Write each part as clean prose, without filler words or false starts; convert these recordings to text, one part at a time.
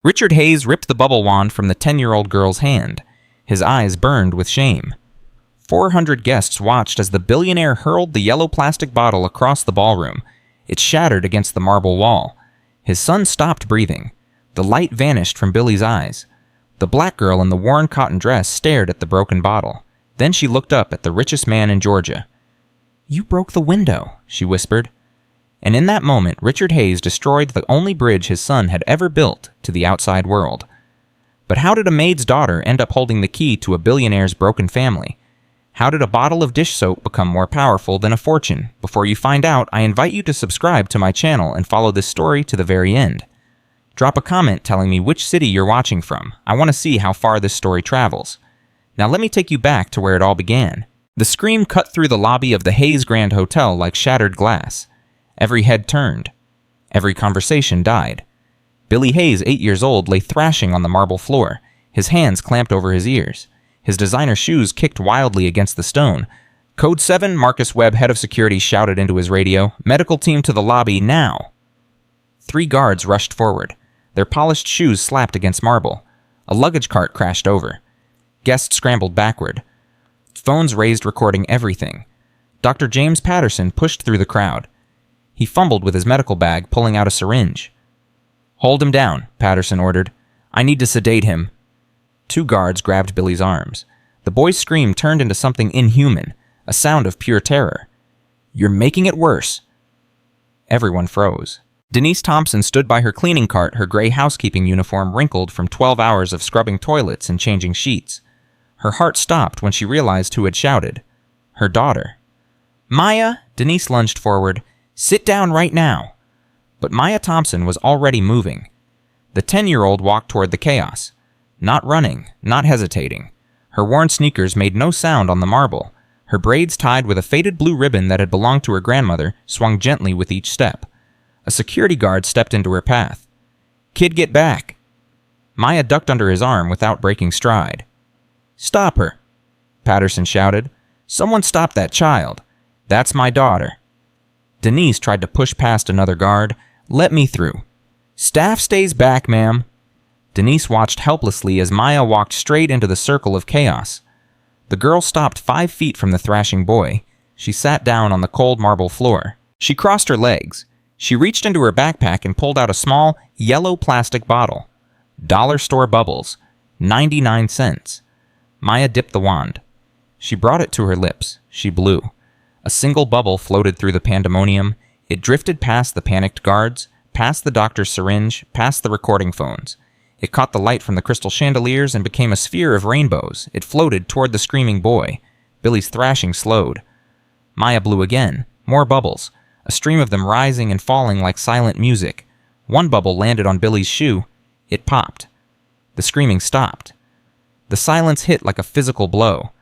Richard Hayes ripped the bubble wand from the 10-year-old girl's hand. His eyes burned with shame. 400 guests watched as the billionaire hurled the yellow plastic bottle across the ballroom. It shattered against the marble wall. His son stopped breathing. The light vanished from Billy's eyes. The black girl in the worn cotton dress stared at the broken bottle. Then she looked up at the richest man in Georgia. "You broke the window," she whispered. And in that moment, Richard Hayes destroyed the only bridge his son had ever built to the outside world. But how did a maid's daughter end up holding the key to a billionaire's broken family? How did a bottle of dish soap become more powerful than a fortune? Before you find out, I invite you to subscribe to my channel and follow this story to the very end. Drop a comment telling me which city you're watching from. I want to see how far this story travels. Now let me take you back to where it all began. The scream cut through the lobby of the Hayes Grand Hotel like shattered glass. Every head turned. Every conversation died. Billy Hayes, 8 years old, lay thrashing on the marble floor, his hands clamped over his ears. His designer shoes kicked wildly against the stone. "Code 7, Marcus Webb, head of security, shouted into his radio. "Medical team to the lobby, now!" 3 guards rushed forward. Their polished shoes slapped against marble. A luggage cart crashed over. Guests scrambled backward. Phones raised, recording everything. Dr. James Patterson pushed through the crowd. He fumbled with his medical bag, pulling out a syringe. "Hold him down," Patterson ordered. "I need to sedate him." 2 guards grabbed Billy's arms. The boy's scream turned into something inhuman, a sound of pure terror. "You're making it worse." Everyone froze. Denise Thompson stood by her cleaning cart, her gray housekeeping uniform wrinkled from 12 hours of scrubbing toilets and changing sheets. Her heart stopped when she realized who had shouted. Her daughter. "Maya!" Denise lunged forward. "Sit down right now." But Maya Thompson was already moving. The 10-year-old walked toward the chaos. Not running, not hesitating. Her worn sneakers made no sound on the marble. Her braids tied with a faded blue ribbon that had belonged to her grandmother swung gently with each step. A security guard stepped into her path. "Kid, get back!" Maya ducked under his arm without breaking stride. "Stop her!" Patterson shouted. "Someone stop that child! That's my daughter!" Denise tried to push past another guard. "Let me through." "Staff stays back, ma'am." Denise watched helplessly as Maya walked straight into the circle of chaos. The girl stopped 5 feet from the thrashing boy. She sat down on the cold marble floor. She crossed her legs. She reached into her backpack and pulled out a small, yellow plastic bottle. Dollar store bubbles. 99 cents. Maya dipped the wand. She brought it to her lips. She blew. A single bubble floated through the pandemonium. It drifted past the panicked guards, past the doctor's syringe, past the recording phones. It caught the light from the crystal chandeliers and became a sphere of rainbows. It floated toward the screaming boy. Billy's thrashing slowed. Maya blew again. More bubbles. A stream of them rising and falling like silent music. One bubble landed on Billy's shoe. It popped. The screaming stopped. The silence hit like a physical blow.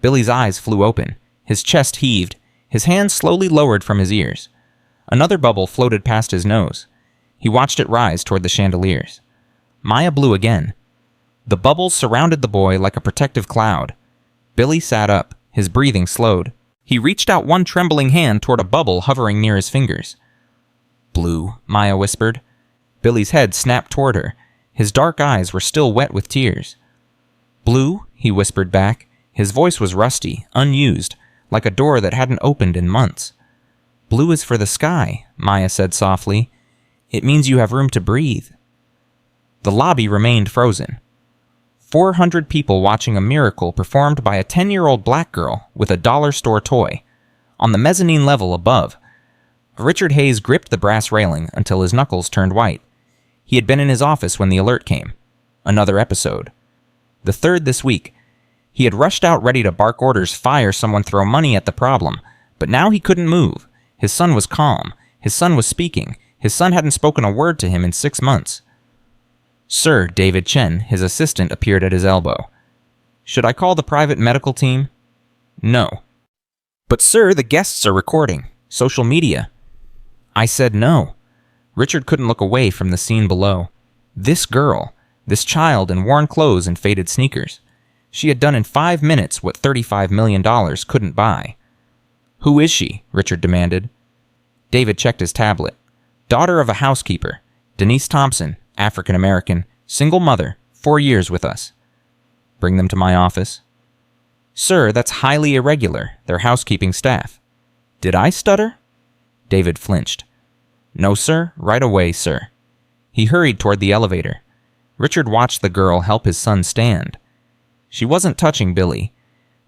Billy's eyes flew open. His chest heaved. His hands slowly lowered from his ears. Another bubble floated past his nose. He watched it rise toward the chandeliers. Maya blew again. The bubbles surrounded the boy like a protective cloud. Billy sat up. His breathing slowed. He reached out one trembling hand toward a bubble hovering near his fingers. "Blue," Maya whispered. Billy's head snapped toward her. His dark eyes were still wet with tears. "Blue?" he whispered back. His voice was rusty, unused, like a door that hadn't opened in months. "Blue is for the sky," Maya said softly. "It means you have room to breathe." The lobby remained frozen. 400 people watching a miracle performed by a 10-year-old black girl with a dollar store toy. On the mezzanine level above, Richard Hayes gripped the brass railing until his knuckles turned white. He had been in his office when the alert came. Another episode. The 3rd this week. He had rushed out ready to bark orders, fire someone, throw money at the problem. But now he couldn't move. His son was calm. His son was speaking. His son hadn't spoken a word to him in 6 months. Sir David Chen, his assistant, appeared at his elbow. "Should I call the private medical team?" "No." "But sir, the guests are recording. Social media." "I said no." Richard couldn't look away from the scene below. This girl, this child in worn clothes and faded sneakers. She had done in 5 minutes what $35 million couldn't buy. "Who is she?" Richard demanded. David checked his tablet. "Daughter of a housekeeper. Denise Thompson, African American, Single mother, 4 years with us. Bring them to my office. Sir, that's highly irregular. They're housekeeping staff. Did I stutter? David flinched. No, sir. Right away, sir. He hurried toward the elevator. Richard watched the girl help his son stand. She wasn't touching Billy,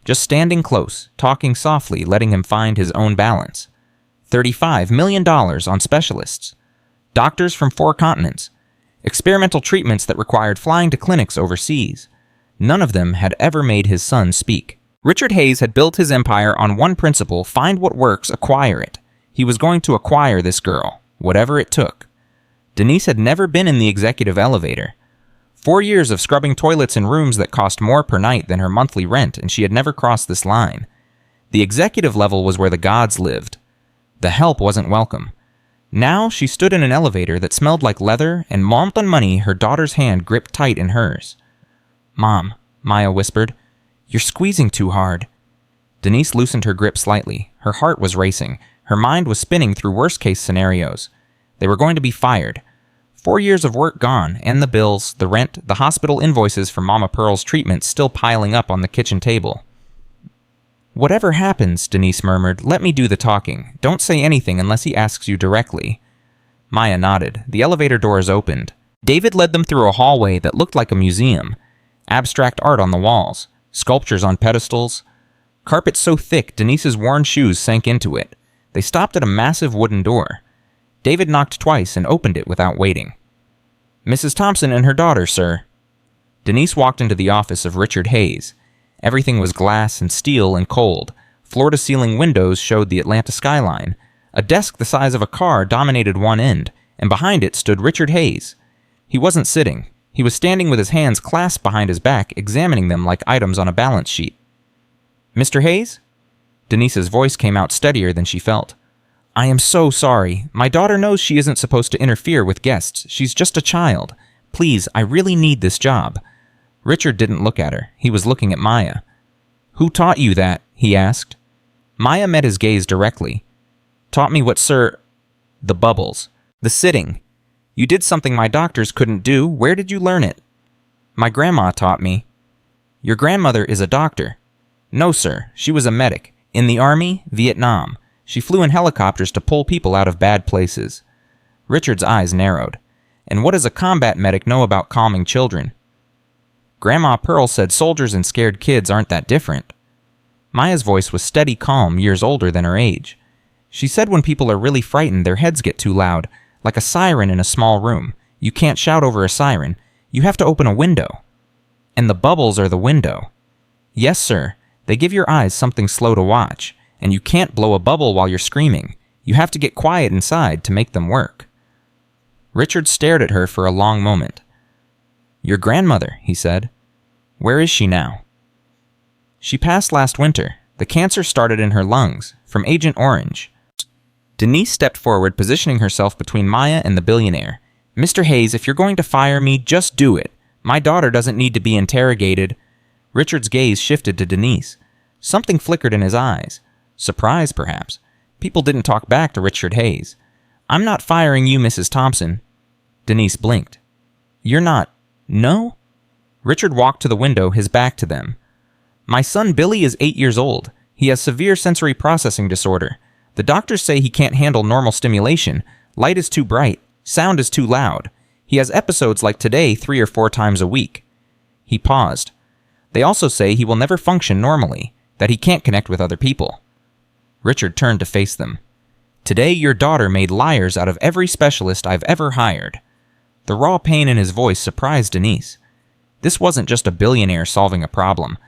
just standing close, talking softly, letting him find his own balance. $35 million on specialists. Doctors from 4 continents. Experimental treatments that required flying to clinics overseas. None of them had ever made his son speak. Richard Hayes had built his empire on one principle: find what works, acquire it. He was going to acquire this girl, whatever it took. Denise had never been in the executive elevator. 4 years of scrubbing toilets in rooms that cost more per night than her monthly rent, and she had never crossed this line. The executive level was where the gods lived. The help wasn't welcome. Now she stood in an elevator that smelled like leather, and mountain money, her daughter's hand gripped tight in hers. Mom, Maya whispered, you're squeezing too hard. Denise loosened her grip slightly. Her heart was racing. Her mind was spinning through worst-case scenarios. They were going to be fired. 4 years of work gone, and the bills, the rent, the hospital invoices for Mama Pearl's treatment still piling up on the kitchen table. Whatever happens, Denise murmured, let me do the talking. Don't say anything unless he asks you directly. Maya nodded. The elevator doors opened. David led them through a hallway that looked like a museum. Abstract art on the walls, sculptures on pedestals. Carpet so thick Denise's worn shoes sank into it. They stopped at a massive wooden door. David knocked twice and opened it without waiting. Mrs. Thompson and her daughter, sir. Denise walked into the office of Richard Hayes. Everything was glass and steel and cold. Floor-to-ceiling windows showed the Atlanta skyline. A desk the size of a car dominated one end, and behind it stood Richard Hayes. He wasn't sitting. He was standing with his hands clasped behind his back, examining them like items on a balance sheet. Mr. Hayes? Denise's voice came out steadier than she felt. I am so sorry. My daughter knows she isn't supposed to interfere with guests. She's just a child. Please, I really need this job. Richard didn't look at her. He was looking at Maya. Who taught you that? He asked. Maya met his gaze directly. Taught me what, sir? The bubbles. The sitting. You did something my doctors couldn't do. Where did you learn it? My grandma taught me. Your grandmother is a doctor. No, sir. She was a medic. In the Army, Vietnam. She flew in helicopters to pull people out of bad places. Richard's eyes narrowed. And what does a combat medic know about calming children? Grandma Pearl said soldiers and scared kids aren't that different. Maya's voice was steady calm, years older than her age. She said when people are really frightened, their heads get too loud, like a siren in a small room. You can't shout over a siren. You have to open a window. And the bubbles are the window. Yes, sir. They give your eyes something slow to watch. And you can't blow a bubble while you're screaming. You have to get quiet inside to make them work. Richard stared at her for a long moment. Your grandmother, he said. Where is she now? She passed last winter. The cancer started in her lungs, from Agent Orange. Denise stepped forward, positioning herself between Maya and the billionaire. Mr. Hayes, if you're going to fire me, just do it. My daughter doesn't need to be interrogated. Richard's gaze shifted to Denise. Something flickered in his eyes. Surprise, perhaps. People didn't talk back to Richard Hayes. I'm not firing you, Mrs. Thompson. Denise blinked. You're not... No? Richard walked to the window, his back to them. My son Billy is 8 years old. He has severe sensory processing disorder. The doctors say he can't handle normal stimulation. Light is too bright. Sound is too loud. He has episodes like today 3 or 4 times a week. He paused. They also say he will never function normally, that he can't connect with other people. Richard turned to face them. Today your daughter made liars out of every specialist I've ever hired. The raw pain in his voice surprised Denise. This wasn't just a billionaire solving a problem.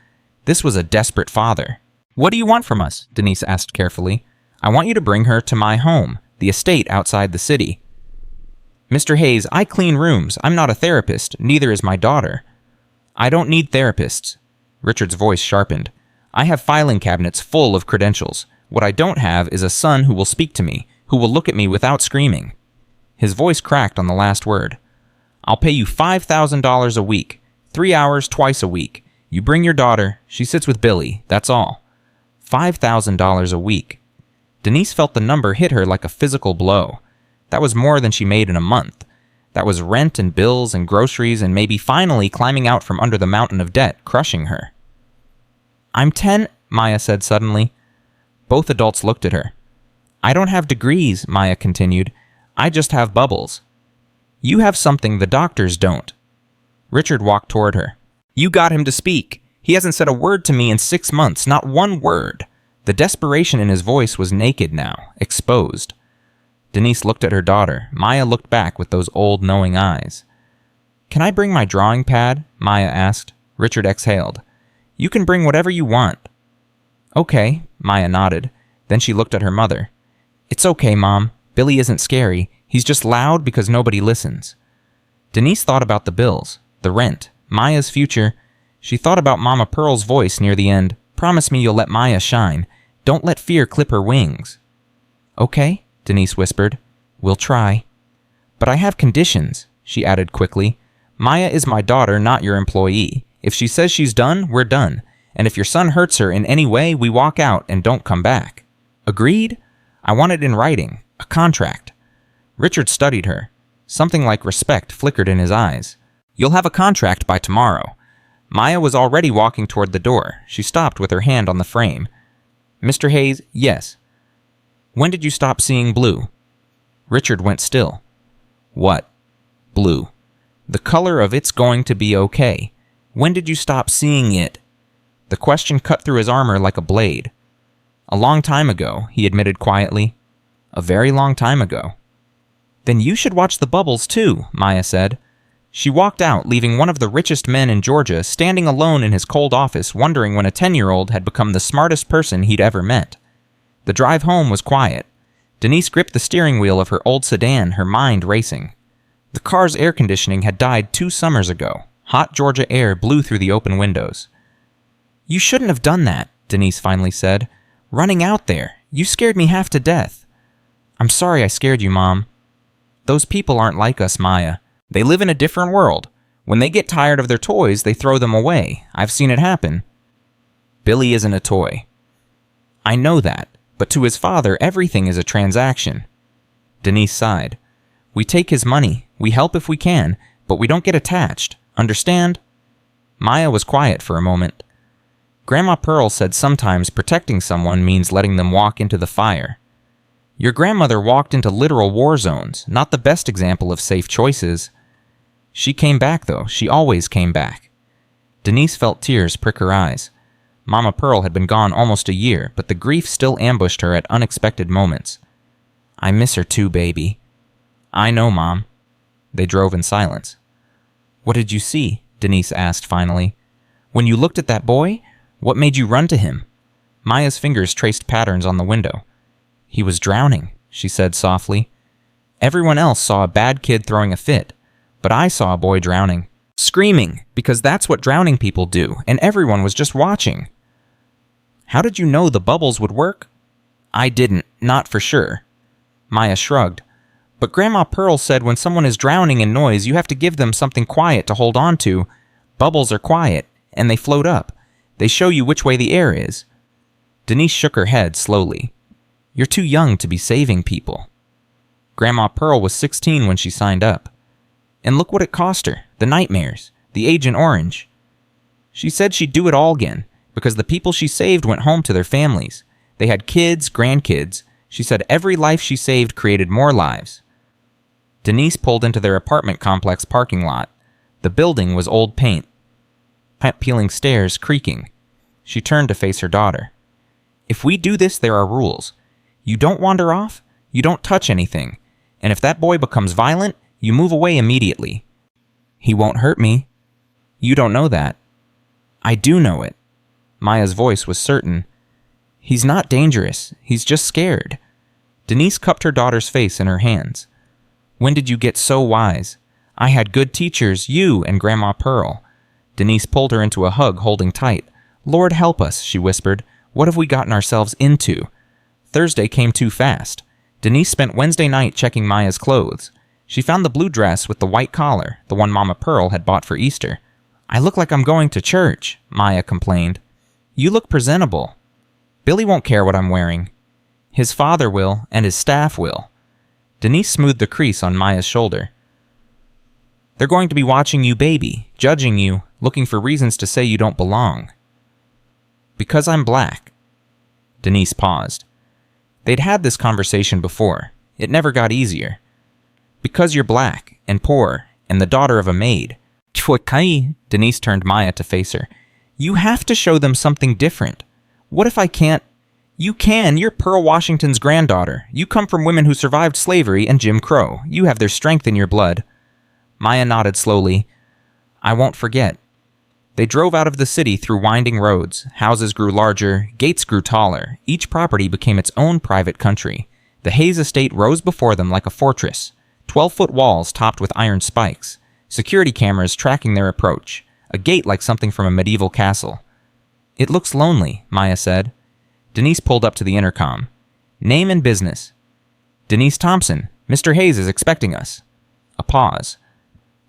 This was a desperate father. What do you want from us? Denise asked carefully. I want you to bring her to my home, the estate outside the city. Mr. Hayes, I clean rooms. I'm not a therapist. Neither is my daughter. I don't need therapists. Richard's voice sharpened. I have filing cabinets full of credentials. What I don't have is a son who will speak to me, who will look at me without screaming. His voice cracked on the last word. I'll pay you $5,000 a week, 3 hours twice a week. You bring your daughter, she sits with Billy, that's all. $5,000 a week. Denise felt the number hit her like a physical blow. That was more than she made in a month. That was rent and bills and groceries and maybe finally climbing out from under the mountain of debt, crushing her. "I'm 10, Maya said suddenly. Both adults looked at her. "I don't have degrees," Maya continued. "I just have bubbles." "You have something the doctors don't." Richard walked toward her. "You got him to speak. He hasn't said a word to me in 6 months, not one word." The desperation in his voice was naked now, exposed. Denise looked at her daughter. Maya looked back with those old, knowing eyes. "Can I bring my drawing pad?" Maya asked. Richard exhaled. "You can bring whatever you want." "Okay," Maya nodded. Then she looked at her mother. "It's okay, Mom. Billy isn't scary. He's just loud because nobody listens." Denise thought about the bills, the rent, Maya's future. She thought about Mama Pearl's voice near the end. "Promise me you'll let Maya shine. Don't let fear clip her wings." "Okay," Denise whispered. "We'll try." "But I have conditions," she added quickly. "Maya is my daughter, not your employee. If she says she's done, we're done. And if your son hurts her in any way, we walk out and don't come back. Agreed? I want it in writing. A contract." Richard studied her. Something like respect flickered in his eyes. "You'll have a contract by tomorrow." Maya was already walking toward the door. She stopped with her hand on the frame. "Mr. Hayes, yes." "When did you stop seeing blue?" Richard went still. "What?" "Blue. The color of it's going to be okay. When did you stop seeing it?" The question cut through his armor like a blade. "A long time ago," he admitted quietly. "A very long time ago." "Then you should watch the bubbles too," Maya said. She walked out, leaving one of the richest men in Georgia standing alone in his cold office, wondering when a 10-year-old had become the smartest person he'd ever met. The drive home was quiet. Denise gripped the steering wheel of her old sedan, her mind racing. The car's air conditioning had died 2 summers ago. Hot Georgia air blew through the open windows. "You shouldn't have done that," Denise finally said. "Running out there. You scared me half to death." "I'm sorry I scared you, Mom." "Those people aren't like us, Maya. They live in a different world. When they get tired of their toys, they throw them away. I've seen it happen." "Billy isn't a toy." "I know that, but to his father, everything is a transaction." Denise sighed. "We take his money. We help if we can, but we don't get attached. Understand?" Maya was quiet for a moment. Grandma Pearl said sometimes protecting someone means letting them walk into the fire. Your grandmother walked into literal war zones, not the best example of safe choices. She came back, though. She always came back. Denise felt tears prick her eyes. Mama Pearl had been gone almost a year, but the grief still ambushed her at unexpected moments. "I miss her too, baby." "I know, Mom." They drove in silence. "What did you see?" Denise asked finally. "When you looked at that boy? What made you run to him?" Maya's fingers traced patterns on the window. "He was drowning," she said softly. "Everyone else saw a bad kid throwing a fit, but I saw a boy drowning. Screaming, because that's what drowning people do, and everyone was just watching." "How did you know the bubbles would work?" "I didn't, not for sure." Maya shrugged. "But Grandma Pearl said when someone is drowning in noise, you have to give them something quiet to hold on to. Bubbles are quiet, and they float up. They show you which way the air is." Denise shook her head slowly. "You're too young to be saving people." Grandma Pearl was 16 when she signed up. And look what it cost her, the nightmares, the Agent Orange. She said she'd do it all again, because the people she saved went home to their families. They had kids, grandkids. She said every life she saved created more lives. Denise pulled into their apartment complex parking lot. The building was old paint. Peeling stairs creaking. She turned to face her daughter. "If we do this, there are rules. You don't wander off. You don't touch anything. And if that boy becomes violent, you move away immediately." "He won't hurt me." "You don't know that." "I do know it." Maya's voice was certain. "He's not dangerous. He's just scared." Denise cupped her daughter's face in her hands. "When did you get so wise? I had good teachers, you and Grandma Pearl." Denise pulled her into a hug, holding tight. "Lord help us," she whispered. "What have we gotten ourselves into?" Thursday came too fast. Denise spent Wednesday night checking Maya's clothes. She found the blue dress with the white collar, the one Mama Pearl had bought for Easter. "I look like I'm going to church," Maya complained. "You look presentable." "Billy won't care what I'm wearing." "His father will, and his staff will." Denise smoothed the crease on Maya's shoulder. They're going to be watching you baby, judging you, looking for reasons to say you don't belong. Because I'm black. Denise paused. They'd had this conversation before. It never got easier. Because you're black, and poor, and the daughter of a maid. Denise turned Maya to face her. You have to show them something different. What if I can't? You can. You're Pearl Washington's granddaughter. You come from women who survived slavery and Jim Crow. You have their strength in your blood. Maya nodded slowly. I won't forget. They drove out of the city through winding roads. Houses grew larger, gates grew taller. Each property became its own private country. The Hayes estate rose before them like a fortress. 12-foot walls topped with iron spikes. Security cameras tracking their approach. A gate like something from a medieval castle. It looks lonely, Maya said. Denise pulled up to the intercom. Name and business. Denise Thompson. Mr. Hayes is expecting us. A pause.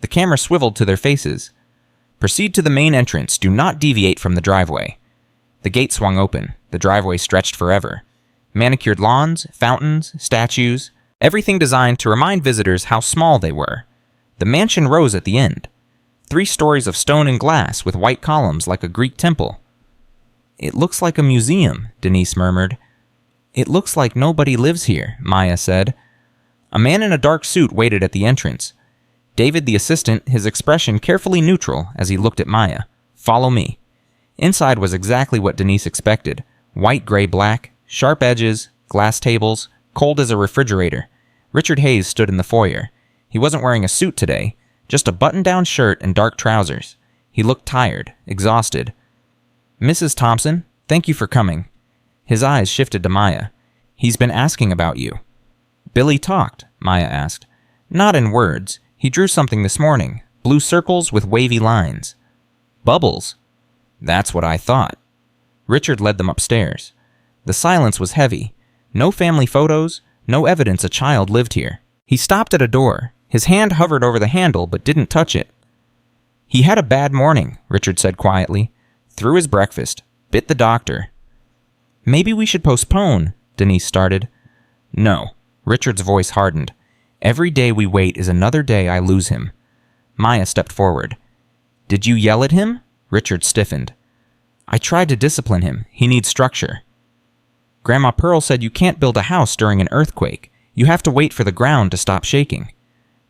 The camera swiveled to their faces. Proceed to the main entrance. Do not deviate from the driveway. The gate swung open. The driveway stretched forever. Manicured lawns, fountains, statues, everything designed to remind visitors how small they were. The mansion rose at the end. 3 stories of stone and glass with white columns like a Greek temple. It looks like a museum, Denise murmured. It looks like nobody lives here, Maya said. A man in a dark suit waited at the entrance. David, the assistant, his expression carefully neutral as he looked at Maya. Follow me. Inside was exactly what Denise expected. White, gray, black, sharp edges, glass tables, cold as a refrigerator. Richard Hayes stood in the foyer. He wasn't wearing a suit today, just a button-down shirt and dark trousers. He looked tired, exhausted. Mrs. Thompson, thank you for coming. His eyes shifted to Maya. He's been asking about you. Billy talked, Maya asked. Not in words. He drew something this morning. Blue circles with wavy lines. Bubbles. That's what I thought. Richard led them upstairs. The silence was heavy. No family photos, no evidence a child lived here. He stopped at a door. His hand hovered over the handle but didn't touch it. He had a bad morning, Richard said quietly. Threw his breakfast. Bit the doctor. Maybe we should postpone, Denise started. No. Richard's voice hardened. Every day we wait is another day I lose him. Maya stepped forward. Did you yell at him? Richard stiffened. I tried to discipline him. He needs structure. Grandma Pearl said you can't build a house during an earthquake. You have to wait for the ground to stop shaking.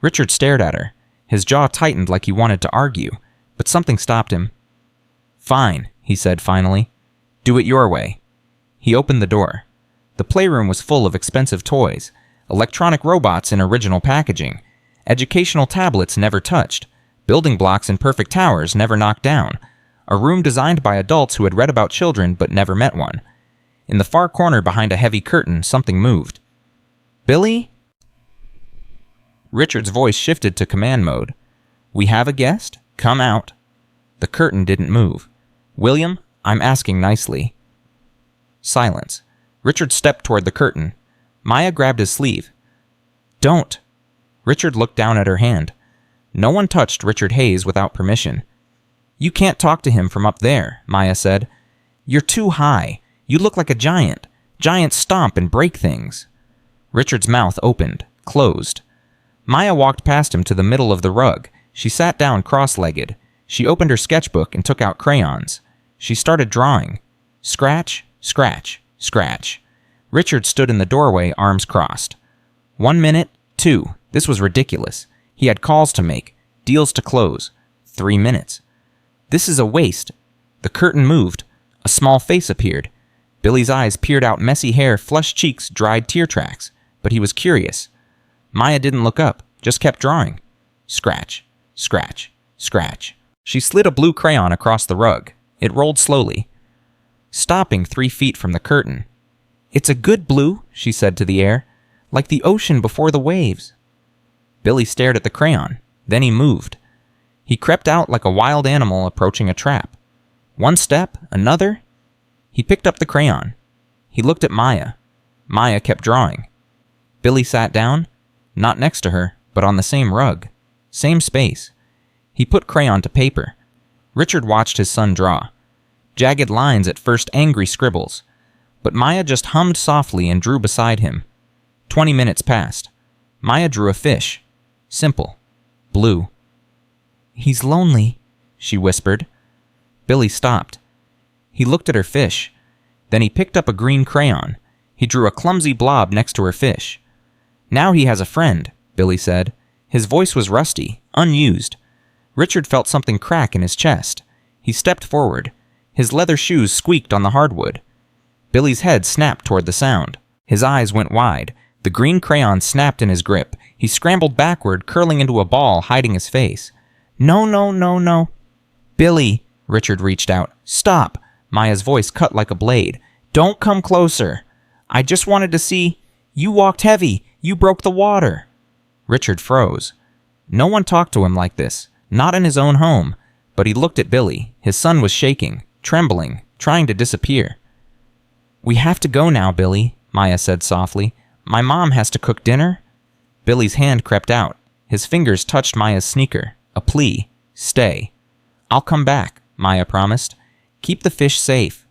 Richard stared at her. His jaw tightened like he wanted to argue, but something stopped him. Fine, he said finally. Do it your way. He opened the door. The playroom was full of expensive toys, electronic robots in original packaging, educational tablets never touched, building blocks in perfect towers never knocked down, a room designed by adults who had read about children but never met one. In the far corner behind a heavy curtain, something moved. Billy? Richard's voice shifted to command mode. We have a guest? Come out. The curtain didn't move. William, I'm asking nicely. Silence. Richard stepped toward the curtain. Maya grabbed his sleeve. Don't. Richard looked down at her hand. No one touched Richard Hayes without permission. You can't talk to him from up there, Maya said. You're too high. You look like a giant. Giants stomp and break things. Richard's mouth opened, closed. Maya walked past him to the middle of the rug. She sat down cross-legged. She opened her sketchbook and took out crayons. She started drawing. Scratch, scratch, scratch. Richard stood in the doorway, arms crossed. 1 minute, 2. This was ridiculous. He had calls to make, deals to close. 3 minutes. This is a waste. The curtain moved. A small face appeared. Billy's eyes peered out messy hair, flushed cheeks, dried tear tracks. But he was curious. Maya didn't look up, just kept drawing. Scratch, scratch, scratch. She slid a blue crayon across the rug. It rolled slowly, stopping 3 feet from the curtain. It's a good blue, she said to the air, like the ocean before the waves. Billy stared at the crayon. Then he moved. He crept out like a wild animal approaching a trap. 1 step, another. He picked up the crayon. He looked at Maya. Maya kept drawing. Billy sat down, not next to her, but on the same rug. Same space. He put crayon to paper. Richard watched his son draw. Jagged lines at first, angry scribbles. But Maya just hummed softly and drew beside him. 20 minutes passed. Maya drew a fish. Simple. Blue. He's lonely, she whispered. Billy stopped. He looked at her fish. Then he picked up a green crayon. He drew a clumsy blob next to her fish. Now he has a friend, Billy said. His voice was rusty, unused. Richard felt something crack in his chest. He stepped forward. His leather shoes squeaked on the hardwood. Billy's head snapped toward the sound. His eyes went wide. The green crayon snapped in his grip. He scrambled backward, curling into a ball, hiding his face. No, no, no, no. Billy, Richard reached out. Stop. Maya's voice cut like a blade. Don't come closer. I just wanted to see. You walked heavy. You broke the water. Richard froze. No one talked to him like this, not in his own home. But he looked at Billy. His son was shaking, trembling, trying to disappear. We have to go now, Billy, Maya said softly. My mom has to cook dinner. Billy's hand crept out. His fingers touched Maya's sneaker. A plea. Stay. I'll come back, Maya promised. Keep the fish safe.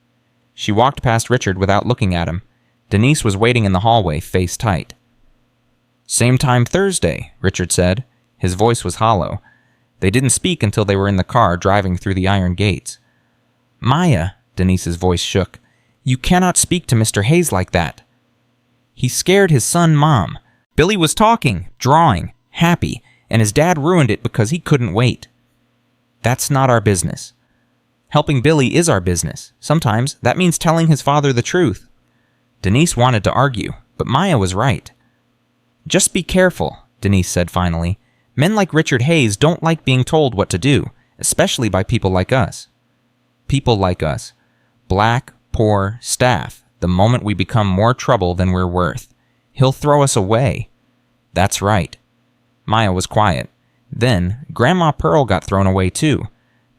She walked past Richard without looking at him. Denise was waiting in the hallway, face tight. Same time Thursday, Richard said. His voice was hollow. They didn't speak until they were in the car driving through the iron gates. Maya, Denise's voice shook. You cannot speak to Mr. Hayes like that. He scared his son, Mom. Billy was talking, drawing, happy, and his dad ruined it because he couldn't wait. That's not our business. Helping Billy is our business. Sometimes that means telling his father the truth. Denise wanted to argue, but Maya was right. Just be careful, Denise said finally. Men like Richard Hayes don't like being told what to do, especially by people like us. People like us. Black, poor, staff. The moment we become more trouble than we're worth. He'll throw us away. That's right. Maya was quiet. Then, Grandma Pearl got thrown away too.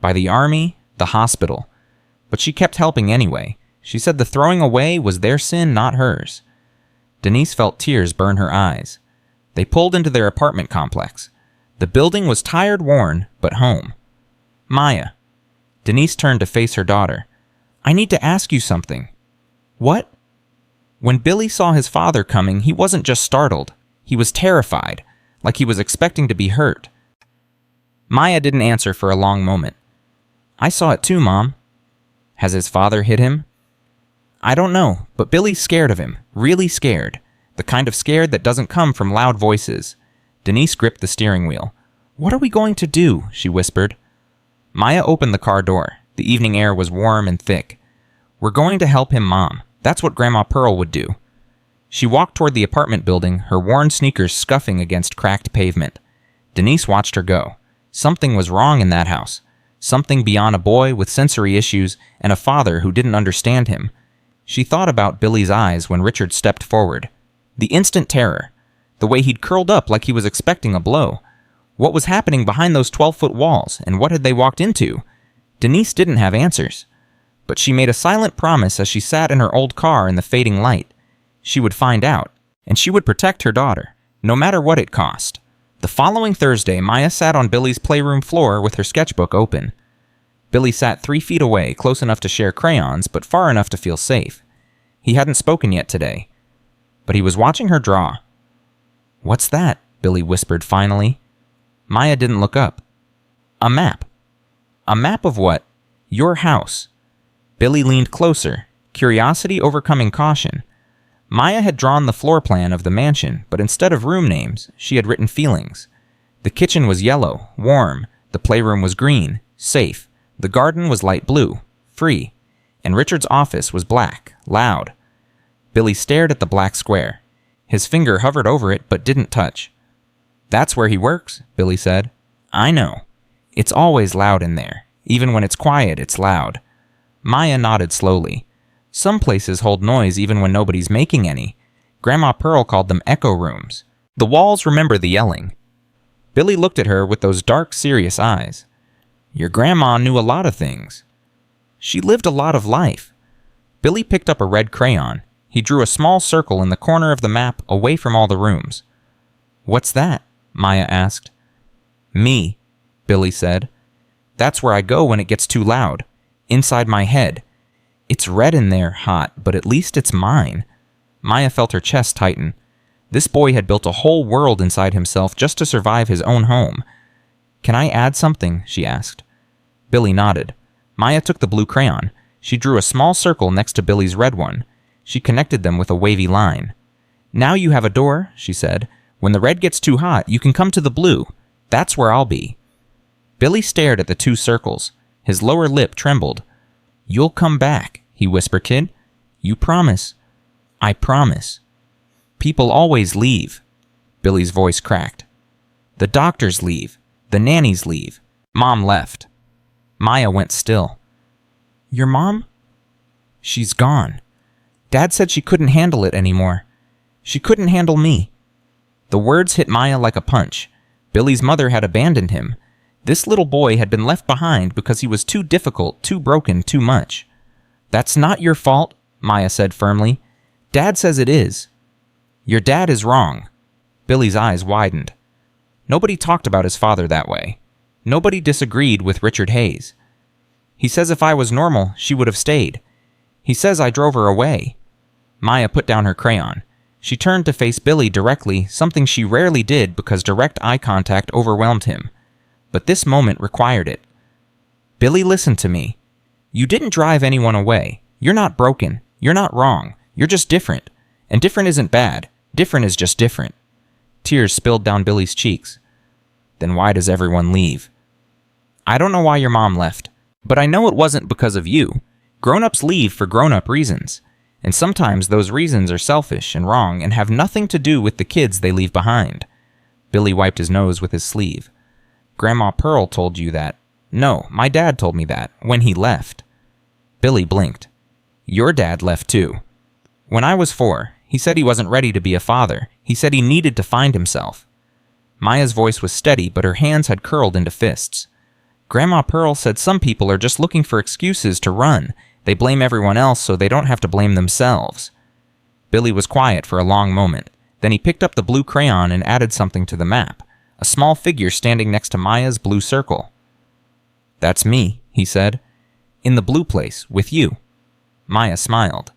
By the army, the hospital. But she kept helping anyway. She said the throwing away was their sin, not hers. Denise felt tears burn her eyes. They pulled into their apartment complex. The building was tired, worn, but home. Maya. Denise turned to face her daughter. I need to ask you something. What? When Billy saw his father coming, he wasn't just startled. He was terrified, like he was expecting to be hurt. Maya didn't answer for a long moment. I saw it too, Mom. Has his father hit him? I don't know, but Billy's scared of him, really scared. The kind of scared that doesn't come from loud voices. Denise gripped the steering wheel. What are we going to do? She whispered. Maya opened the car door. The evening air was warm and thick. We're going to help him, Mom. That's what Grandma Pearl would do. She walked toward the apartment building, her worn sneakers scuffing against cracked pavement. Denise watched her go. Something was wrong in that house. Something beyond a boy with sensory issues and a father who didn't understand him. She thought about Billy's eyes when Richard stepped forward. The instant terror. The way he'd curled up like he was expecting a blow. What was happening behind those 12-foot walls, and what had they walked into? Denise didn't have answers. But she made a silent promise as she sat in her old car in the fading light. She would find out, and she would protect her daughter, no matter what it cost. The following Thursday, Maya sat on Billy's playroom floor with her sketchbook open. Billy sat 3 feet away, close enough to share crayons, but far enough to feel safe. He hadn't spoken yet today, but he was watching her draw. What's that? Billy whispered finally. Maya didn't look up. A map. A map of what? Your house. Billy leaned closer, curiosity overcoming caution. Maya had drawn the floor plan of the mansion, but instead of room names, she had written feelings. The kitchen was yellow, warm. The playroom was green, safe. The garden was light blue, free. And Richard's office was black, loud. Billy stared at the black square. His finger hovered over it, but didn't touch. That's where he works, Billy said. I know. It's always loud in there. Even when it's quiet, it's loud. Maya nodded slowly. Some places hold noise even when nobody's making any. Grandma Pearl called them echo rooms. The walls remember the yelling. Billy looked at her with those dark, serious eyes. Your grandma knew a lot of things. She lived a lot of life. Billy picked up a red crayon. He drew a small circle in the corner of the map away from all the rooms. What's that? Maya asked. Me, Billy said. That's where I go when it gets too loud. Inside my head. It's red in there, hot, but at least it's mine. Maya felt her chest tighten. This boy had built a whole world inside himself just to survive his own home. "Can I add something?" she asked. Billy nodded. Maya took the blue crayon. She drew a small circle next to Billy's red one. She connected them with a wavy line. "Now you have a door," she said. "When the red gets too hot, you can come to the blue. That's where I'll be." Billy stared at the two circles. His lower lip trembled. "You'll come back," he whispered, "kid. You promise?" "I promise." "People always leave." Billy's voice cracked. "The doctors leave. The nannies leave. Mom left." Maya went still. "Your mom?" "She's gone. Dad said she couldn't handle it anymore. She couldn't handle me." The words hit Maya like a punch. Billy's mother had abandoned him. This little boy had been left behind because he was too difficult, too broken, too much. "That's not your fault," Maya said firmly. "Dad says it is." "Your dad is wrong." Billy's eyes widened. Nobody talked about his father that way. Nobody disagreed with Richard Hayes. "He says if I was normal, she would have stayed. He says I drove her away." Maya put down her crayon. She turned to face Billy directly, something she rarely did because direct eye contact overwhelmed him. But this moment required it. "Billy, listen to me. You didn't drive anyone away. You're not broken. You're not wrong. You're just different. And different isn't bad. Different is just different." Tears spilled down Billy's cheeks. "Then why does everyone leave?" "I don't know why your mom left, but I know it wasn't because of you. Grown-ups leave for grown-up reasons. And sometimes those reasons are selfish and wrong and have nothing to do with the kids they leave behind." Billy wiped his nose with his sleeve. "Grandma Pearl told you that." "No, my dad told me that, when he left." Billy blinked. "Your dad left too. When I was 4, he said he wasn't ready to be a father. He said he needed to find himself." Maya's voice was steady, but her hands had curled into fists. "Grandma Pearl said some people are just looking for excuses to run. They blame everyone else so they don't have to blame themselves." Billy was quiet for a long moment. Then he picked up the blue crayon and added something to the map, a small figure standing next to Maya's blue circle. "That's me," he said. "In the blue place, with you." Maya smiled.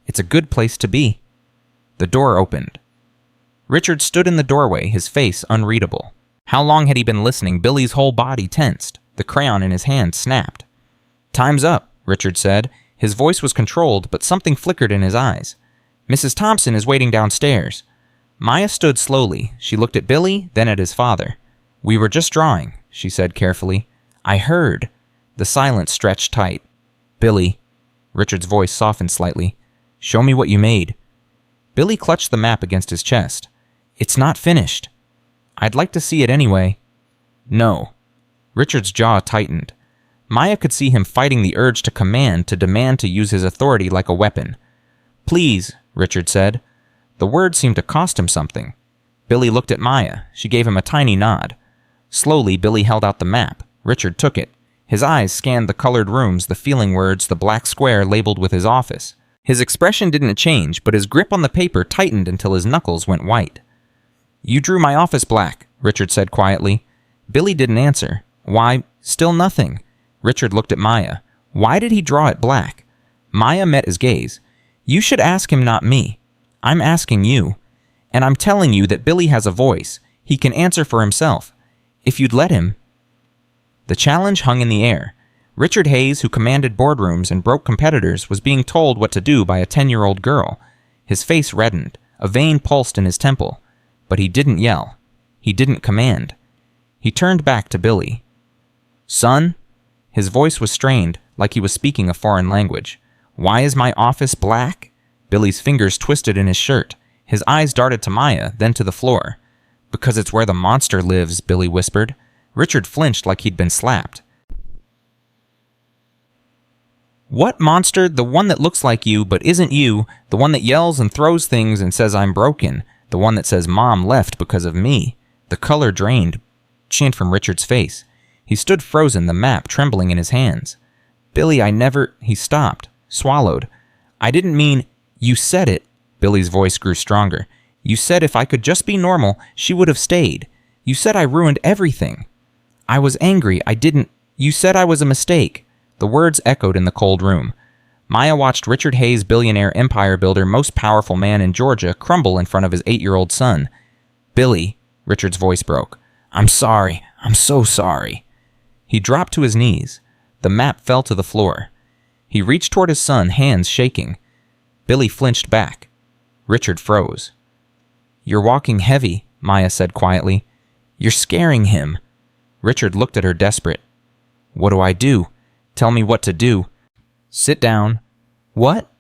"It's a good place to be." The door opened. Richard stood in the doorway, his face unreadable. How long had he been listening? Billy's whole body tensed. The crayon in his hand snapped. "Time's up," Richard said. His voice was controlled, but something flickered in his eyes. "Mrs. Thompson is waiting downstairs." Maya stood slowly. She looked at Billy, then at his father. "We were just drawing," she said carefully. "I heard." The silence stretched tight. "Billy," Richard's voice softened slightly, "show me what you made." Billy clutched the map against his chest. "It's not finished." "I'd like to see it anyway." "No." Richard's jaw tightened. Maya could see him fighting the urge to command, to demand to use his authority like a weapon. "Please," Richard said. The word seemed to cost him something. Billy looked at Maya. She gave him a tiny nod. Slowly, Billy held out the map. Richard took it. His eyes scanned the colored rooms, the feeling words, the black square labeled with his office. His expression didn't change, but his grip on the paper tightened until his knuckles went white. "You drew my office black," Richard said quietly. Billy didn't answer. "Why, still nothing." Richard looked at Maya. "Why did he draw it black?" Maya met his gaze. "You should ask him, not me. I'm asking you. And I'm telling you that Billy has a voice. He can answer for himself. If you'd let him." The challenge hung in the air. Richard Hayes, who commanded boardrooms and broke competitors, was being told what to do by a 10-year-old girl. His face reddened. A vein pulsed in his temple. But he didn't yell. He didn't command. He turned back to Billy. "Son?" His voice was strained, like he was speaking a foreign language. "Why is my office black?" Billy's fingers twisted in his shirt. His eyes darted to Maya, then to the floor. "Because it's where the monster lives," Billy whispered. Richard flinched like he'd been slapped. "What monster? The one that looks like you, but isn't you. The one that yells and throws things and says I'm broken. The one that says Mom left because of me." The color drained from Richard's face. He stood frozen, the map trembling in his hands. "Billy, I never—" He stopped, swallowed. "I didn't mean—" "You said it." Billy's voice grew stronger. "You said if I could just be normal, she would have stayed. You said I ruined everything. I was angry. I didn't. You said I was a mistake." The words echoed in the cold room. Maya watched Richard Hayes, billionaire empire builder, most powerful man in Georgia, crumble in front of his 8-year-old son. "Billy," Richard's voice broke. I'm sorry. I'm so sorry." He dropped to his knees. The map fell to the floor. He reached toward his son, hands shaking. Billy flinched back. Richard froze. "You're walking heavy," Maya said quietly. "You're scaring him." Richard looked at her desperate. "What do I do? Tell me what to do." "Sit down." "What?"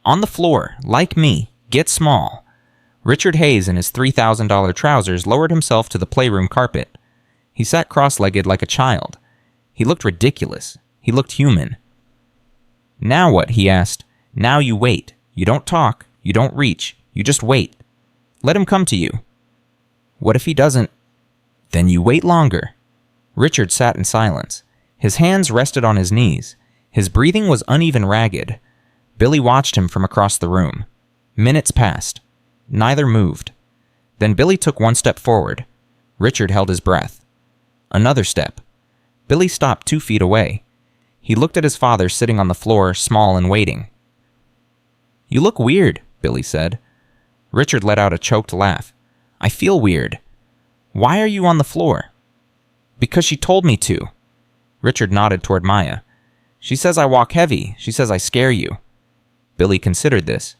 "On the floor, like me. Get small." Richard Hayes in his $3,000 trousers lowered himself to the playroom carpet. He sat cross-legged like a child. He looked ridiculous. He looked human. "Now what?" he asked. "Now you wait. You don't talk. You don't reach. You just wait. Let him come to you." "What if he doesn't?" "Then you wait longer." Richard sat in silence. His hands rested on his knees. His breathing was uneven, ragged. Billy watched him from across the room. Minutes passed. Neither moved. Then Billy took one step forward. Richard held his breath. Another step. Billy stopped 2 feet away. He looked at his father sitting on the floor, small and waiting. "You look weird," Billy said. Richard let out a choked laugh. "I feel weird." "Why are you on the floor?" "Because she told me to." Richard nodded toward Maya. "She says I walk heavy. She says I scare you." Billy considered this.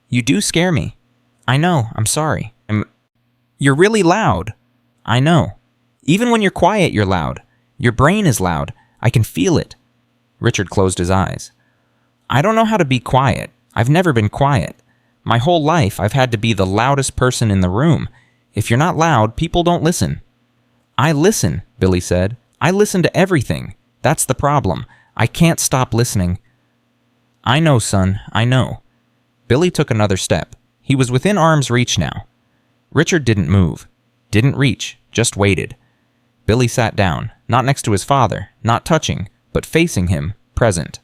"You do scare me." "I know. I'm sorry." "You're really loud." "I know. Even when you're quiet, you're loud. Your brain is loud. I can feel it." Richard closed his eyes. "I don't know how to be quiet. I've never been quiet. My whole life, I've had to be the loudest person in the room. If you're not loud, people don't listen." "I listen," Billy said. "I listen to everything. That's the problem. I can't stop listening." "I know, son. I know." Billy took another step. He was within arm's reach now. Richard didn't move. Didn't reach. Just waited. Billy sat down, not next to his father, not touching, but facing him, present.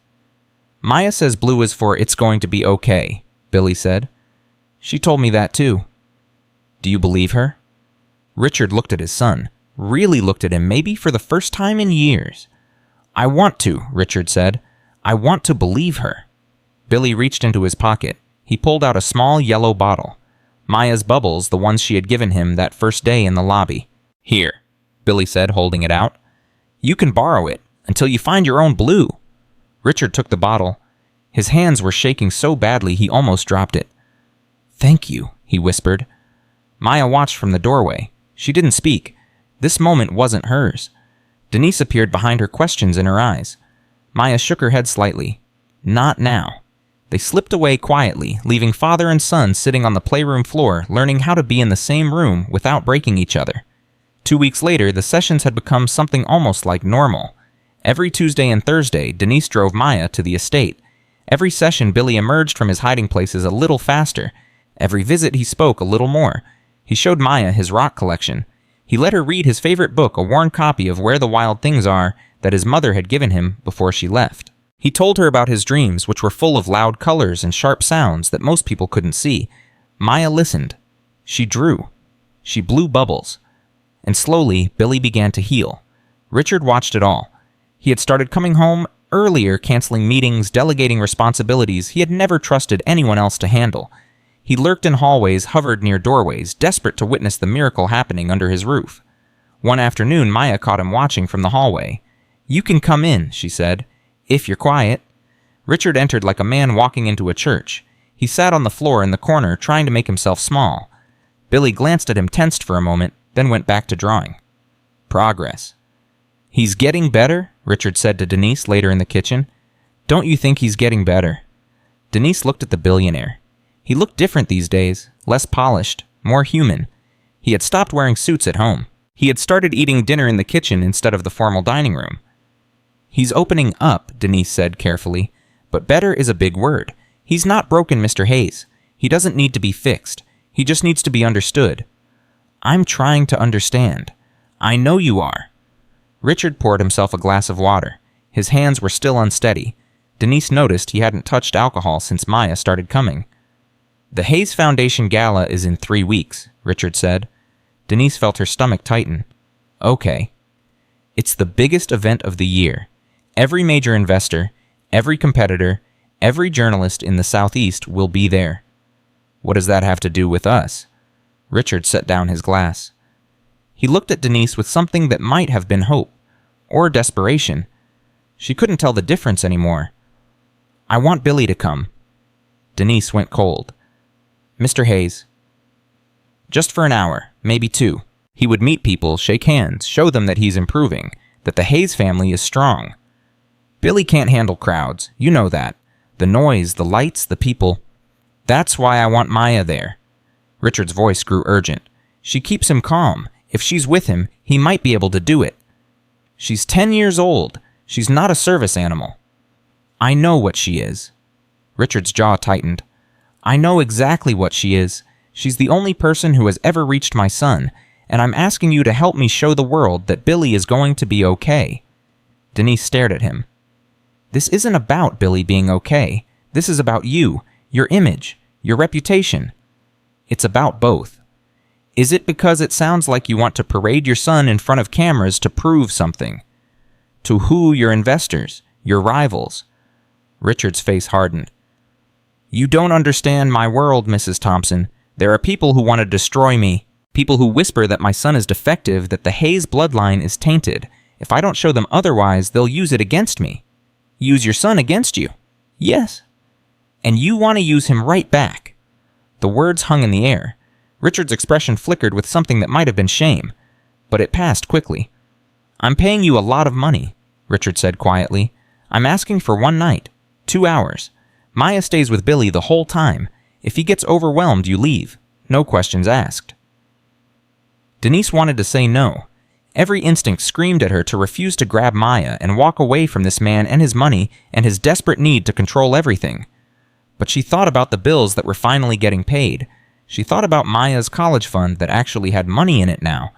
"Maya says blue is for it's going to be okay," Billy said. "She told me that too." "Do you believe her?" Richard looked at his son, really looked at him maybe for the first time in years. "I want to," Richard said. "I want to believe her." Billy reached into his pocket. He pulled out a small yellow bottle. Maya's bubbles, the ones she had given him that first day in the lobby. "Here," Billy said, holding it out. "You can borrow it until you find your own blue." Richard took the bottle. His hands were shaking so badly he almost dropped it. "Thank you," he whispered. Maya watched from the doorway. She didn't speak. This moment wasn't hers. Denise appeared behind her, questions in her eyes. Maya shook her head slightly. Not now. They slipped away quietly, leaving father and son sitting on the playroom floor, learning how to be in the same room without breaking each other. 2 weeks later, the sessions had become something almost like normal. Every Tuesday and Thursday, Denise drove Maya to the estate. Every session, Billy emerged from his hiding places a little faster. Every visit, he spoke a little more. He showed Maya his rock collection. He let her read his favorite book, a worn copy of Where the Wild Things Are, that his mother had given him before she left. He told her about his dreams, which were full of loud colors and sharp sounds that most people couldn't see. Maya listened. She drew. She blew bubbles. And slowly, Billy began to heal. Richard watched it all. He had started coming home earlier, canceling meetings, delegating responsibilities he had never trusted anyone else to handle. He lurked in hallways, hovered near doorways, desperate to witness the miracle happening under his roof. One afternoon, Maya caught him watching from the hallway. "You can come in," she said, "if you're quiet." Richard entered like a man walking into a church. He sat on the floor in the corner, trying to make himself small. Billy glanced at him, tensed for a moment, then went back to drawing. Progress. "He's getting better," Richard said to Denise later in the kitchen. "Don't you think he's getting better?" Denise looked at the billionaire. He looked different these days, less polished, more human. He had stopped wearing suits at home. He had started eating dinner in the kitchen instead of the formal dining room. "He's opening up," Denise said carefully, "but better is a big word. He's not broken, Mr. Hayes. He doesn't need to be fixed. He just needs to be understood." "I'm trying to understand." "I know you are." Richard poured himself a glass of water. His hands were still unsteady. Denise noticed he hadn't touched alcohol since Maya started coming. "The Hayes Foundation Gala is in 3 weeks," Richard said. Denise felt her stomach tighten. "Okay." "It's the biggest event of the year. Every major investor, every competitor, every journalist in the Southeast will be there." "What does that have to do with us?" Richard set down his glass. He looked at Denise with something that might have been hope, or desperation. She couldn't tell the difference anymore. "I want Billy to come." Denise went cold. "Mr. Hayes." "Just for an hour, maybe 2. He would meet people, shake hands, show them that he's improving, that the Hayes family is strong. Billy can't handle crowds, you know that. The noise, the lights, the people. That's why I want Maya there." Richard's voice grew urgent. "She keeps him calm. If she's with him, he might be able to do it. She's 10 years old. She's not a service animal." "I know what she is." Richard's jaw tightened. "I know exactly what she is. She's the only person who has ever reached my son, and I'm asking you to help me show the world that Billy is going to be okay." Denise stared at him. "This isn't about Billy being okay. This is about you, your image, your reputation. It's about both. Is it because it sounds like you want to parade your son in front of cameras to prove something? To who? Your investors, your rivals?" Richard's face hardened. "You don't understand my world, Mrs. Thompson. There are people who want to destroy me. People who whisper that my son is defective, that the Hayes bloodline is tainted. If I don't show them otherwise, they'll use it against me." "Use your son against you?" "Yes." "And you want to use him right back." The words hung in the air. Richard's expression flickered with something that might have been shame, but it passed quickly. "I'm paying you a lot of money," Richard said quietly. "I'm asking for 1 night, 2 hours. Maya stays with Billy the whole time. If he gets overwhelmed, you leave. No questions asked." Denise wanted to say no. Every instinct screamed at her to refuse to grab Maya and walk away from this man and his money and his desperate need to control everything. But she thought about the bills that were finally getting paid. She thought about Maya's college fund that actually had money in it now.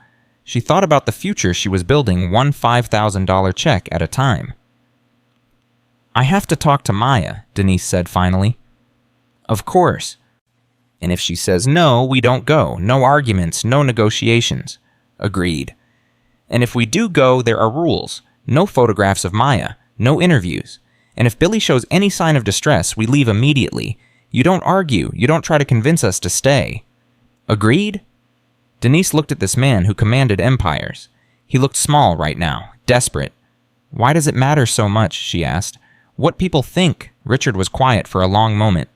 She thought about the future she was building, one $5,000 check at a time. "I have to talk to Maya," Denise said finally. "Of course. And if she says no, we don't go. No arguments, no negotiations." "Agreed. And if we do go, there are rules. No photographs of Maya, no interviews. And if Billy shows any sign of distress, we leave immediately. You don't argue. You don't try to convince us to stay." "Agreed?" Denise looked at this man who commanded empires. He looked small right now, desperate. "Why does it matter so much?" she asked. "What people think?" Richard was quiet for a long moment.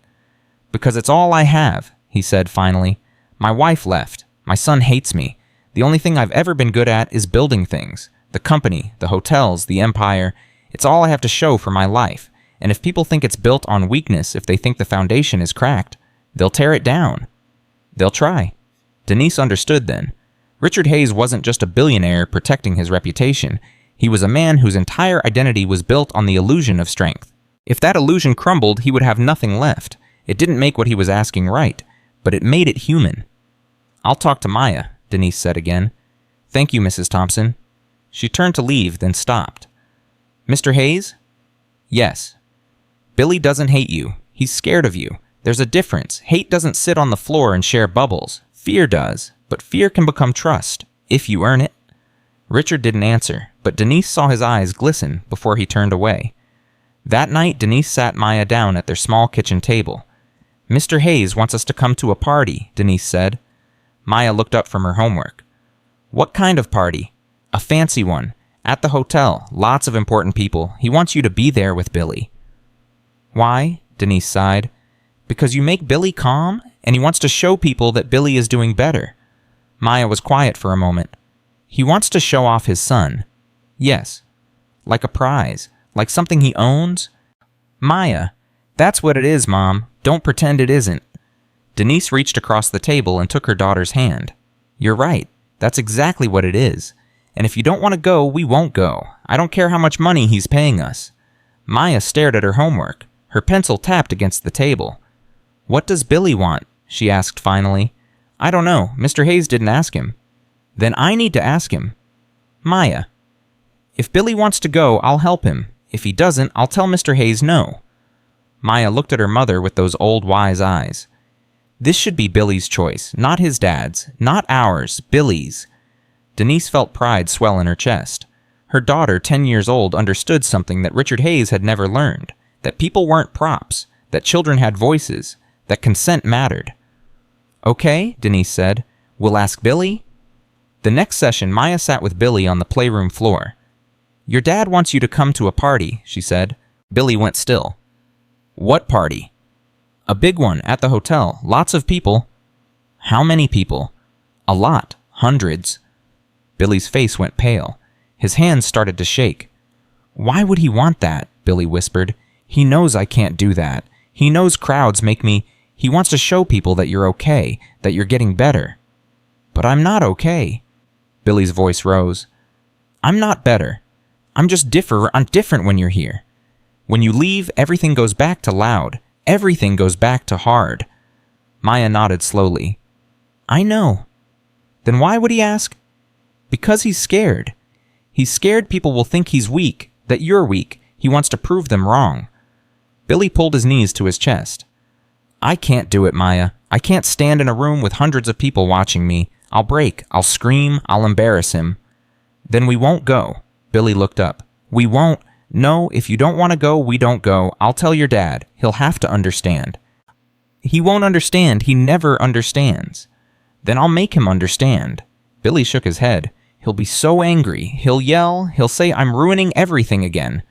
"Because it's all I have," he said finally. "My wife left. My son hates me. The only thing I've ever been good at is building things. The company, the hotels, the empire. It's all I have to show for my life. And if people think it's built on weakness, if they think the foundation is cracked, they'll tear it down. They'll try." Denise understood then. Richard Hayes wasn't just a billionaire protecting his reputation. He was a man whose entire identity was built on the illusion of strength. If that illusion crumbled, he would have nothing left. It didn't make what he was asking right, but it made it human. "I'll talk to Maya," Denise said again. "Thank you, Mrs. Thompson." She turned to leave, then stopped. "Mr. Hayes?" "Yes." "Billy doesn't hate you. He's scared of you. There's a difference. Hate doesn't sit on the floor and share bubbles. Fear does, but fear can become trust, if you earn it." Richard didn't answer, but Denise saw his eyes glisten before he turned away. That night, Denise sat Maya down at their small kitchen table. "Mr. Hayes wants us to come to a party," Denise said. Maya looked up from her homework. "What kind of party?" "A fancy one. At the hotel. Lots of important people. He wants you to be there with Billy." "Why?" Denise sighed. "Because you make Billy calm, and he wants to show people that Billy is doing better." Maya was quiet for a moment. "He wants to show off his son." "Yes." "Like a prize? Like something he owns?" "Maya, that's what it is, Mom. Don't pretend it isn't." Denise reached across the table and took her daughter's hand. "You're right. That's exactly what it is. And if you don't want to go, we won't go. I don't care how much money he's paying us." Maya stared at her homework. Her pencil tapped against the table. "What does Billy want?" she asked finally. "I don't know. Mr. Hayes didn't ask him." "Then I need to ask him." "Maya, if Billy wants to go, I'll help him. If he doesn't, I'll tell Mr. Hayes no." Maya looked at her mother with those old wise eyes. "This should be Billy's choice, not his dad's, not ours, Billy's." Denise felt pride swell in her chest. Her daughter, 10 years old, understood something that Richard Hayes had never learned, that people weren't props, that children had voices, that consent mattered. "Okay," Denise said. "We'll ask Billy." The next session, Maya sat with Billy on the playroom floor. "Your dad wants you to come to a party," she said. Billy went still. "What party?" "A big one, at the hotel. Lots of people." "How many people?" "A lot. Hundreds." Billy's face went pale. His hands started to shake. "Why would he want that?" Billy whispered. "He knows I can't do that. He knows crowds make me... He wants to show people that you're okay, that you're getting better." "But I'm not okay." Billy's voice rose. "I'm not better. I'm just different when you're here. When you leave, everything goes back to loud. Everything goes back to hard." Maya nodded slowly. "I know." "Then why would he ask?" "Because he's scared. He's scared people will think he's weak, that you're weak. He wants to prove them wrong." Billy pulled his knees to his chest. "I can't do it, Maya. I can't stand in a room with hundreds of people watching me. I'll break. I'll scream. I'll embarrass him." "Then we won't go." Billy looked up. "We won't. No, if you don't want to go, we don't go. I'll tell your dad. He'll have to understand." "He won't understand. He never understands." "Then I'll make him understand." Billy shook his head. "He'll be so angry. He'll yell. He'll say I'm ruining everything again."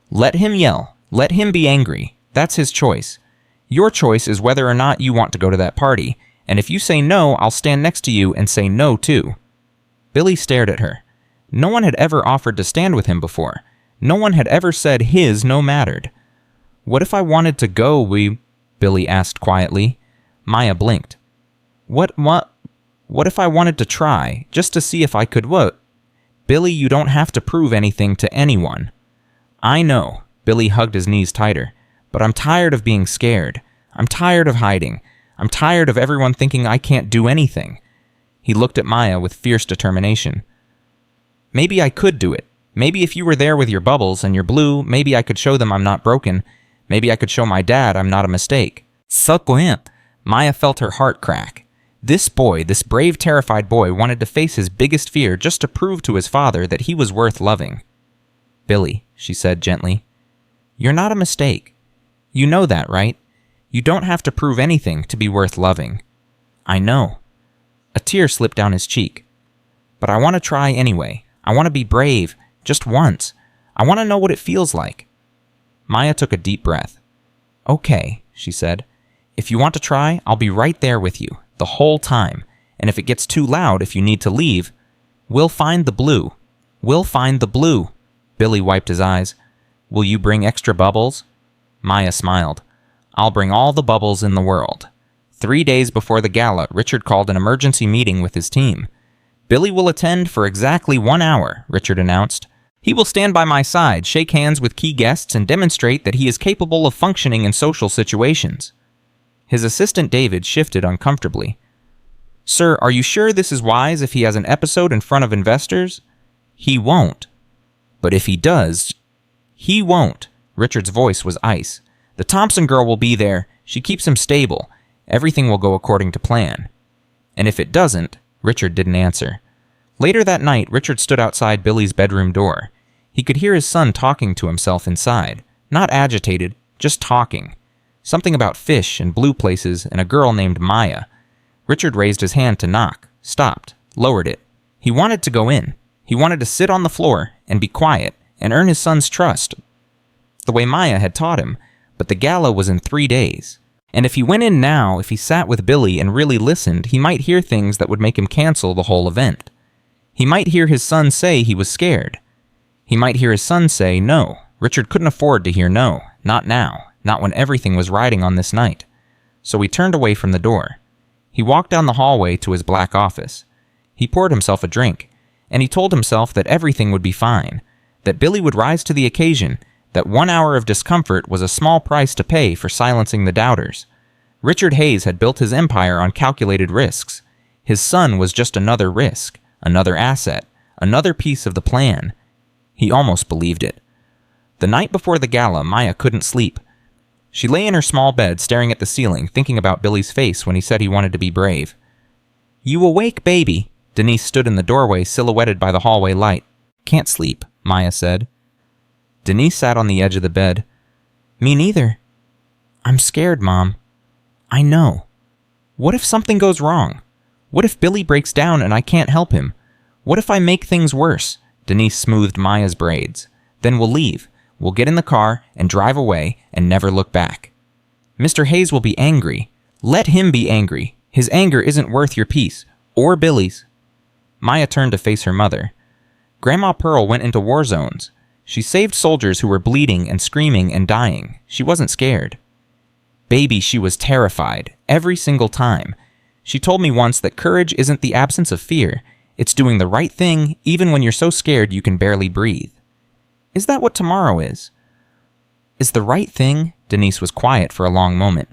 "Let him yell. Let him be angry. That's his choice. Your choice is whether or not you want to go to that party, and if you say no, I'll stand next to you and say no too." Billy stared at her. No one had ever offered to stand with him before. No one had ever said his no mattered. "What if I wanted to go, Billy asked quietly. Maya blinked. What if I wanted to try, just to see if I could what?" "Billy, you don't have to prove anything to anyone." "I know." Billy hugged his knees tighter. "But I'm tired of being scared. I'm tired of hiding. I'm tired of everyone thinking I can't do anything." He looked at Maya with fierce determination. "Maybe I could do it. Maybe if you were there with your bubbles and your blue, maybe I could show them I'm not broken. Maybe I could show my dad I'm not a mistake." Maya felt her heart crack. This boy, this brave, terrified boy, wanted to face his biggest fear just to prove to his father that he was worth loving. "Billy," she said gently, "you're not a mistake. You know that, right? You don't have to prove anything to be worth loving." "I know." A tear slipped down his cheek. "But I want to try anyway. I want to be brave, just once. I want to know what it feels like." Maya took a deep breath. "Okay," she said. "If you want to try, I'll be right there with you, the whole time. And if it gets too loud, if you need to leave, we'll find the blue. We'll find the blue." Billy wiped his eyes. "Will you bring extra bubbles?" Maya smiled. "I'll bring all the bubbles in the world." 3 days before the gala, Richard called an emergency meeting with his team. "Billy will attend for exactly 1 hour," Richard announced. "He will stand by my side, shake hands with key guests, and demonstrate that he is capable of functioning in social situations." His assistant David shifted uncomfortably. "Sir, are you sure this is wise if he has an episode in front of investors?" "He won't." "But if he does..." "He won't." Richard's voice was ice. "The Thompson girl will be there. She keeps him stable. Everything will go according to plan." "And if it doesn't..." Richard didn't answer. Later that night, Richard stood outside Billy's bedroom door. He could hear his son talking to himself inside. Not agitated, just talking. Something about fish and blue places and a girl named Maya. Richard raised his hand to knock, stopped, lowered it. He wanted to go in. He wanted to sit on the floor and be quiet and earn his son's trust, the way Maya had taught him, but the gala was in 3 days. And if he went in now, if he sat with Billy and really listened, he might hear things that would make him cancel the whole event. He might hear his son say he was scared. He might hear his son say no. Richard couldn't afford to hear no, not now, not when everything was riding on this night. So he turned away from the door. He walked down the hallway to his black office. He poured himself a drink, and he told himself that everything would be fine, that Billy would rise to the occasion, that 1 hour of discomfort was a small price to pay for silencing the doubters. Richard Hayes had built his empire on calculated risks. His son was just another risk, another asset, another piece of the plan. He almost believed it. The night before the gala, Maya couldn't sleep. She lay in her small bed, staring at the ceiling, thinking about Billy's face when he said he wanted to be brave. "You awake, baby?" Denise stood in the doorway, silhouetted by the hallway light. "Can't sleep," Maya said. Denise sat on the edge of the bed. "Me neither." "I'm scared, Mom." "I know. What if something goes wrong? What if Billy breaks down and I can't help him? What if I make things worse? Denise smoothed Maya's braids. Then we'll leave. We'll get in the car and drive away and never look back. Mr. Hayes will be angry. Let him be angry. His anger isn't worth your peace, or Billy's. Maya turned to face her mother. Grandma Pearl went into war zones. She saved soldiers who were bleeding and screaming and dying. She wasn't scared. Baby, she was terrified, every single time. She told me once that courage isn't the absence of fear. It's doing the right thing even when you're so scared you can barely breathe. Is that what tomorrow is? Is the right thing? Denise was quiet for a long moment.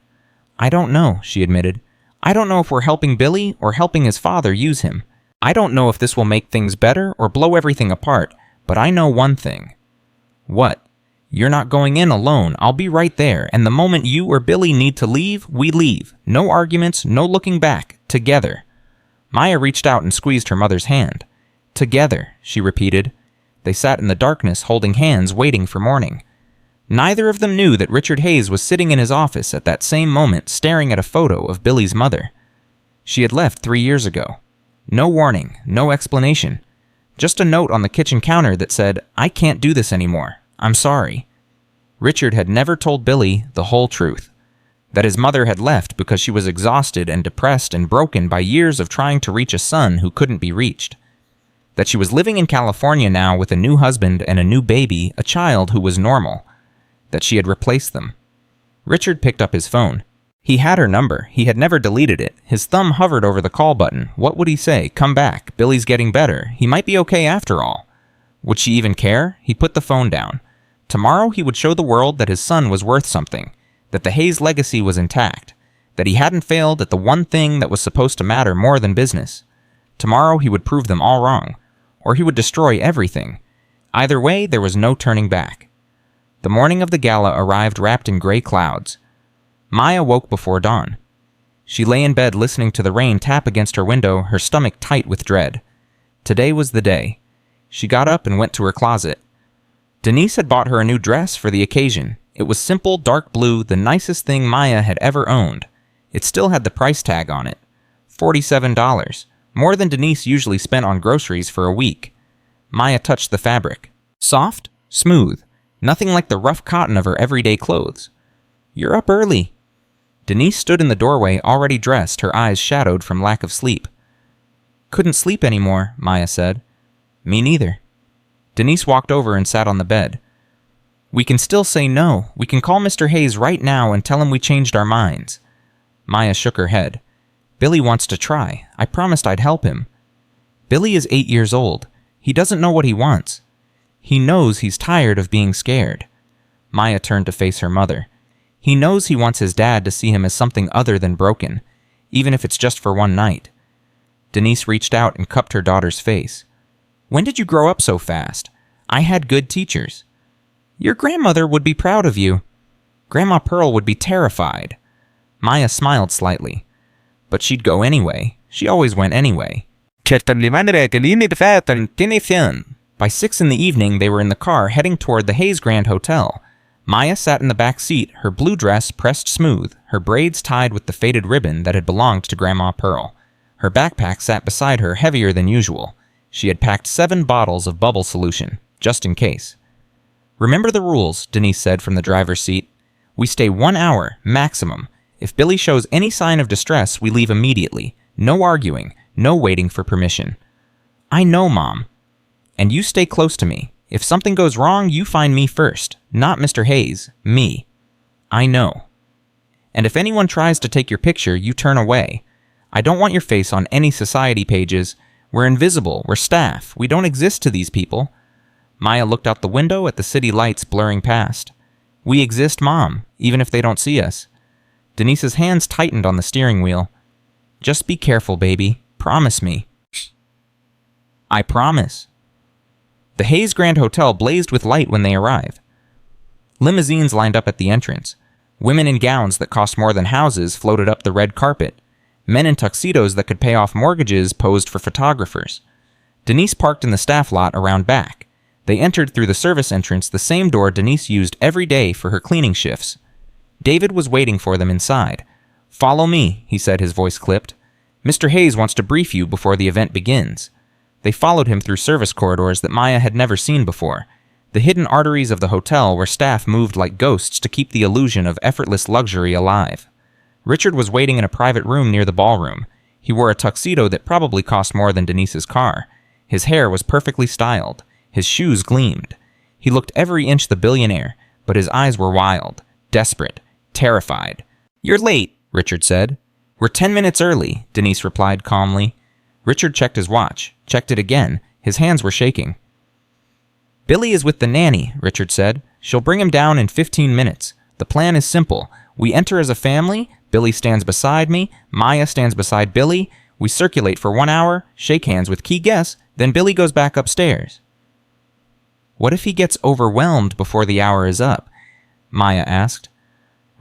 I don't know, she admitted. I don't know if we're helping Billy or helping his father use him. I don't know if this will make things better or blow everything apart, but I know one thing. What? You're not going in alone. I'll be right there, and the moment you or Billy need to leave, we leave. No arguments, no looking back. Together. Maya reached out and squeezed her mother's hand. Together, she repeated. They sat in the darkness, holding hands, waiting for morning. Neither of them knew that Richard Hayes was sitting in his office at that same moment, staring at a photo of Billy's mother. She had left 3 years ago. No warning, no explanation. Just a note on the kitchen counter that said, I can't do this anymore. I'm sorry. Richard had never told Billy the whole truth. That his mother had left because she was exhausted and depressed and broken by years of trying to reach a son who couldn't be reached. That she was living in California now with a new husband and a new baby, a child who was normal. That she had replaced them. Richard picked up his phone. He had her number. He had never deleted it. His thumb hovered over the call button. What would he say? Come back. Billy's getting better. He might be okay after all. Would she even care? He put the phone down. Tomorrow he would show the world that his son was worth something, that the Hayes legacy was intact, that he hadn't failed at the one thing that was supposed to matter more than business. Tomorrow he would prove them all wrong, or he would destroy everything. Either way, there was no turning back. The morning of the gala arrived wrapped in gray clouds. Maya woke before dawn. She lay in bed listening to the rain tap against her window, her stomach tight with dread. Today was the day. She got up and went to her closet. Denise had bought her a new dress for the occasion. It was simple, dark blue, the nicest thing Maya had ever owned. It still had the price tag on it. $47, more than Denise usually spent on groceries for a week. Maya touched the fabric. Soft, smooth, nothing like the rough cotton of her everyday clothes. You're up early. Denise stood in the doorway, already dressed, her eyes shadowed from lack of sleep. Couldn't sleep anymore, Maya said. Me neither. Denise walked over and sat on the bed. We can still say no. We can call Mr. Hayes right now and tell him we changed our minds. Maya shook her head. Billy wants to try. I promised I'd help him. Billy is 8 years old. He doesn't know what he wants. He knows he's tired of being scared. Maya turned to face her mother. He knows he wants his dad to see him as something other than broken, even if it's just for one night. Denise reached out and cupped her daughter's face. When did you grow up so fast? I had good teachers. Your grandmother would be proud of you. Grandma Pearl would be terrified. Maya smiled slightly. But she'd go anyway. She always went anyway. By 6 in the evening, they were in the car heading toward the Hayes Grand Hotel. Maya sat in the back seat, her blue dress pressed smooth, her braids tied with the faded ribbon that had belonged to Grandma Pearl. Her backpack sat beside her, heavier than usual. She had packed 7 bottles of bubble solution, just in case. Remember the rules, Denise said from the driver's seat. We stay 1 hour, maximum. If Billy shows any sign of distress, we leave immediately. No arguing, no waiting for permission. I know, Mom. And you stay close to me. If something goes wrong, you find me first. Not Mr. Hayes, me. I know. And if anyone tries to take your picture, you turn away. I don't want your face on any society pages. We're invisible. We're staff. We don't exist to these people. Maya looked out the window at the city lights blurring past. We exist, Mom, even if they don't see us. Denise's hands tightened on the steering wheel. Just be careful, baby. Promise me. I promise. The Hayes Grand Hotel blazed with light when they arrived. Limousines lined up at the entrance. Women in gowns that cost more than houses floated up the red carpet. Men in tuxedos that could pay off mortgages posed for photographers. Denise parked in the staff lot around back. They entered through the service entrance, the same door Denise used every day for her cleaning shifts. David was waiting for them inside. Follow me, he said, his voice clipped. Mr. Hayes wants to brief you before the event begins. They followed him through service corridors that Maya had never seen before, the hidden arteries of the hotel where staff moved like ghosts to keep the illusion of effortless luxury alive. Richard was waiting in a private room near the ballroom. He wore a tuxedo that probably cost more than Denise's car. His hair was perfectly styled. His shoes gleamed. He looked every inch the billionaire, but his eyes were wild, desperate, terrified. "You're late," Richard said. "We're 10 minutes early," Denise replied calmly. Richard checked his watch, checked it again. His hands were shaking. "Billy is with the nanny," Richard said. "She'll bring him down in 15 minutes. The plan is simple. We enter as a family. Billy stands beside me. Maya stands beside Billy. We circulate for 1 hour, shake hands with key guests, then Billy goes back upstairs." "What if he gets overwhelmed before the hour is up?" Maya asked.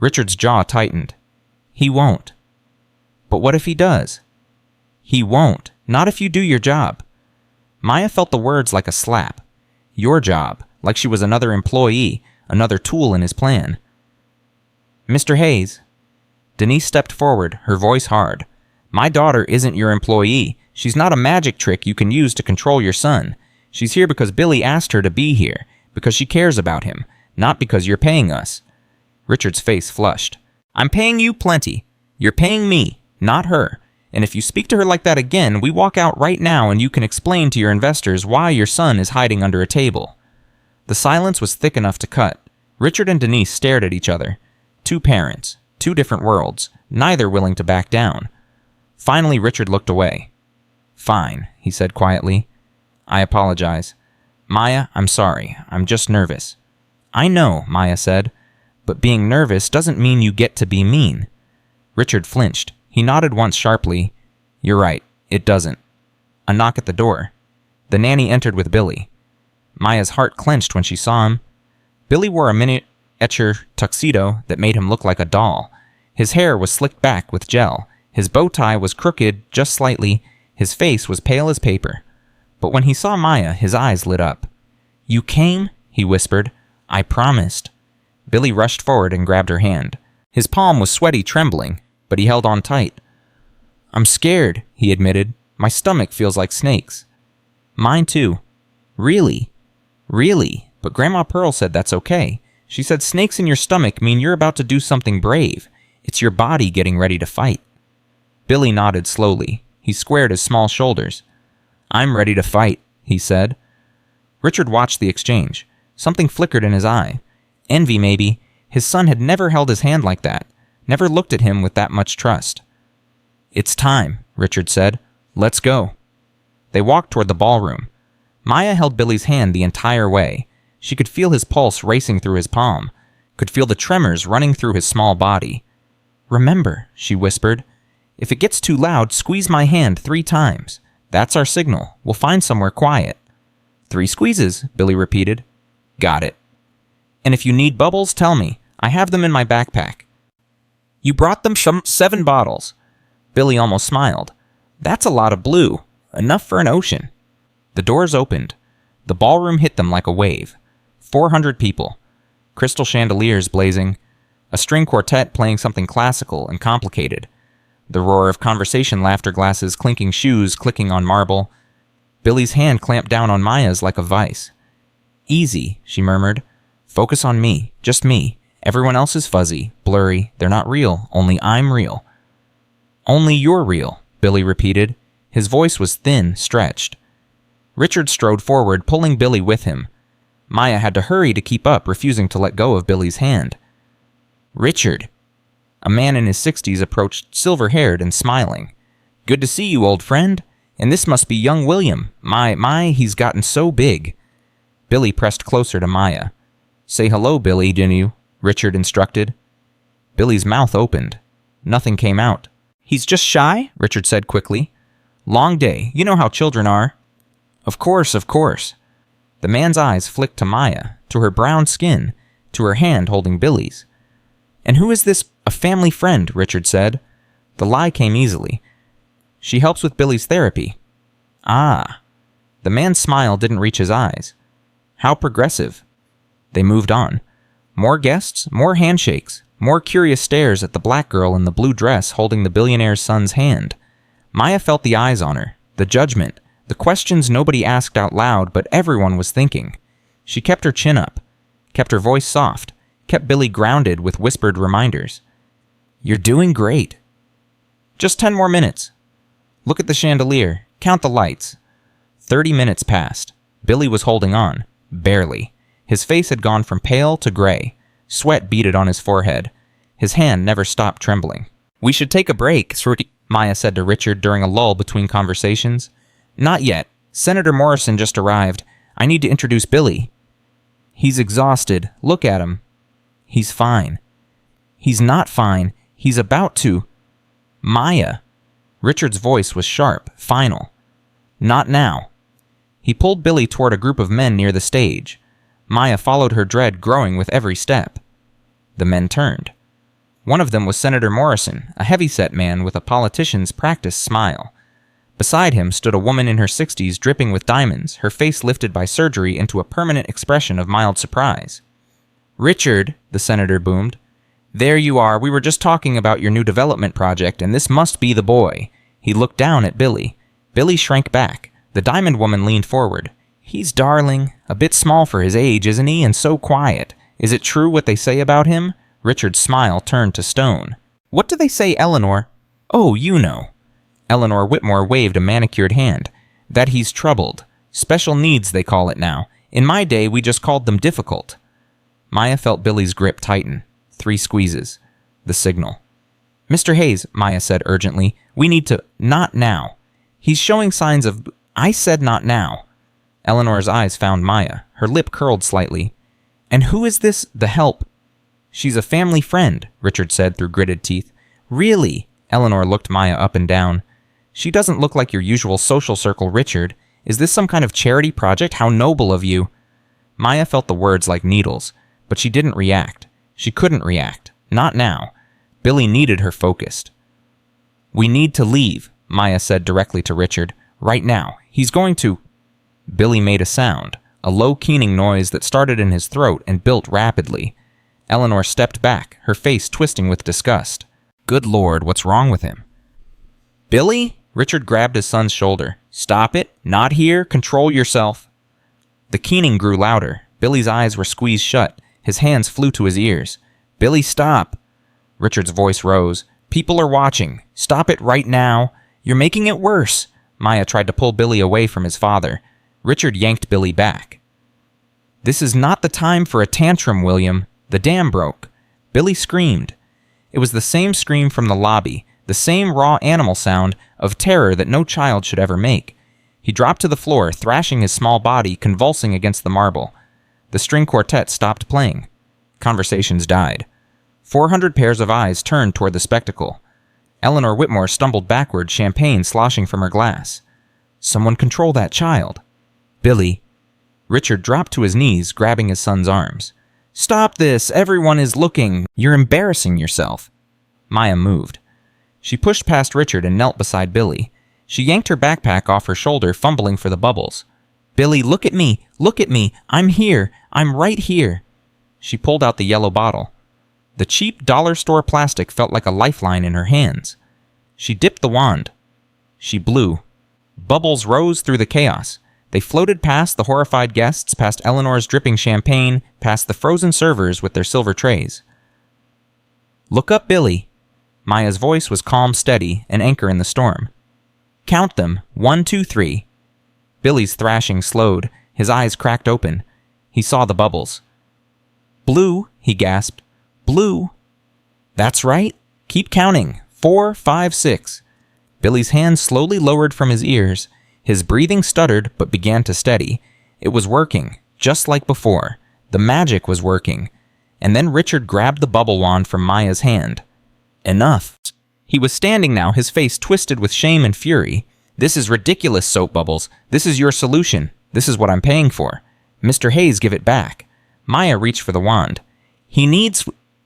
Richard's jaw tightened. "He won't." "But what if he does?" "He won't. Not if you do your job." Maya felt the words like a slap. Your job, like she was another employee, another tool in his plan. "Mr. Hayes." Denise stepped forward, her voice hard. "My daughter isn't your employee. She's not a magic trick you can use to control your son. She's here because Billy asked her to be here, because she cares about him, not because you're paying us." Richard's face flushed. "I'm paying you plenty. You're paying me, not her. And if you speak to her like that again, we walk out right now and you can explain to your investors why your son is hiding under a table." The silence was thick enough to cut. Richard and Denise stared at each other. Two parents, two different worlds, neither willing to back down. Finally, Richard looked away. "Fine," he said quietly. "I apologize. Maya, I'm sorry. I'm just nervous." "I know," Maya said. "But being nervous doesn't mean you get to be mean." Richard flinched. He nodded once sharply. "You're right. It doesn't." A knock at the door. The nanny entered with Billy. Maya's heart clenched when she saw him. Billy wore a miniature tuxedo that made him look like a doll. His hair was slicked back with gel. His bow tie was crooked just slightly. His face was pale as paper. But when he saw Maya, his eyes lit up. "You came?" he whispered. "I promised." Billy rushed forward and grabbed her hand. His palm was sweaty, trembling, but he held on tight. "I'm scared," he admitted. "My stomach feels like snakes." "Mine too." "Really?" "Really. But Grandma Pearl said that's okay. She said snakes in your stomach mean you're about to do something brave. It's your body getting ready to fight." Billy nodded slowly. He squared his small shoulders. "I'm ready to fight," he said. Richard watched the exchange. Something flickered in his eye. Envy, maybe. His son had never held his hand like that. Never looked at him with that much trust. "It's time," Richard said. "Let's go." They walked toward the ballroom. Maya held Billy's hand the entire way. She could feel his pulse racing through his palm, could feel the tremors running through his small body. "Remember," she whispered, "if it gets too loud, squeeze my hand 3 times. That's our signal. We'll find somewhere quiet." 3 squeezes, Billy repeated. "Got it." "And if you need bubbles, tell me. I have them in my backpack." "You brought them 7 bottles." Billy almost smiled. "That's a lot of blue. Enough for an ocean." The doors opened. The ballroom hit them like a wave. 400 people. Crystal chandeliers blazing. A string quartet playing something classical and complicated. The roar of conversation, laughter glasses, clinking shoes, clicking on marble. Billy's hand clamped down on Maya's like a vice. "Easy," she murmured. "Focus on me. Just me. Everyone else is fuzzy, blurry. They're not real. Only I'm real." "Only you're real," Billy repeated. His voice was thin, stretched. Richard strode forward, pulling Billy with him. Maya had to hurry to keep up, refusing to let go of Billy's hand. "Richard." A man in his 60s approached, silver-haired and smiling. "Good to see you, old friend. And this must be young William. My, he's gotten so big." Billy pressed closer to Maya. "Say hello, Billy, didn't you?" Richard instructed. Billy's mouth opened. Nothing came out. "He's just shy," Richard said quickly. "Long day. You know how children are." Of course. The man's eyes flicked to Maya, to her brown skin, to her hand holding Billy's. "And who is this? A family friend," Richard said. The lie came easily. "She helps with Billy's therapy." "Ah." The man's smile didn't reach his eyes. "How progressive." They moved on. More guests, more handshakes, more curious stares at the black girl in the blue dress holding the billionaire's son's hand. Maya felt the eyes on her, the judgment, The questions nobody asked out loud, but everyone was thinking. She kept her chin up, kept her voice soft, kept Billy grounded with whispered reminders. "You're doing great. Just 10 more minutes. Look at the chandelier. Count the lights." 30 minutes passed. Billy was holding on. Barely. His face had gone from pale to gray. Sweat beaded on his forehead. His hand never stopped trembling. "We should take a break," Maya said to Richard during a lull between conversations. "Not yet. Senator Morrison just arrived. I need to introduce Billy." "He's exhausted. Look at him." "He's fine." "He's not fine. He's about to." "Maya." Richard's voice was sharp, final. "Not now." He pulled Billy toward a group of men near the stage. Maya followed, her dread growing with every step. The men turned. One of them was Senator Morrison, a heavy-set man with a politician's practiced smile. Beside him stood a woman in her 60s dripping with diamonds, her face lifted by surgery into a permanent expression of mild surprise. "Richard," the senator boomed. "There you are. We were just talking about your new development project, and this must be the boy." He looked down at Billy. Billy shrank back. The diamond woman leaned forward. "He's darling. A bit small for his age, isn't he? And so quiet. Is it true what they say about him?" Richard's smile turned to stone. "What do they say, Eleanor?" "Oh, you know." Eleanor Whitmore waved a manicured hand. "That he's troubled. Special needs, they call it now. In my day, we just called them difficult." Maya felt Billy's grip tighten. 3 squeezes. The signal. "Mr. Hayes," Maya said urgently, "we need to—" "Not now. He's showing signs of—" "I said not now." Eleanor's eyes found Maya. Her lip curled slightly. "And who is this, the help?" "She's a family friend," Richard said through gritted teeth. "Really?" Eleanor looked Maya up and down. "She doesn't look like your usual social circle, Richard. Is this some kind of charity project? How noble of you." Maya felt the words like needles, but she didn't react. She couldn't react. Not now. Billy needed her focused. "We need to leave," Maya said directly to Richard. "Right now. He's going to—" Billy made a sound, a low keening noise that started in his throat and built rapidly. Eleanor stepped back, her face twisting with disgust. "Good Lord, what's wrong with him?" "Billy?" Richard grabbed his son's shoulder. "Stop it. Not here. Control yourself." The keening grew louder. Billy's eyes were squeezed shut. His hands flew to his ears. "Billy, stop." Richard's voice rose. "People are watching. Stop it right now. You're making it worse." Maya tried to pull Billy away from his father. Richard yanked Billy back. "This is not the time for a tantrum, William. The dam broke." Billy screamed. It was the same scream from the lobby, the same raw animal sound of terror that no child should ever make. He dropped to the floor, thrashing his small body, convulsing against the marble. The string quartet stopped playing. Conversations died. 400 pairs of eyes turned toward the spectacle. Eleanor Whitmore stumbled backward, champagne sloshing from her glass. "Someone control that child." "Billy." Richard dropped to his knees, grabbing his son's arms. "Stop this! Everyone is looking! You're embarrassing yourself." Maya moved. She pushed past Richard and knelt beside Billy. She yanked her backpack off her shoulder, fumbling for the bubbles. "Billy, look at me! Look at me! I'm here! I'm right here!" She pulled out the yellow bottle. The cheap dollar store plastic felt like a lifeline in her hands. She dipped the wand. She blew. Bubbles rose through the chaos. They floated past the horrified guests, past Eleanor's dripping champagne, past the frozen servers with their silver trays. "Look up, Billy." Maya's voice was calm, steady, an anchor in the storm. "Count them. 1, 2, 3. Billy's thrashing slowed. His eyes cracked open. He saw the bubbles. "Blue," he gasped. "Blue." "That's right. Keep counting. 4, 5, 6. Billy's hands slowly lowered from his ears. His breathing stuttered, but began to steady. It was working, just like before. The magic was working. And then Richard grabbed the bubble wand from Maya's hand. Enough. He was standing now, his face twisted with shame and fury. "This is ridiculous, Soap Bubbles. This is your solution. This is what I'm paying for. Mr. Hayes, give it back." Maya reached for the wand.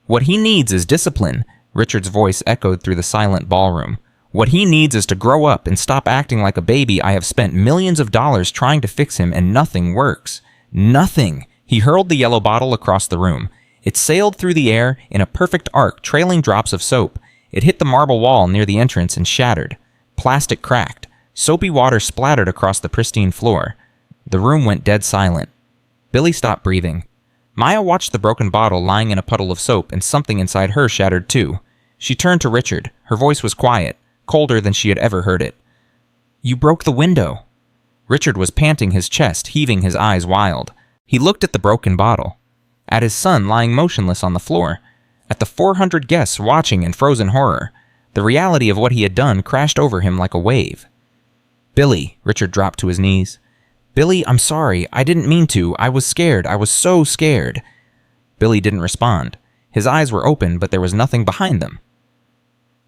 What he needs is discipline," Richard's voice echoed through the silent ballroom. "What he needs is to grow up and stop acting like a baby. I have spent millions of dollars trying to fix him, and nothing works. Nothing." He hurled the yellow bottle across the room. It sailed through the air in a perfect arc, trailing drops of soap. It hit the marble wall near the entrance and shattered. Plastic cracked. Soapy water splattered across the pristine floor. The room went dead silent. Billy stopped breathing. Maya watched the broken bottle lying in a puddle of soap, and something inside her shattered too. She turned to Richard. Her voice was quiet, colder than she had ever heard it. "You broke the window." Richard was panting, his chest heaving, his eyes wild. He looked at the broken bottle, at his son lying motionless on the floor, at the 400 guests watching in frozen horror. The reality of what he had done crashed over him like a wave. "Billy," Richard dropped to his knees. "Billy, I'm sorry. I didn't mean to. I was scared. I was so scared." Billy didn't respond. His eyes were open, but there was nothing behind them.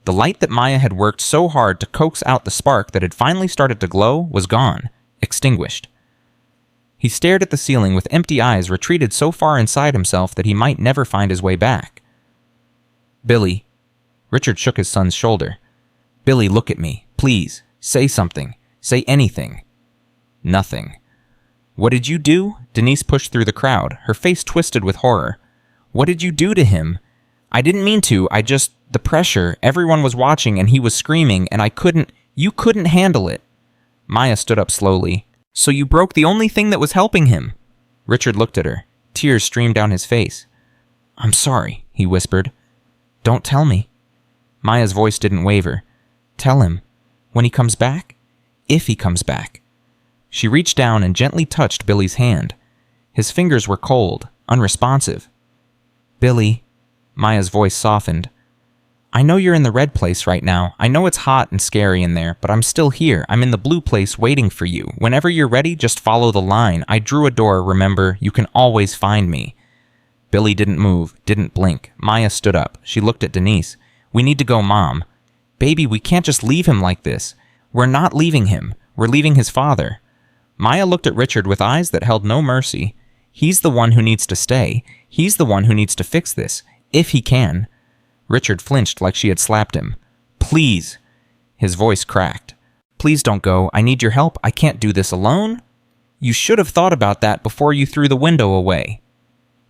The light that Maya had worked so hard to coax out the spark that had finally started to glow was gone, extinguished. He stared at the ceiling with empty eyes, retreated so far inside himself that he might never find his way back. "Billy." Richard shook his son's shoulder. "Billy, look at me. Please. Say something. Say anything." Nothing. "What did you do?" Denise pushed through the crowd, her face twisted with horror. "What did you do to him?" "I didn't mean to. The pressure. Everyone was watching and he was screaming and you couldn't handle it." Maya stood up slowly. "So you broke the only thing that was helping him?" Richard looked at her. Tears streamed down his face. "I'm sorry," he whispered. "Don't tell me." Maya's voice didn't waver. "Tell him. When he comes back? If he comes back." She reached down and gently touched Billy's hand. His fingers were cold, unresponsive. "Billy," Maya's voice softened. "I know you're in the red place right now. I know it's hot and scary in there, but I'm still here. I'm in the blue place waiting for you. Whenever you're ready, just follow the line. I drew a door, remember? You can always find me." Billy didn't move, didn't blink. Maya stood up. She looked at Denise. "We need to go, Mom." "Baby, we can't just leave him like this." "We're not leaving him. We're leaving his father." Maya looked at Richard with eyes that held no mercy. He's the one who needs to stay. He's the one who needs to fix this, if he can. Richard flinched like she had slapped him. "Please." His voice cracked. "Please don't go. I need your help. I can't do this alone." "You should have thought about that before you threw the window away."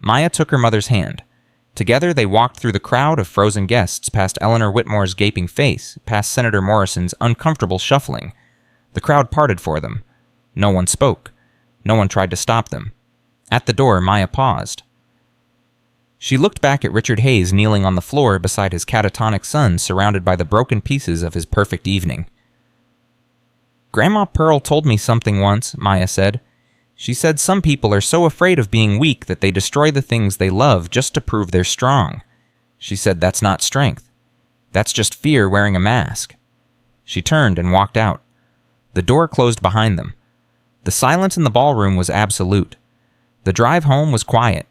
Maya took her mother's hand. Together they walked through the crowd of frozen guests, past Eleanor Whitmore's gaping face, past Senator Morrison's uncomfortable shuffling. The crowd parted for them. No one spoke. No one tried to stop them. At the door, Maya paused. She looked back at Richard Hayes kneeling on the floor beside his catatonic son, surrounded by the broken pieces of his perfect evening. "Grandma Pearl told me something once," Maya said. "She said some people are so afraid of being weak that they destroy the things they love just to prove they're strong. She said that's not strength. That's just fear wearing a mask." She turned and walked out. The door closed behind them. The silence in the ballroom was absolute. The drive home was quiet.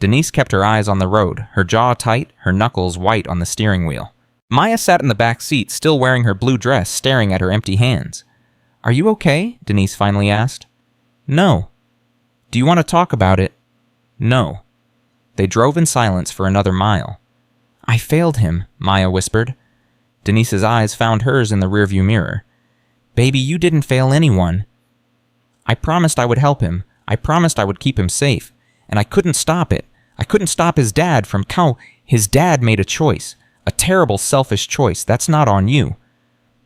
Denise kept her eyes on the road, her jaw tight, her knuckles white on the steering wheel. Maya sat in the back seat, still wearing her blue dress, staring at her empty hands. "Are you okay?" Denise finally asked. "No." "Do you want to talk about it?" "No." They drove in silence for another mile. "I failed him," Maya whispered. Denise's eyes found hers in the rearview mirror. "Baby, you didn't fail anyone." "I promised I would help him. I promised I would keep him safe. And I couldn't stop it. I couldn't stop his dad from His dad made a choice. A terrible, selfish choice. That's not on you."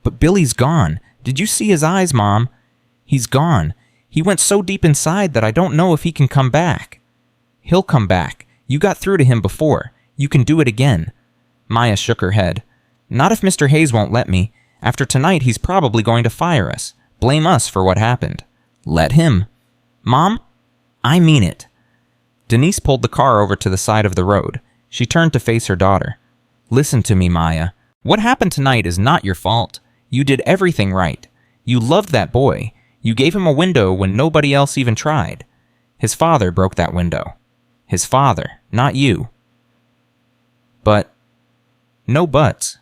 "But Billy's gone. Did you see his eyes, Mom? He's gone. He went so deep inside that I don't know if he can come back." "He'll come back. You got through to him before. You can do it again." Maya shook her head. "Not if Mr. Hayes won't let me. After tonight, he's probably going to fire us. Blame us for what happened." "Let him." "Mom, I mean it." Denise pulled the car over to the side of the road. She turned to face her daughter. "Listen to me, Maya. What happened tonight is not your fault. You did everything right. You loved that boy. You gave him a window when nobody else even tried. His father broke that window. His father, not you." "But..." "No buts."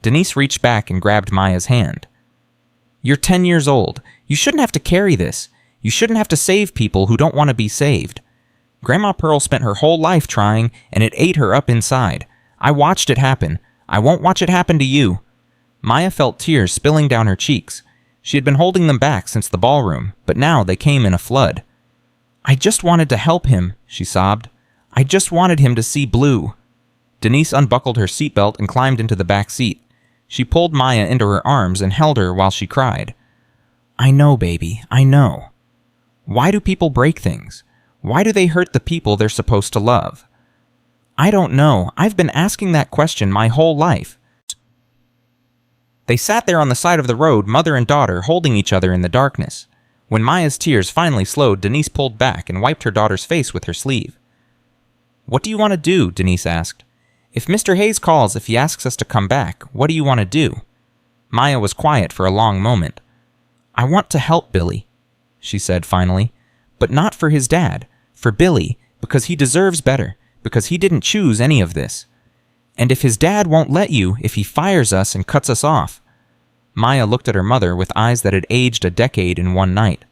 Denise reached back and grabbed Maya's hand. "You're 10 years old. You shouldn't have to carry this. You shouldn't have to save people who don't want to be saved. Grandma Pearl spent her whole life trying, and it ate her up inside. I watched it happen. I won't watch it happen to you." Maya felt tears spilling down her cheeks. She had been holding them back since the ballroom, but now they came in a flood. "I just wanted to help him," she sobbed. "I just wanted him to see blue." Denise unbuckled her seatbelt and climbed into the back seat. She pulled Maya into her arms and held her while she cried. "I know, baby, I know. Why do people break things? Why do they hurt the people they're supposed to love? I don't know. I've been asking that question my whole life." They sat there on the side of the road, mother and daughter, holding each other in the darkness. When Maya's tears finally slowed, Denise pulled back and wiped her daughter's face with her sleeve. "What do you want to do?" Denise asked. "If Mr. Hayes calls, if he asks us to come back, what do you want to do?" Maya was quiet for a long moment. "I want to help Billy," she said finally, "but not for his dad, for Billy, because he deserves better, because he didn't choose any of this. And if his dad won't let you, if he fires us and cuts us off." Maya looked at her mother with eyes that had aged a decade in one night.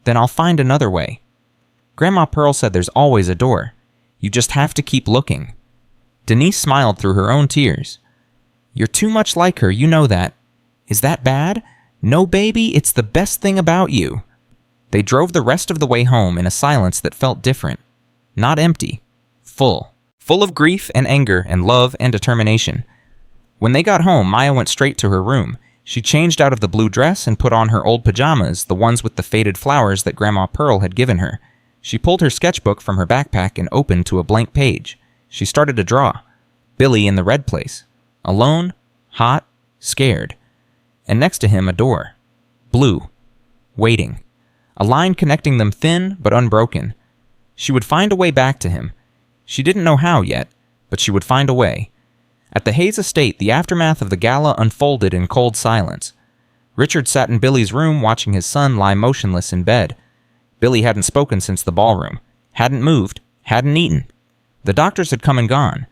"Then I'll find another way. Grandma Pearl said there's always a door. You just have to keep looking." Denise smiled through her own tears. "You're too much like her, you know that. Is that bad? No, baby, it's the best thing about you." They drove the rest of the way home in a silence that felt different. Not empty. Full. Full of grief and anger and love and determination. When they got home, Maya went straight to her room. She changed out of the blue dress and put on her old pajamas, the ones with the faded flowers that Grandma Pearl had given her. She pulled her sketchbook from her backpack and opened to a blank page. She started to draw. Billy in the red place. Alone, hot, scared. And next to him a door. Blue. Waiting. A line connecting them thin but unbroken. She would find a way back to him. She didn't know how yet, but she would find a way. At the Hayes estate, the aftermath of the gala unfolded in cold silence. Richard sat in Billy's room watching his son lie motionless in bed. Billy hadn't spoken since the ballroom. Hadn't moved. Hadn't eaten. The doctors had come and gone.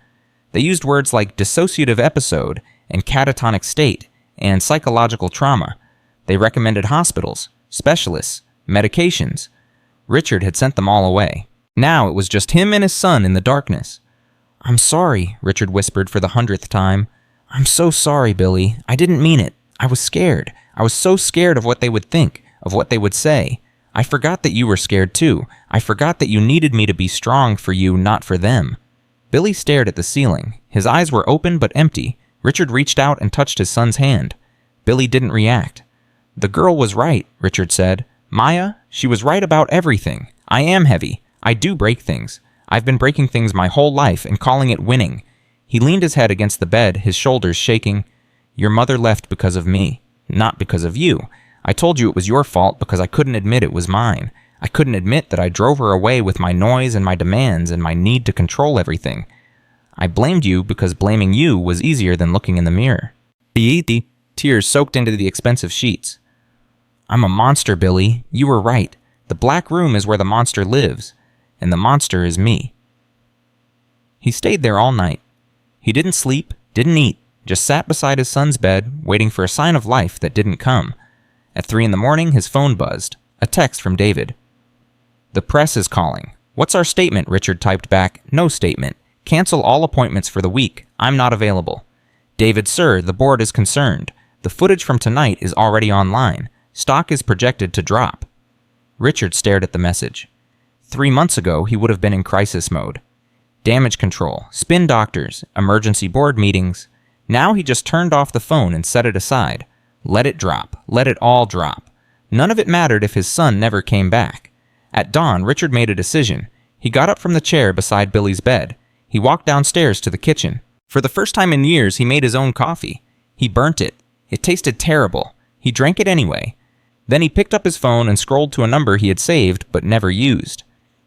They used words like dissociative episode and catatonic state and psychological trauma. They recommended hospitals, specialists, medications. Richard had sent them all away. Now it was just him and his son in the darkness. "I'm sorry," Richard whispered for the 100th time. "I'm so sorry, Billy. I didn't mean it. I was scared. I was so scared of what they would think, of what they would say. I forgot that you were scared too. I forgot that you needed me to be strong for you, not for them." Billy stared at the ceiling. His eyes were open but empty. Richard reached out and touched his son's hand. Billy didn't react. "The girl was right," Richard said. "Maya, she was right about everything. I am heavy. I do break things. I've been breaking things my whole life and calling it winning." He leaned his head against the bed, his shoulders shaking. "Your mother left because of me, not because of you. I told you it was your fault because I couldn't admit it was mine. I couldn't admit that I drove her away with my noise and my demands and my need to control everything. I blamed you because blaming you was easier than looking in the mirror." Tears soaked into the expensive sheets. "I'm a monster, Billy. You were right. The black room is where the monster lives, and the monster is me." He stayed there all night. He didn't sleep, didn't eat, just sat beside his son's bed, waiting for a sign of life that didn't come. At 3 a.m, his phone buzzed. A text from David. "The press is calling. What's our statement?" Richard typed back. "No statement. Cancel all appointments for the week. I'm not available." "David, sir, the board is concerned. The footage from tonight is already online. Stock is projected to drop." Richard stared at the message. 3 months ago, he would have been in crisis mode. Damage control, spin doctors, emergency board meetings. Now he just turned off the phone and set it aside. Let it drop. Let it all drop. None of it mattered if his son never came back. At dawn, Richard made a decision. He got up from the chair beside Billy's bed. He walked downstairs to the kitchen. For the first time in years, he made his own coffee. He burnt it. It tasted terrible. He drank it anyway. Then he picked up his phone and scrolled to a number he had saved but never used.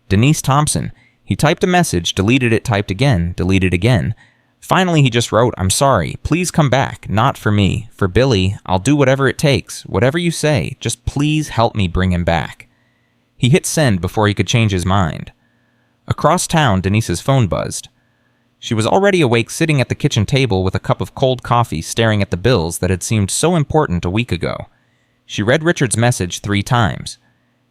Denise Thompson. He typed a message, deleted it, typed again, deleted again. Finally, he just wrote, "I'm sorry. Please come back. Not for me. For Billy. I'll do whatever it takes. Whatever you say. Just please help me bring him back." He hit send before he could change his mind. Across town, Denise's phone buzzed. She was already awake, sitting at the kitchen table with a cup of cold coffee, staring at the bills that had seemed so important a week ago. She read Richard's message 3 times.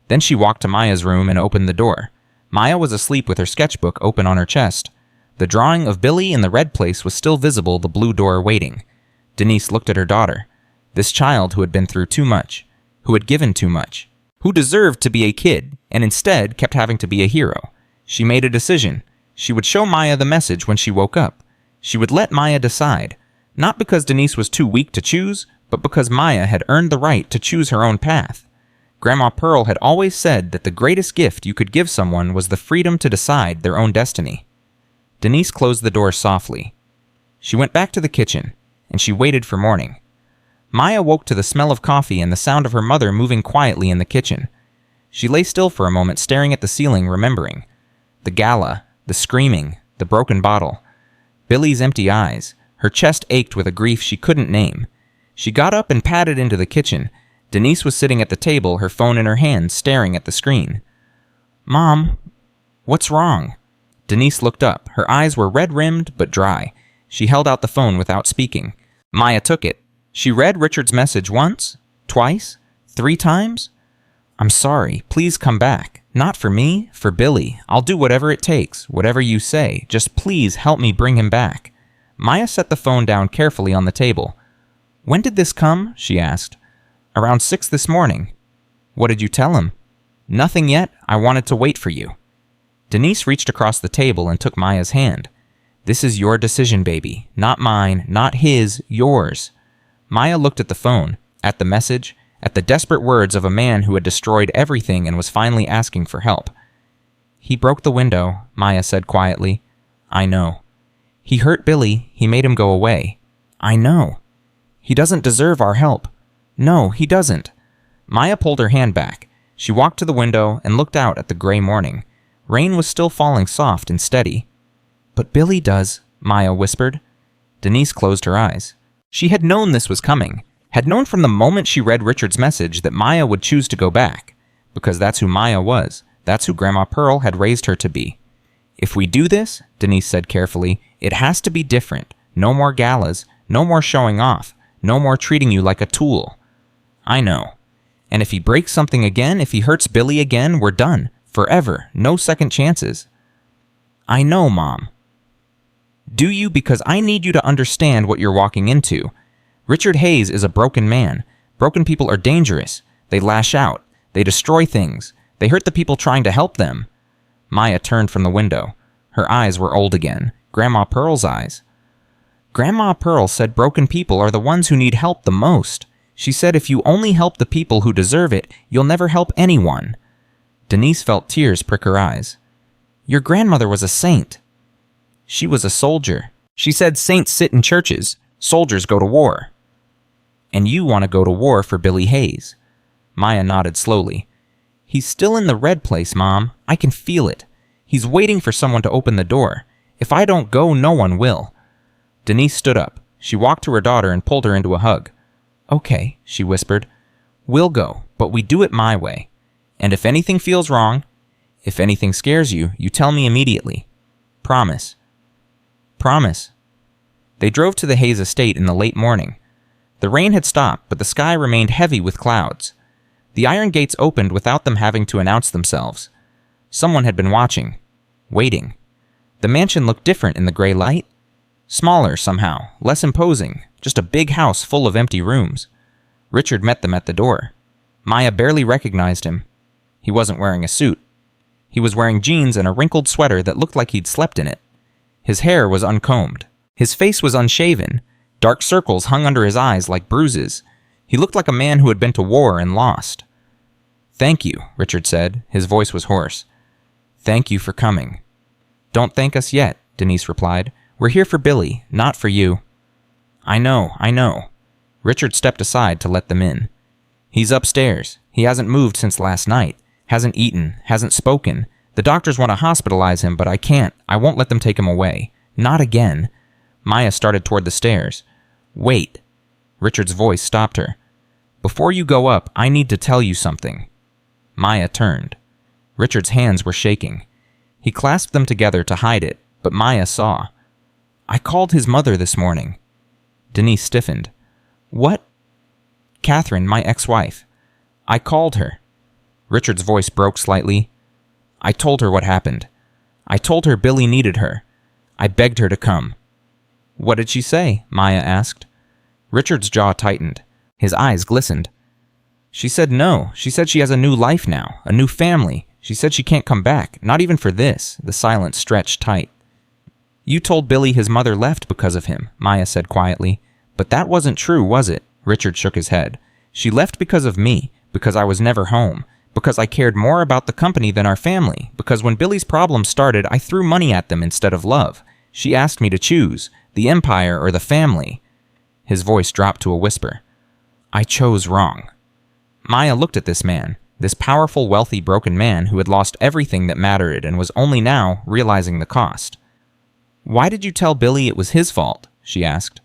Then she walked to Maya's room and opened the door. Maya was asleep with her sketchbook open on her chest. The drawing of Billy in the red place was still visible, the blue door waiting. Denise looked at her daughter. This child who had been through too much, who had given too much, who deserved to be a kid, and instead kept having to be a hero. She made a decision. She would show Maya the message when she woke up. She would let Maya decide. Not because Denise was too weak to choose, but because Maya had earned the right to choose her own path. Grandma Pearl had always said that the greatest gift you could give someone was the freedom to decide their own destiny. Denise closed the door softly. She went back to the kitchen, and she waited for morning. Maya woke to the smell of coffee and the sound of her mother moving quietly in the kitchen. She lay still for a moment, staring at the ceiling, remembering. The gala, the screaming, the broken bottle. Billy's empty eyes. Her chest ached with a grief she couldn't name. She got up and padded into the kitchen. Denise was sitting at the table, her phone in her hand, staring at the screen. "Mom, what's wrong?" Denise looked up. Her eyes were red-rimmed but dry. She held out the phone without speaking. Maya took it. She read Richard's message once, twice, 3 times. "I'm sorry. Please come back. Not for me, for Billy. I'll do whatever it takes, whatever you say. Just please help me bring him back." Maya set the phone down carefully on the table. "When did this come?" she asked. "Around 6 this morning." "What did you tell him?" "Nothing yet. I wanted to wait for you." Denise reached across the table and took Maya's hand. "This is your decision, baby. Not mine, not his, yours." Maya looked at the phone, at the message, at the desperate words of a man who had destroyed everything and was finally asking for help. "He broke the window," Maya said quietly. "I know. He hurt Billy. He made him go away. I know. He doesn't deserve our help. No, he doesn't." Maya pulled her hand back. She walked to the window and looked out at the gray morning. Rain was still falling soft and steady. "But Billy does," Maya whispered. Denise closed her eyes. She had known this was coming, had known from the moment she read Richard's message that Maya would choose to go back, because that's who Maya was. That's who Grandma Pearl had raised her to be. "If we do this," Denise said carefully, "it has to be different. No more galas, no more showing off, no more treating you like a tool." "I know. And if he breaks something again, if he hurts Billy again, we're done. Forever. No second chances." "I know, Mom." "Do you? Because I need you to understand what you're walking into. Richard Hayes is a broken man. Broken people are dangerous. They lash out. They destroy things. They hurt the people trying to help them." Maya turned from the window. Her eyes were old again. Grandma Pearl's eyes. "Grandma Pearl said broken people are the ones who need help the most. She said if you only help the people who deserve it, you'll never help anyone." Denise felt tears prick her eyes. "Your grandmother was a saint." "She was a soldier. She said saints sit in churches. Soldiers go to war." "And you want to go to war for Billy Hayes." Maya nodded slowly. "He's still in the red place, Mom. I can feel it. He's waiting for someone to open the door. If I don't go, no one will." Denise stood up. She walked to her daughter and pulled her into a hug. "Okay," she whispered. "We'll go, but we do it my way. And if anything feels wrong, if anything scares you, you tell me immediately. Promise." "Promise." They drove to the Hayes estate in the late morning. The rain had stopped, but the sky remained heavy with clouds. The iron gates opened without them having to announce themselves. Someone had been watching, waiting. The mansion looked different in the gray light. Smaller, somehow, less imposing, just a big house full of empty rooms. Richard met them at the door. Maya barely recognized him. He wasn't wearing a suit. He was wearing jeans and a wrinkled sweater that looked like he'd slept in it. His hair was uncombed. His face was unshaven. Dark circles hung under his eyes like bruises. He looked like a man who had been to war and lost. "Thank you," Richard said. His voice was hoarse. "Thank you for coming." "Don't thank us yet," Denise replied. "We're here for Billy, not for you." I know. Richard stepped aside to let them in. "He's upstairs. He hasn't moved since last night. Hasn't eaten. Hasn't spoken. The doctors want to hospitalize him, but I can't. I won't let them take him away. Not again." Maya started toward the stairs. "Wait." Richard's voice stopped her. "Before you go up, I need to tell you something." Maya turned. Richard's hands were shaking. He clasped them together to hide it, but Maya saw. "I called his mother this morning." Denise stiffened. "What?" "Catherine, my ex-wife. I called her." Richard's voice broke slightly. "I told her what happened. I told her Billy needed her. I begged her to come." "What did she say?" Maya asked. Richard's jaw tightened. His eyes glistened. "She said no. She said she has a new life now, a new family. She said she can't come back, not even for this." The silence stretched tight. You told Billy his mother left because of him, Maya said quietly. But that wasn't true, was it? Richard shook his head. She left because of me, because I was never home, because I cared more about the company than our family, because when Billy's problems started, I threw money at them instead of love. She asked me to choose, the empire or the family. His voice dropped to a whisper. I chose wrong. Maya looked at this man, this powerful, wealthy, broken man who had lost everything that mattered and was only now realizing the cost. Why did you tell Billy it was his fault? She asked.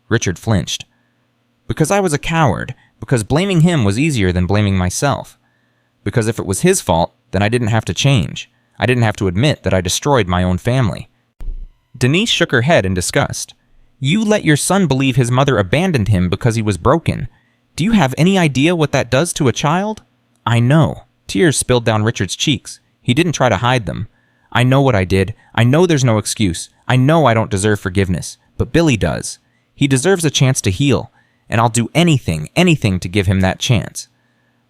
Richard flinched. Because I was a coward, because blaming him was easier than blaming myself. Because if it was his fault, then I didn't have to change. I didn't have to admit that I destroyed my own family. Denise shook her head in disgust. You let your son believe his mother abandoned him because he was broken. Do you have any idea what that does to a child? I know. Tears spilled down Richard's cheeks. He didn't try to hide them. I know what I did. I know there's no excuse. I know I don't deserve forgiveness. But Billy does. He deserves a chance to heal, and I'll do anything to give him that chance.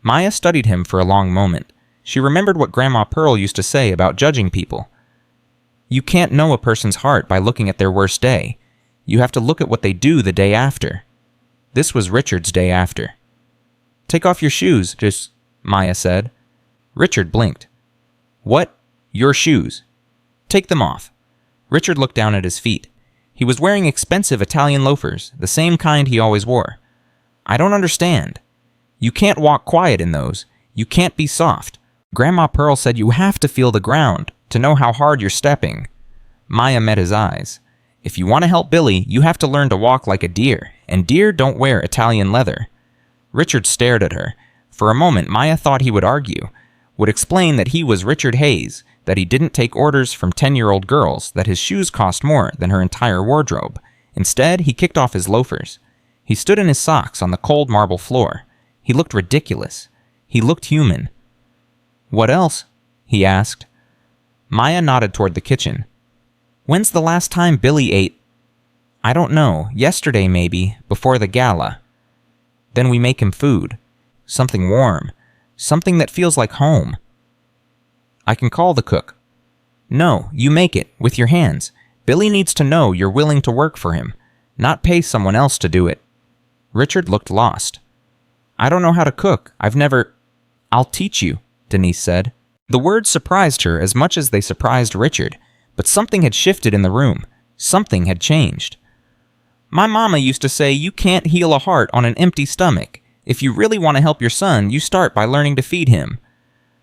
Maya studied him for a long moment. She remembered what Grandma Pearl used to say about judging people. You can't know a person's heart by looking at their worst day. You have to look at what they do the day after. This was Richard's day after. Take off your shoes, Maya said. Richard blinked. What? Your shoes. Take them off. Richard looked down at his feet. He was wearing expensive Italian loafers, the same kind he always wore. I don't understand. You can't walk quiet in those. You can't be soft. Grandma Pearl said you have to feel the ground, to know how hard you're stepping. Maya met his eyes. If you want to help Billy, you have to learn to walk like a deer, and deer don't wear Italian leather. Richard stared at her. For a moment, Maya thought he would argue, would explain that he was Richard Hayes, that he didn't take orders from 10-year-old girls, that his shoes cost more than her entire wardrobe. Instead, he kicked off his loafers. He stood in his socks on the cold marble floor. He looked ridiculous. He looked human. What else? He asked. Maya nodded toward the kitchen. When's the last time Billy ate? I don't know. Yesterday, maybe, before the gala. Then we make him food. Something warm. Something that feels like home. I can call the cook. No, you make it, with your hands. Billy needs to know you're willing to work for him, not pay someone else to do it. Richard looked lost. I don't know how to cook. I've never... I'll teach you, Denise said. The words surprised her as much as they surprised Richard, but something had shifted in the room. Something had changed. My mama used to say you can't heal a heart on an empty stomach. If you really want to help your son, you start by learning to feed him.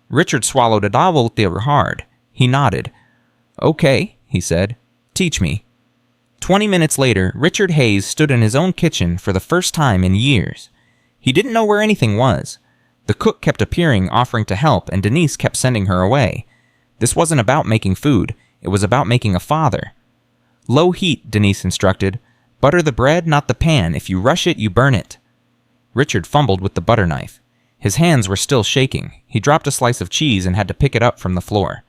Richard swallowed a double hard. He nodded. Okay, he said. Teach me. 20 minutes later, Richard Hayes stood in his own kitchen for the first time in years. He didn't know where anything was. The cook kept appearing, offering to help, and Denise kept sending her away. This wasn't about making food. It was about making a father. Low heat, Denise instructed. Butter the bread, not the pan. If you rush it, you burn it. Richard fumbled with the butter knife. His hands were still shaking. He dropped a slice of cheese and had to pick it up from the floor.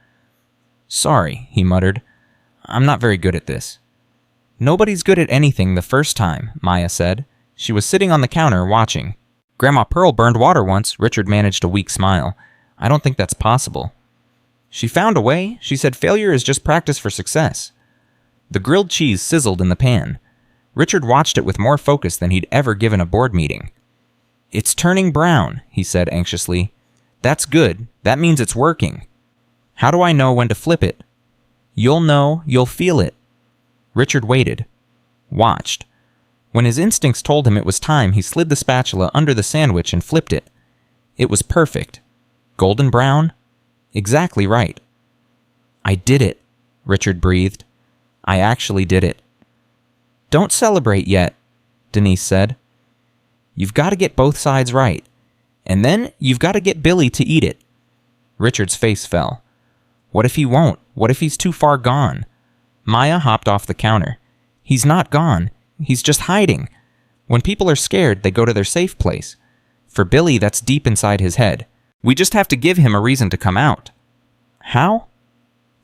Sorry, he muttered. I'm not very good at this. Nobody's good at anything the first time, Maya said. She was sitting on the counter watching. Grandma Pearl burned water once, Richard managed a weak smile. I don't think that's possible. She found a way. She said failure is just practice for success. The grilled cheese sizzled in the pan. Richard watched it with more focus than he'd ever given a board meeting. It's turning brown, he said anxiously. That's good. That means it's working. How do I know when to flip it? You'll know. You'll feel it. Richard waited. Watched. When his instincts told him it was time, he slid the spatula under the sandwich and flipped it. It was perfect. Golden brown? Exactly right. I did it, Richard breathed. I actually did it. Don't celebrate yet, Denise said. You've got to get both sides right. And then you've got to get Billy to eat it. Richard's face fell. What if he won't? What if he's too far gone? Maya hopped off the counter. He's not gone. He's just hiding. When people are scared, they go to their safe place. For Billy, that's deep inside his head. We just have to give him a reason to come out. How?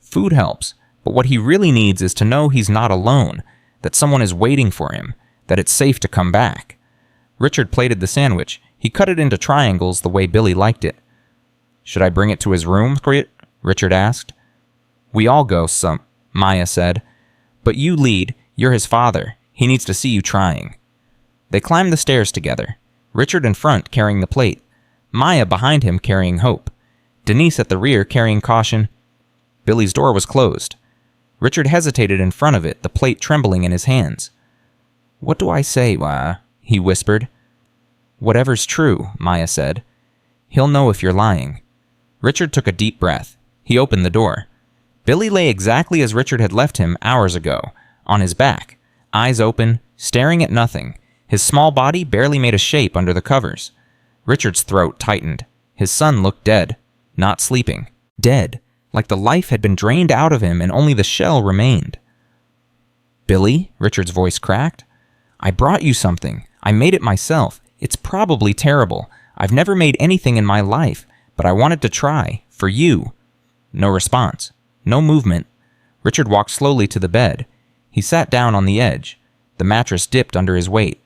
Food helps, but what he really needs is to know he's not alone, that someone is waiting for him, that it's safe to come back. Richard plated the sandwich. He cut it into triangles the way Billy liked it. Should I bring it to his room, Richard asked. We all go, Maya said. But you lead. You're his father. He needs to see you trying. They climbed the stairs together. Richard in front carrying the plate. Maya behind him carrying hope. Denise at the rear carrying caution. Billy's door was closed. Richard hesitated in front of it, the plate trembling in his hands. "What do I say, he whispered. "Whatever's true," Maya said. "He'll know if you're lying." Richard took a deep breath. He opened the door. Billy lay exactly as Richard had left him hours ago, on his back, eyes open, staring at nothing. His small body barely made a shape under the covers. Richard's throat tightened. His son looked dead, not sleeping. Dead, like the life had been drained out of him and only the shell remained. "Billy," Richard's voice cracked. "I brought you something. I made it myself. It's probably terrible. I've never made anything in my life, but I wanted to try. For you." No response. No movement. Richard walked slowly to the bed. He sat down on the edge. The mattress dipped under his weight.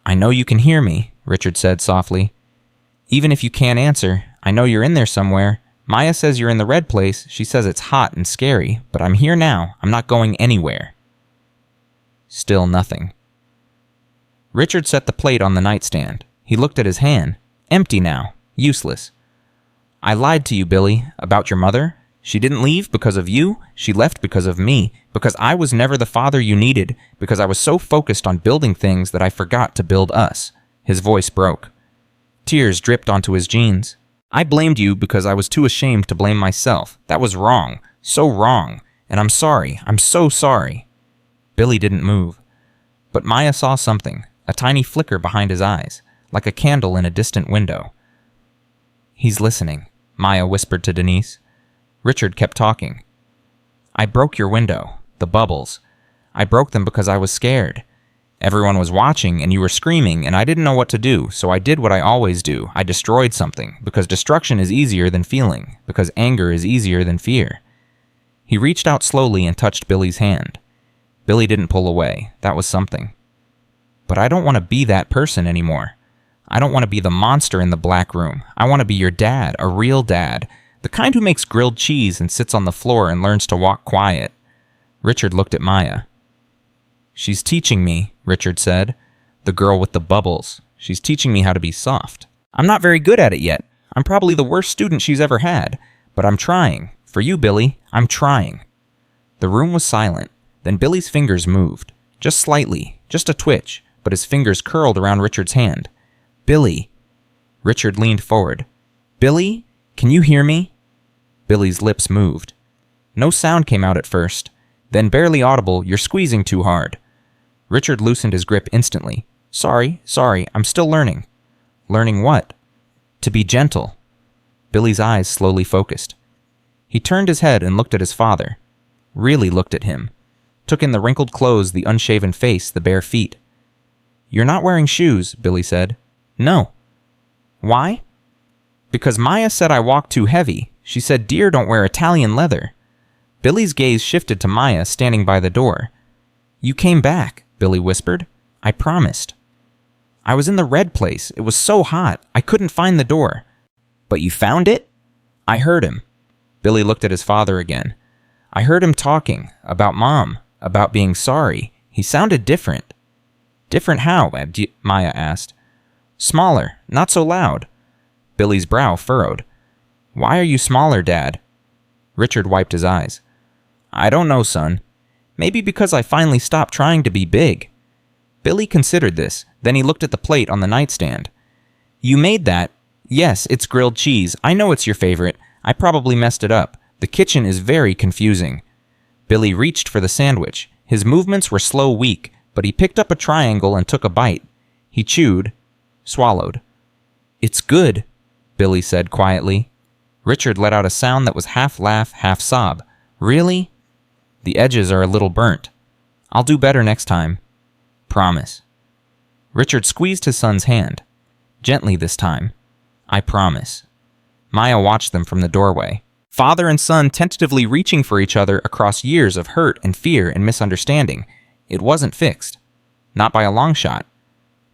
"I know you can hear me," Richard said softly. "Even if you can't answer, I know you're in there somewhere. Maya says you're in the red place. She says it's hot and scary, but I'm here now. I'm not going anywhere." Still nothing. Richard set the plate on the nightstand. He looked at his hand. Empty now. Useless. "I lied to you, Billy, about your mother. She didn't leave because of you. She left because of me, because I was never the father you needed, because I was so focused on building things that I forgot to build us." His voice broke. Tears dripped onto his jeans. "I blamed you because I was too ashamed to blame myself. That was wrong. So wrong. And I'm sorry. I'm so sorry." Billy didn't move. But Maya saw something, a tiny flicker behind his eyes, like a candle in a distant window. "He's listening," Maya whispered to Denise. Richard kept talking. "I broke your window, the bubbles. I broke them because I was scared. Everyone was watching and you were screaming and I didn't know what to do, so I did what I always do. I destroyed something, because destruction is easier than feeling, because anger is easier than fear." He reached out slowly and touched Billy's hand. Billy didn't pull away. That was something. "But I don't want to be that person anymore. I don't want to be the monster in the black room. I want to be your dad, a real dad. The kind who makes grilled cheese and sits on the floor and learns to walk quiet." Richard looked at Maya. "She's teaching me," Richard said. "The girl with the bubbles. She's teaching me how to be soft. I'm not very good at it yet. I'm probably the worst student she's ever had. But I'm trying. For you, Billy, I'm trying." The room was silent. Then Billy's fingers moved. Just slightly. Just a twitch. But his fingers curled around Richard's hand. "Billy." Richard leaned forward. "Billy, can you hear me?" Billy's lips moved. No sound came out at first. Then barely audible, "You're squeezing too hard." Richard loosened his grip instantly. Sorry, I'm still learning." "Learning what?" "To be gentle." Billy's eyes slowly focused. He turned his head and looked at his father. Really looked at him. Took in the wrinkled clothes, the unshaven face, the bare feet. "You're not wearing shoes," Billy said. "No." "Why?" "Because Maya said I walk too heavy. She said deer don't wear Italian leather." Billy's gaze shifted to Maya standing by the door. "You came back," Billy whispered. "I promised." "I was in the red place. It was so hot. I couldn't find the door." "But you found it?" "I heard him." Billy looked at his father again. "I heard him talking. About Mom. About being sorry. He sounded different." "Different how?" Maya asked. "Smaller. Not so loud." Billy's brow furrowed. "Why are you smaller, Dad?" Richard wiped his eyes. "I don't know, son. Maybe because I finally stopped trying to be big." Billy considered this. Then he looked at the plate on the nightstand. "You made that?" "Yes, it's grilled cheese. I know it's your favorite. I probably messed it up. The kitchen is very confusing." Billy reached for the sandwich. His movements were slow, weak, but he picked up a triangle and took a bite. He chewed, swallowed. "It's good," Billy said quietly. Richard let out a sound that was half laugh, half sob. "Really?" "The edges are a little burnt. I'll do better next time. Promise." Richard squeezed his son's hand. Gently this time. "I promise." Maya watched them from the doorway. Father and son tentatively reaching for each other across years of hurt and fear and misunderstanding. It wasn't fixed. Not by a long shot.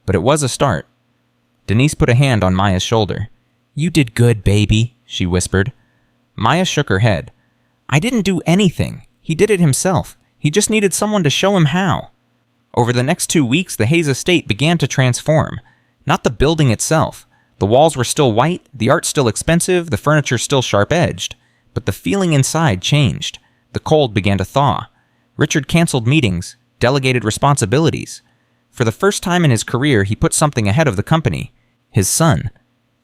But it was a start. Denise put a hand on Maya's shoulder. "You did good, baby," she whispered. Maya shook her head. "I didn't do anything. He did it himself. He just needed someone to show him how. Over the next 2 weeks, the Hayes estate began to transform. Not the building itself. The walls were still white, the art still expensive, the furniture still sharp-edged. But the feeling inside changed. The cold began to thaw. Richard canceled meetings, delegated responsibilities. For the first time in his career, he put something ahead of the company. His son.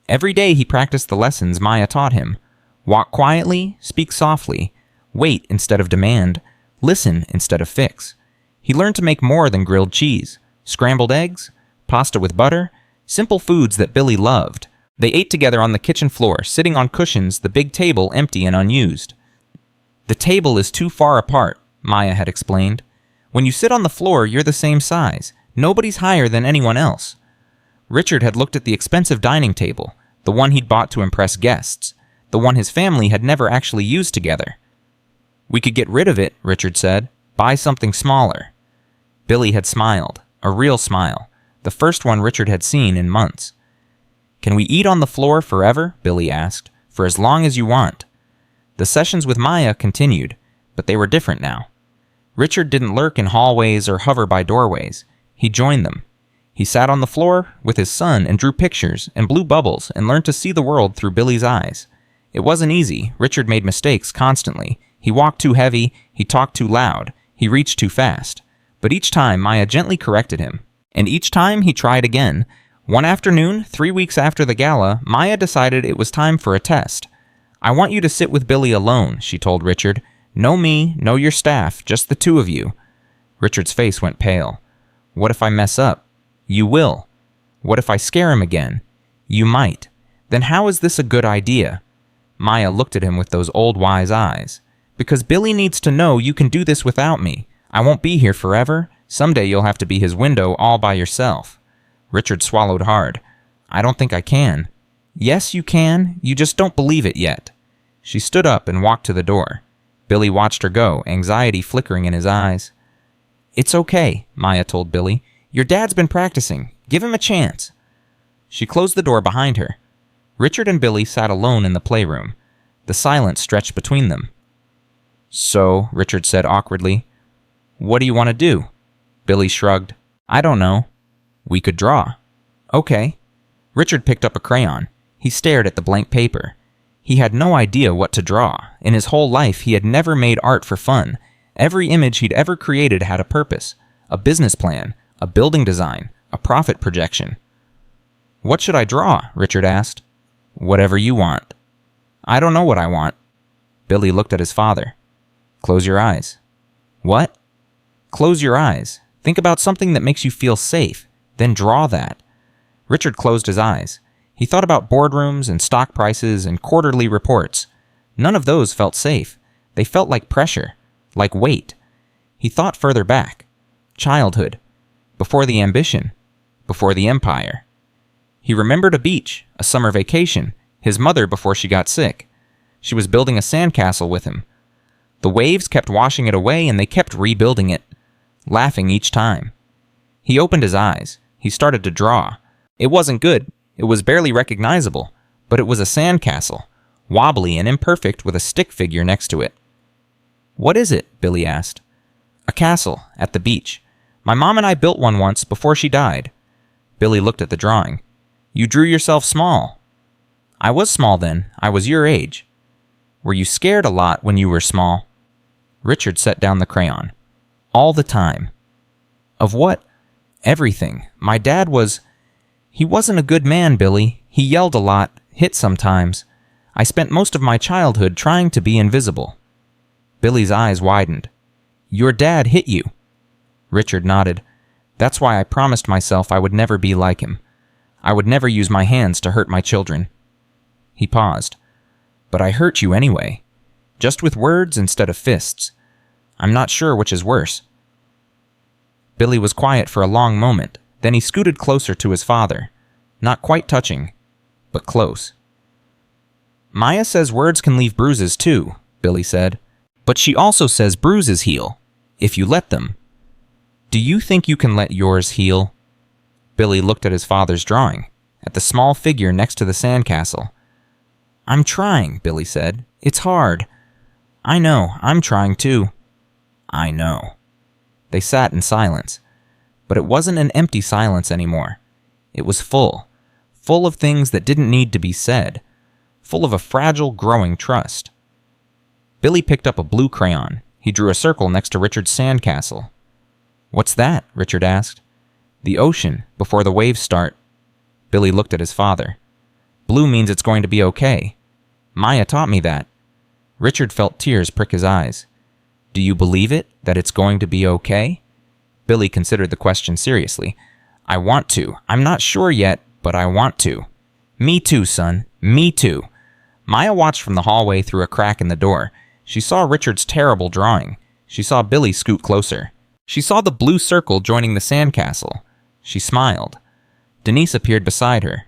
Every day he practiced the lessons Maya taught him. Walk quietly, speak softly, wait instead of demand, listen instead of fix. He learned to make more than grilled cheese, scrambled eggs, pasta with butter, simple foods that Billy loved. They ate together on the kitchen floor, sitting on cushions, the big table empty and unused. The table is too far apart, Maya had explained. When you sit on the floor, you're the same size. Nobody's higher than anyone else. Richard had looked at the expensive dining table, the one he'd bought to impress guests, the one his family had never actually used together. We could get rid of it, Richard said. Buy something smaller. Billy had smiled, a real smile, the first one Richard had seen in months. Can we eat on the floor forever? Billy asked. For as long as you want. The sessions with Maya continued, but they were different now. Richard didn't lurk in hallways or hover by doorways. He joined them. He sat on the floor with his son and drew pictures and blew bubbles and learned to see the world through Billy's eyes. It wasn't easy. Richard made mistakes constantly. He walked too heavy, he talked too loud, he reached too fast. But each time Maya gently corrected him. And each time he tried again. One afternoon, 3 weeks after the gala, Maya decided it was time for a test. I want you to sit with Billy alone, she told Richard. No me, no your staff, just the two of you. Richard's face went pale. What if I mess up? You will. What if I scare him again? You might. Then how is this a good idea? Maya looked at him with those old wise eyes. Because Billy needs to know you can do this without me. I won't be here forever. Someday you'll have to be his window all by yourself. Richard swallowed hard. I don't think I can. Yes, you can. You just don't believe it yet. She stood up and walked to the door. Billy watched her go, anxiety flickering in his eyes. It's okay, Maya told Billy. Your dad's been practicing. Give him a chance. She closed the door behind her. Richard and Billy sat alone in the playroom. The silence stretched between them. So, Richard said awkwardly, what do you want to do? Billy shrugged. I don't know. We could draw. Okay. Richard picked up a crayon. He stared at the blank paper. He had no idea what to draw. In his whole life, he had never made art for fun. Every image he'd ever created had a purpose, a business plan, a building design, a profit projection. What should I draw? Richard asked. Whatever you want. I don't know what I want. Billy looked at his father. Close your eyes. What? Close your eyes. Think about something that makes you feel safe. Then draw that. Richard closed his eyes. He thought about boardrooms and stock prices and quarterly reports. None of those felt safe. They felt like pressure, like weight. He thought further back. Childhood. Before the ambition. Before the empire. He remembered a beach, a summer vacation, his mother before she got sick. She was building a sandcastle with him. The waves kept washing it away and they kept rebuilding it, laughing each time. He opened his eyes. He started to draw. It wasn't good. It was barely recognizable, but it was a sandcastle, wobbly and imperfect with a stick figure next to it. What is it? Billy asked. A castle, at the beach. My mom and I built one once before she died. Billy looked at the drawing. You drew yourself small. I was small then. I was your age. Were you scared a lot when you were small? Richard set down the crayon. All the time. Of what? Everything. My dad was... He wasn't a good man, Billy. He yelled a lot, hit sometimes. I spent most of my childhood trying to be invisible. Billy's eyes widened. Your dad hit you. Richard nodded. That's why I promised myself I would never be like him. I would never use my hands to hurt my children. He paused. But I hurt you anyway. Just with words instead of fists. I'm not sure which is worse. Billy was quiet for a long moment. Then he scooted closer to his father. Not quite touching, but close. Maya says words can leave bruises too, Billy said. But she also says bruises heal, if you let them. Do you think you can let yours heal? Billy looked at his father's drawing, at the small figure next to the sandcastle. I'm trying, Billy said. It's hard. I know, I'm trying too. I know. They sat in silence. But it wasn't an empty silence anymore. It was full of things that didn't need to be said, full of a fragile, growing trust. Billy picked up a blue crayon. He drew a circle next to Richard's sandcastle. "What's that?" Richard asked. "The ocean, before the waves start." Billy looked at his father. "Blue means it's going to be okay. Maya taught me that." Richard felt tears prick his eyes. "Do you believe it, that it's going to be okay?" Billy considered the question seriously. "I want to. I'm not sure yet, but I want to." "Me too, son. Me too." Maya watched from the hallway through a crack in the door. She saw Richard's terrible drawing. She saw Billy scoot closer. She saw the blue circle joining the sandcastle. She smiled. Denise appeared beside her.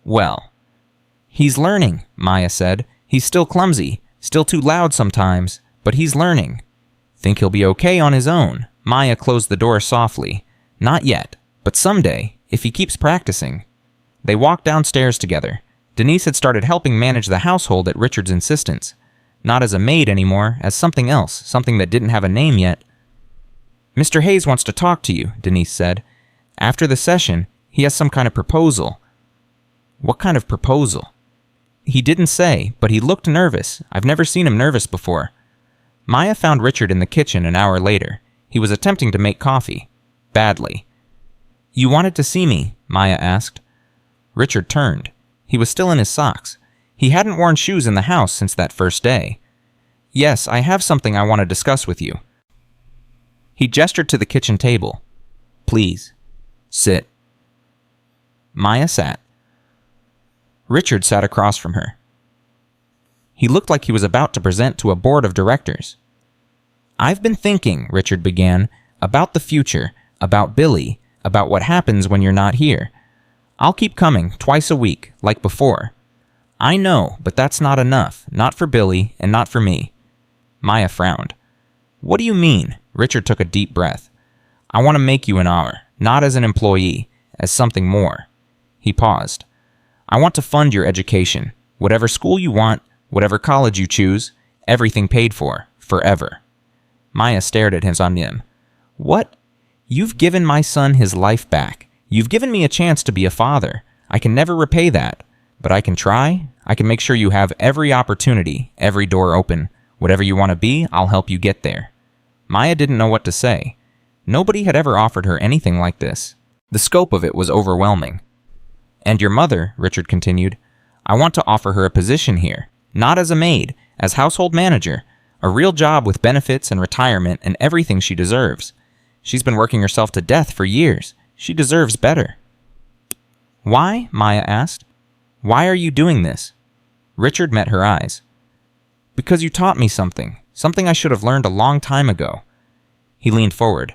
"Well, he's learning," Maya said. "He's still clumsy, still too loud sometimes, but he's learning. Think he'll be okay on his own." Maya closed the door softly. "Not yet, but someday, if he keeps practicing." They walked downstairs together. Denise had started helping manage the household at Richard's insistence. Not as a maid anymore, as something else, something that didn't have a name yet. "Mr. Hayes wants to talk to you," Denise said. "After the session, he has some kind of proposal." "What kind of proposal?" "He didn't say, but he looked nervous. I've never seen him nervous before." Maya found Richard in the kitchen an hour later. He was attempting to make coffee. Badly. "You wanted to see me?" Maya asked. Richard turned. He was still in his socks. He hadn't worn shoes in the house since that first day. "Yes, I have something I want to discuss with you." He gestured to the kitchen table. "Please, sit." Maya sat. Richard sat across from her. He looked like he was about to present to a board of directors. "I've been thinking," Richard began, "about the future, about Billy, about what happens when you're not here. I'll keep coming twice a week, like before. I know, but that's not enough, not for Billy and not for me." Maya frowned. "What do you mean?" Richard took a deep breath. "I want to make you an hour, not as an employee, as something more." He paused. "I want to fund your education, whatever school you want, whatever college you choose, everything paid for, forever." Maya stared at him on him. "What? You've given my son his life back. You've given me a chance to be a father. I can never repay that. But I can try. I can make sure you have every opportunity, every door open. Whatever you want to be, I'll help you get there." Maya didn't know what to say. Nobody had ever offered her anything like this. The scope of it was overwhelming. "And your mother," Richard continued, "I want to offer her a position here. Not as a maid, as household manager. A real job with benefits and retirement and everything she deserves. She's been working herself to death for years. She deserves better." "Why?" Maya asked. "Why are you doing this?" Richard met her eyes. "Because you taught me something I should have learned a long time ago." He leaned forward.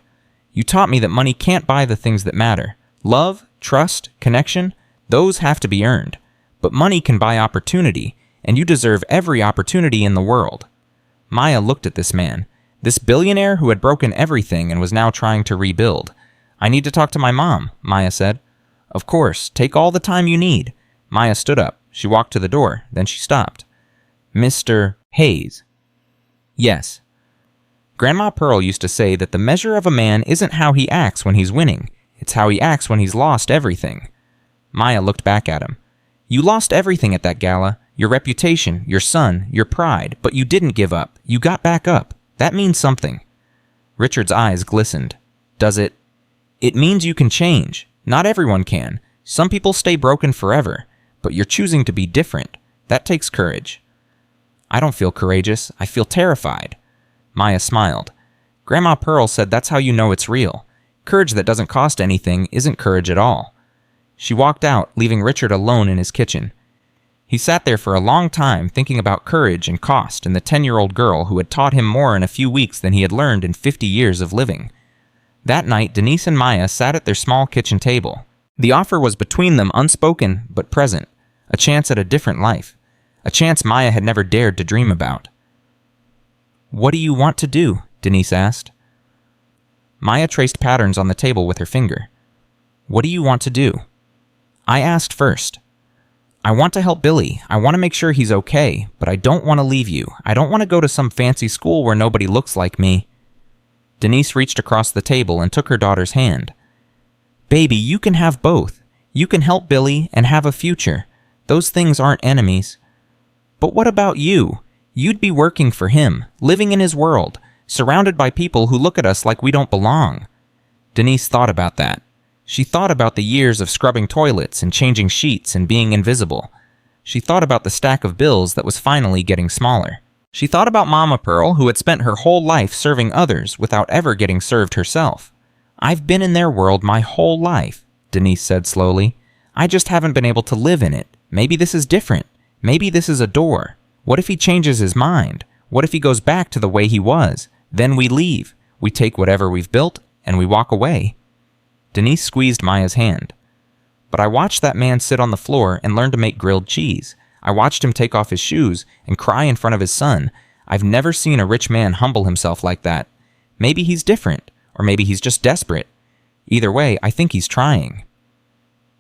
"You taught me that money can't buy the things that matter. Love, trust, connection, those have to be earned. But money can buy opportunity, and you deserve every opportunity in the world." Maya looked at this man, this billionaire who had broken everything and was now trying to rebuild. "I need to talk to my mom," Maya said. "Of course, take all the time you need." Maya stood up. She walked to the door, then she stopped. "Mr. Hayes." "Yes." Grandma Pearl used to say that the measure of a man isn't how he acts when he's winning, it's how he acts when he's lost everything. Maya looked back at him. "You lost everything at that gala, your reputation, your son, your pride, but you didn't give up. You got back up. That means something." Richard's eyes glistened. "Does it?" "It means you can change. Not everyone can. Some people stay broken forever, but you're choosing to be different. That takes courage." "I don't feel courageous. I feel terrified." Maya smiled. "Grandma Pearl said that's how you know it's real. Courage that doesn't cost anything isn't courage at all." She walked out, leaving Richard alone in his kitchen. He sat there for a long time thinking about courage and cost and the 10-year-old girl who had taught him more in a few weeks than he had learned in 50 years of living. That night, Denise and Maya sat at their small kitchen table. The offer was between them, unspoken but present, a chance at a different life, a chance Maya had never dared to dream about. "What do you want to do?" Denise asked. Maya traced patterns on the table with her finger. "What do you want to do?" "I asked first. I want to help Billy. I want to make sure he's okay, but I don't want to leave you. I don't want to go to some fancy school where nobody looks like me." Denise reached across the table and took her daughter's hand. "Baby, you can have both. You can help Billy and have a future. Those things aren't enemies." "But what about you? You'd be working for him, living in his world, surrounded by people who look at us like we don't belong." Denise thought about that. She thought about the years of scrubbing toilets and changing sheets and being invisible. She thought about the stack of bills that was finally getting smaller. She thought about Mama Pearl, who had spent her whole life serving others without ever getting served herself. "I've been in their world my whole life," Denise said slowly. "I just haven't been able to live in it. Maybe this is different. Maybe this is a door. What if he changes his mind? What if he goes back to the way he was? Then we leave. We take whatever we've built, and we walk away." Denise squeezed Maya's hand. "But I watched that man sit on the floor and learn to make grilled cheese. I watched him take off his shoes and cry in front of his son. I've never seen a rich man humble himself like that. Maybe he's different, or maybe he's just desperate. Either way, I think he's trying."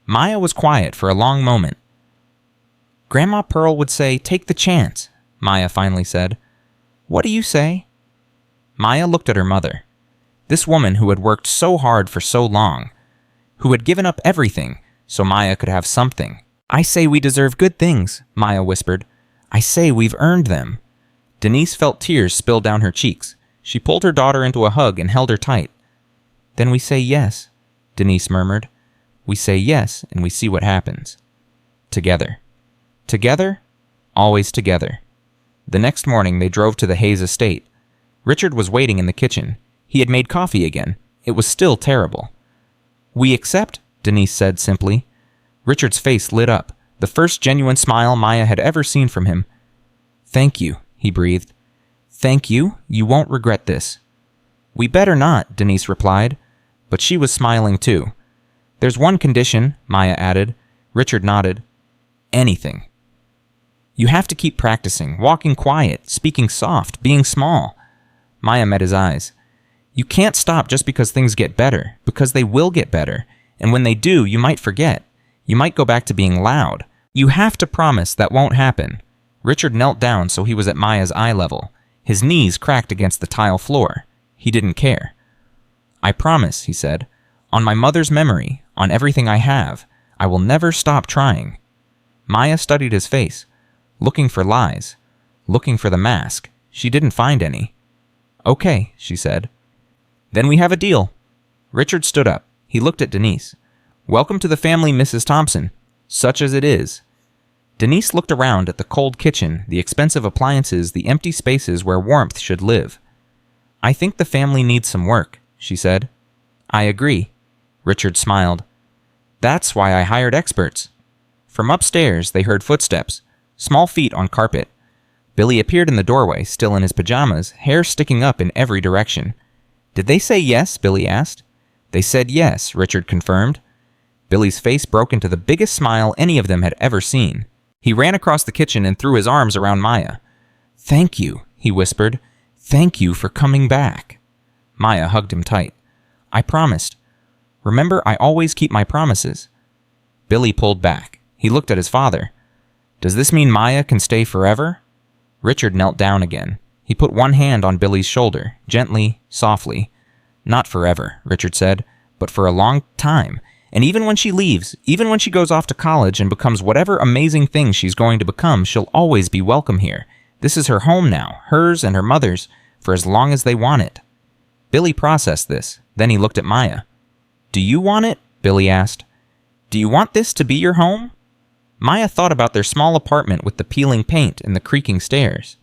Maya was quiet for a long moment. "Grandma Pearl would say, 'Take the chance,'" Maya finally said. "What do you say?" Maya looked at her mother. This woman who had worked so hard for so long, who had given up everything so Maya could have something. "I say we deserve good things," Maya whispered. "I say we've earned them." Denise felt tears spill down her cheeks. She pulled her daughter into a hug and held her tight. "Then we say yes," Denise murmured. "We say yes, and we see what happens. Together. Together, always together." The next morning they drove to the Hayes estate. Richard was waiting in the kitchen. He had made coffee again. It was still terrible. "We accept," Denise said simply. Richard's face lit up, the first genuine smile Maya had ever seen from him. "Thank you," he breathed. "Thank you. You won't regret this." "We better not," Denise replied, but she was smiling too. "There's one condition," Maya added. Richard nodded. "Anything. You have to keep practicing, walking quiet, speaking soft, being small." Maya met his eyes. "You can't stop just because things get better, because they will get better, and when they do, you might forget. You might go back to being loud. You have to promise that won't happen." Richard knelt down so he was at Maya's eye level. His knees cracked against the tile floor. He didn't care. "I promise," he said. "On my mother's memory, on everything I have, I will never stop trying." Maya studied his face, looking for lies, looking for the mask. She didn't find any. "Okay," she said. "Then we have a deal." Richard stood up. He looked at Denise. "Welcome to the family, Mrs. Thompson, such as it is." Denise looked around at the cold kitchen, the expensive appliances, the empty spaces where warmth should live. "I think the family needs some work," she said. "I agree." Richard smiled. "That's why I hired experts." From upstairs, they heard footsteps, small feet on carpet. Billy appeared in the doorway, still in his pajamas, hair sticking up in every direction. "Did they say yes?" Billy asked. "They said yes," Richard confirmed. Billy's face broke into the biggest smile any of them had ever seen. He ran across the kitchen and threw his arms around Maya. "Thank you," he whispered. "Thank you for coming back." Maya hugged him tight. "I promised. Remember, I always keep my promises." Billy pulled back. He looked at his father. "Does this mean Maya can stay forever?" Richard knelt down again. He put one hand on Billy's shoulder, gently, softly. "Not forever," Richard said, "but for a long time. And even when she leaves, even when she goes off to college and becomes whatever amazing thing she's going to become, she'll always be welcome here. This is her home now, hers and her mother's, for as long as they want it." Billy processed this. Then he looked at Maya. "Do you want it?" Billy asked. "Do you want this to be your home?" Maya thought about their small apartment with the peeling paint and the creaking stairs.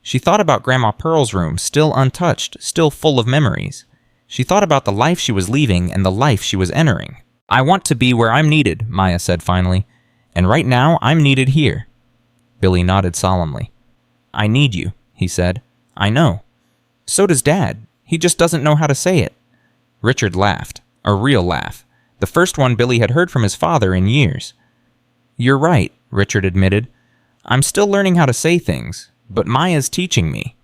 She thought about Grandma Pearl's room, still untouched, still full of memories. She thought about the life she was leaving and the life she was entering. "I want to be where I'm needed," Maya said finally. "And right now, I'm needed here." Billy nodded solemnly. "I need you," he said. "I know. So does Dad. He just doesn't know how to say it." Richard laughed. A real laugh. The first one Billy had heard from his father in years. "You're right," Richard admitted. "I'm still learning how to say things, but Maya's teaching me."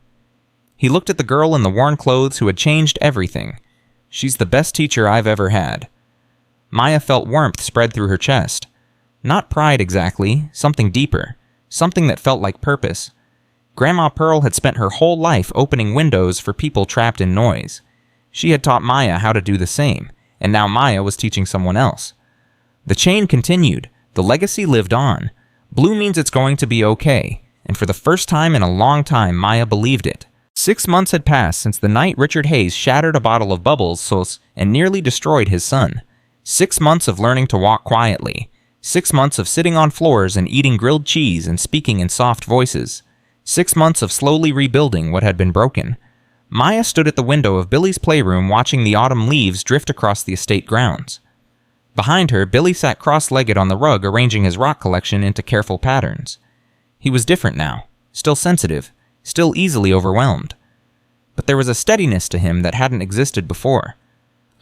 He looked at the girl in the worn clothes who had changed everything. "She's the best teacher I've ever had." Maya felt warmth spread through her chest. Not pride exactly, something deeper, something that felt like purpose. Grandma Pearl had spent her whole life opening windows for people trapped in noise. She had taught Maya how to do the same, and now Maya was teaching someone else. The chain continued. The legacy lived on. Blue means it's going to be okay, and for the first time in a long time, Maya believed it. 6 months had passed since the night Richard Hayes shattered a bottle of bubbles sauce and nearly destroyed his son. 6 months of learning to walk quietly. 6 months of sitting on floors and eating grilled cheese and speaking in soft voices. 6 months of slowly rebuilding what had been broken. Maya stood at the window of Billy's playroom watching the autumn leaves drift across the estate grounds. Behind her, Billy sat cross-legged on the rug arranging his rock collection into careful patterns. He was different now, still sensitive, still easily overwhelmed. But there was a steadiness to him that hadn't existed before.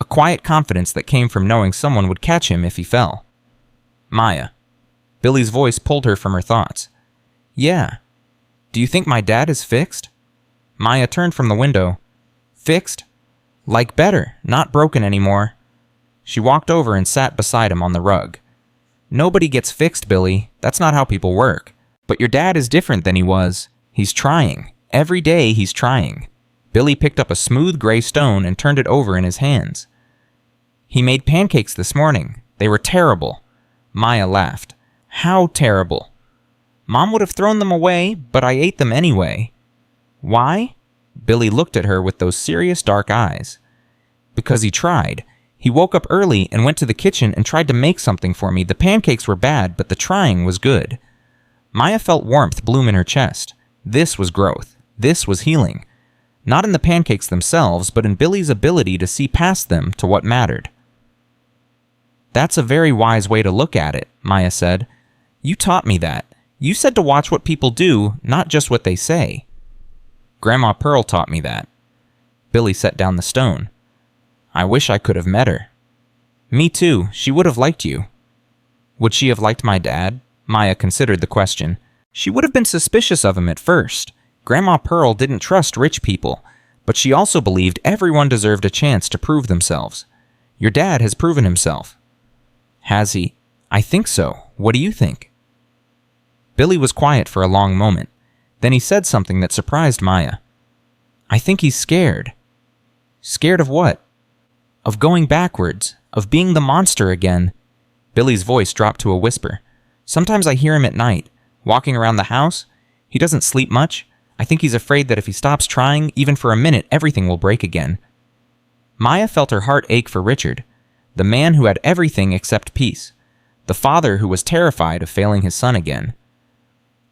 A quiet confidence that came from knowing someone would catch him if he fell. Maya. Billy's voice pulled her from her thoughts. Yeah. Do you think my dad is fixed? Maya turned from the window. Fixed? Like better, not broken anymore. She walked over and sat beside him on the rug. Nobody gets fixed, Billy. That's not how people work. But your dad is different than he was. He's trying. Every day he's trying. Billy picked up a smooth gray stone and turned it over in his hands. He made pancakes this morning. They were terrible. Maya laughed. How terrible? Mom would have thrown them away, but I ate them anyway. Why? Billy looked at her with those serious dark eyes. Because he tried. He woke up early and went to the kitchen and tried to make something for me. The pancakes were bad, but the trying was good. Maya felt warmth bloom in her chest. This was growth. This was healing. Not in the pancakes themselves, but in Billy's ability to see past them to what mattered. That's a very wise way to look at it, Maya said. You taught me that. You said to watch what people do, not just what they say. Grandma Pearl taught me that. Billy set down the stone. I wish I could have met her. Me too. She would have liked you. Would she have liked my dad? Maya considered the question. She would have been suspicious of him at first. Grandma Pearl didn't trust rich people, but she also believed everyone deserved a chance to prove themselves. Your dad has proven himself. Has he? I think so. What do you think? Billy was quiet for a long moment. Then he said something that surprised Maya. I think he's scared. Scared of what? Of going backwards, of being the monster again. Billy's voice dropped to a whisper. Sometimes I hear him at night, walking around the house. He doesn't sleep much. I think he's afraid that if he stops trying, even for a minute, everything will break again. Maya felt her heart ache for Richard, the man who had everything except peace, the father who was terrified of failing his son again.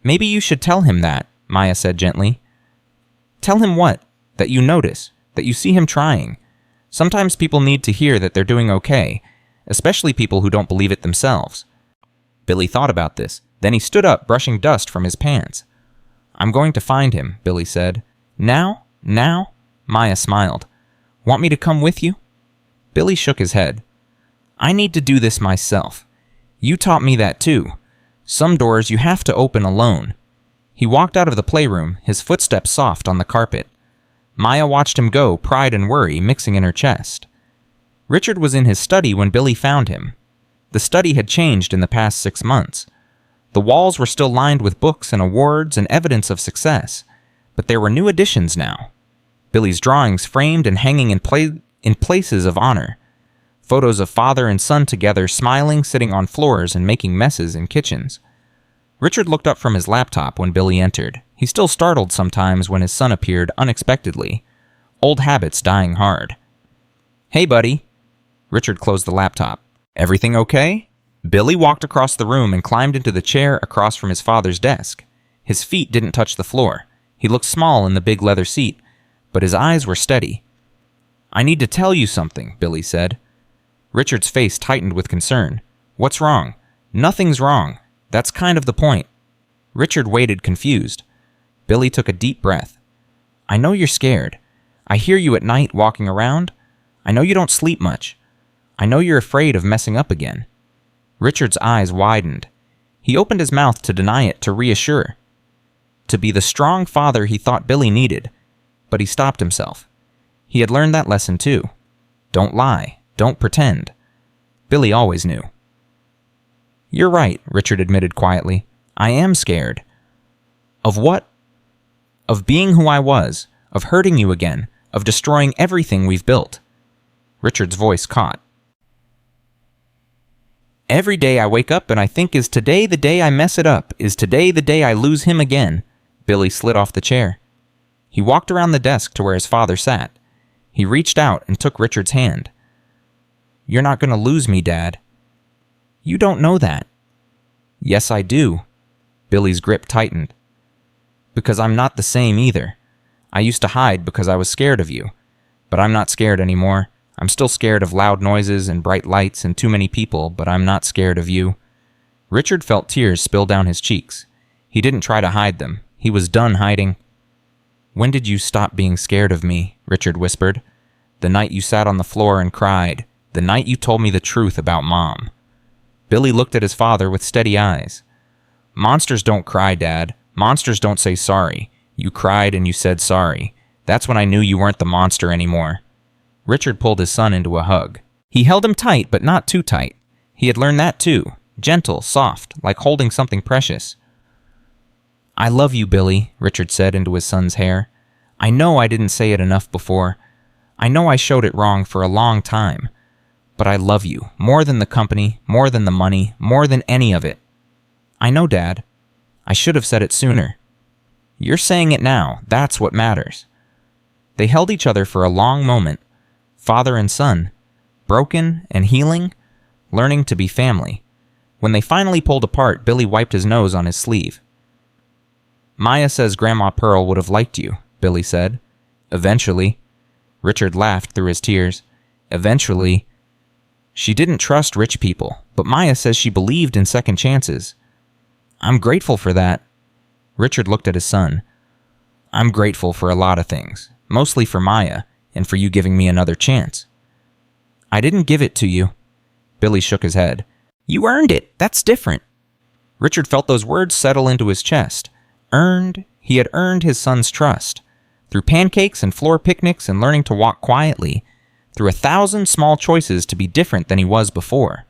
Maybe you should tell him that, Maya said gently. Tell him what? That you notice, that you see him trying. Sometimes people need to hear that they're doing okay, especially people who don't believe it themselves. Billy thought about this. Then he stood up, brushing dust from his pants. I'm going to find him, Billy said. Now? Now? Maya smiled. Want me to come with you? Billy shook his head. I need to do this myself. You taught me that too. Some doors you have to open alone. He walked out of the playroom, his footsteps soft on the carpet. Maya watched him go, pride and worry mixing in her chest. Richard was in his study when Billy found him. The study had changed in the past 6 months. The walls were still lined with books and awards and evidence of success, but there were new additions now. Billy's drawings framed and hanging in places of honor. Photos of father and son together, smiling, sitting on floors, and making messes in kitchens. Richard looked up from his laptop when Billy entered. He still startled sometimes when his son appeared unexpectedly. Old habits dying hard. Hey, buddy. Richard closed the laptop. Everything okay? Billy walked across the room and climbed into the chair across from his father's desk. His feet didn't touch the floor. He looked small in the big leather seat, but his eyes were steady. I need to tell you something, Billy said. Richard's face tightened with concern. What's wrong? Nothing's wrong. That's kind of the point. Richard waited, confused. Billy took a deep breath. I know you're scared. I hear you at night walking around. I know you don't sleep much. I know you're afraid of messing up again. Richard's eyes widened. He opened his mouth to deny it, to reassure. To be the strong father he thought Billy needed. But he stopped himself. He had learned that lesson too. Don't lie. Don't pretend. Billy always knew. You're right, Richard admitted quietly. I am scared. Of what? Of being who I was. Of hurting you again. of destroying everything we've built. Richard's voice caught. Every day I wake up and I think, is today the day I mess it up? Is today the day I lose him again? Billy slid off the chair. He walked around the desk to where his father sat. He reached out and took Richard's hand. You're not going to lose me, Dad. You don't know that. Yes, I do. Billy's grip tightened. Because I'm not the same either. I used to hide because I was scared of you. But I'm not scared anymore. I'm still scared of loud noises and bright lights and too many people, but I'm not scared of you. Richard felt tears spill down his cheeks. He didn't try to hide them. He was done hiding. When did you stop being scared of me? Richard whispered. The night you sat on the floor and cried. The night you told me the truth about Mom. Billy looked at his father with steady eyes. Monsters don't cry, Dad. Monsters don't say sorry. You cried and you said sorry. That's when I knew you weren't the monster anymore. Richard pulled his son into a hug. He held him tight, but not too tight. He had learned that too. Gentle, soft, like holding something precious. I love you, Billy, Richard said into his son's hair. I know I didn't say it enough before. I know I showed it wrong for a long time. But I love you, more than the company, more than the money, more than any of it. I know, Dad. I should have said it sooner. You're saying it now. That's what matters. They held each other for a long moment. Father and son, broken and healing, learning to be family. When they finally pulled apart, Billy wiped his nose on his sleeve. Maya says Grandma Pearl would have liked you, Billy said. Eventually. Richard laughed through his tears. Eventually. She didn't trust rich people, but Maya says she believed in second chances. I'm grateful for that. Richard looked at his son. I'm grateful for a lot of things, mostly for Maya, and for you giving me another chance. I didn't give it to you. Billy shook his head. You earned it. That's different. Richard felt those words settle into his chest. Earned. He had earned his son's trust. Through pancakes and floor picnics and learning to walk quietly. Through 1,000 small choices to be different than he was before.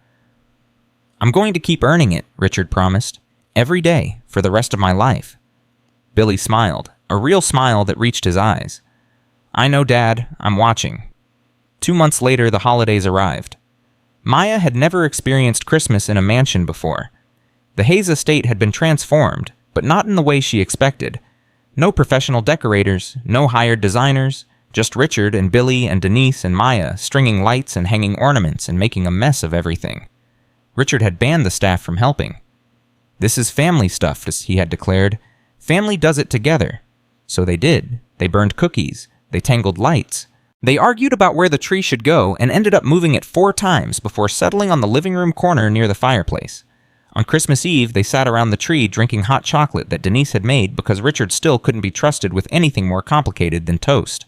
I'm going to keep earning it, Richard promised. Every day, for the rest of my life. Billy smiled, a real smile that reached his eyes. I know, Dad. I'm watching. 2 months later, the holidays arrived. Maya had never experienced Christmas in a mansion before. The Hayes estate had been transformed, but not in the way she expected. No professional decorators, no hired designers, just Richard and Billy and Denise and Maya stringing lights and hanging ornaments and making a mess of everything. Richard had banned the staff from helping. This is family stuff, he had declared. Family does it together. So they did. They burned cookies. They tangled lights. They argued about where the tree should go and ended up moving it 4 times before settling on the living room corner near the fireplace. On Christmas Eve, they sat around the tree drinking hot chocolate that Denise had made because Richard still couldn't be trusted with anything more complicated than toast.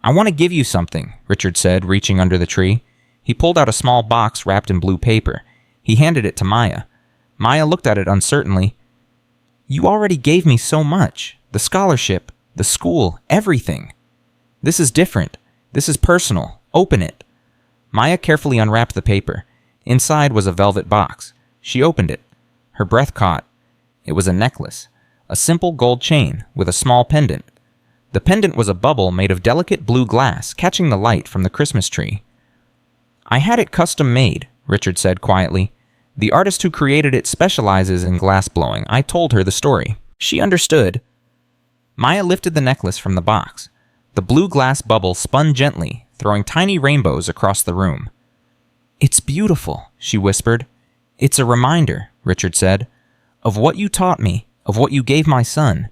I want to give you something, Richard said, reaching under the tree. He pulled out a small box wrapped in blue paper. He handed it to Maya. Maya looked at it uncertainly. You already gave me so much. The scholarship, the school, everything. This is different. This is personal. Open it. Maya carefully unwrapped the paper. Inside was a velvet box. She opened it. Her breath caught. It was a necklace. A simple gold chain with a small pendant. The pendant was a bubble made of delicate blue glass catching the light from the Christmas tree. I had it custom made, Richard said quietly. The artist who created it specializes in glass blowing. I told her the story. She understood. Maya lifted the necklace from the box. The blue glass bubble spun gently, throwing tiny rainbows across the room. It's beautiful, she whispered. It's a reminder, Richard said, of what you taught me, of what you gave my son.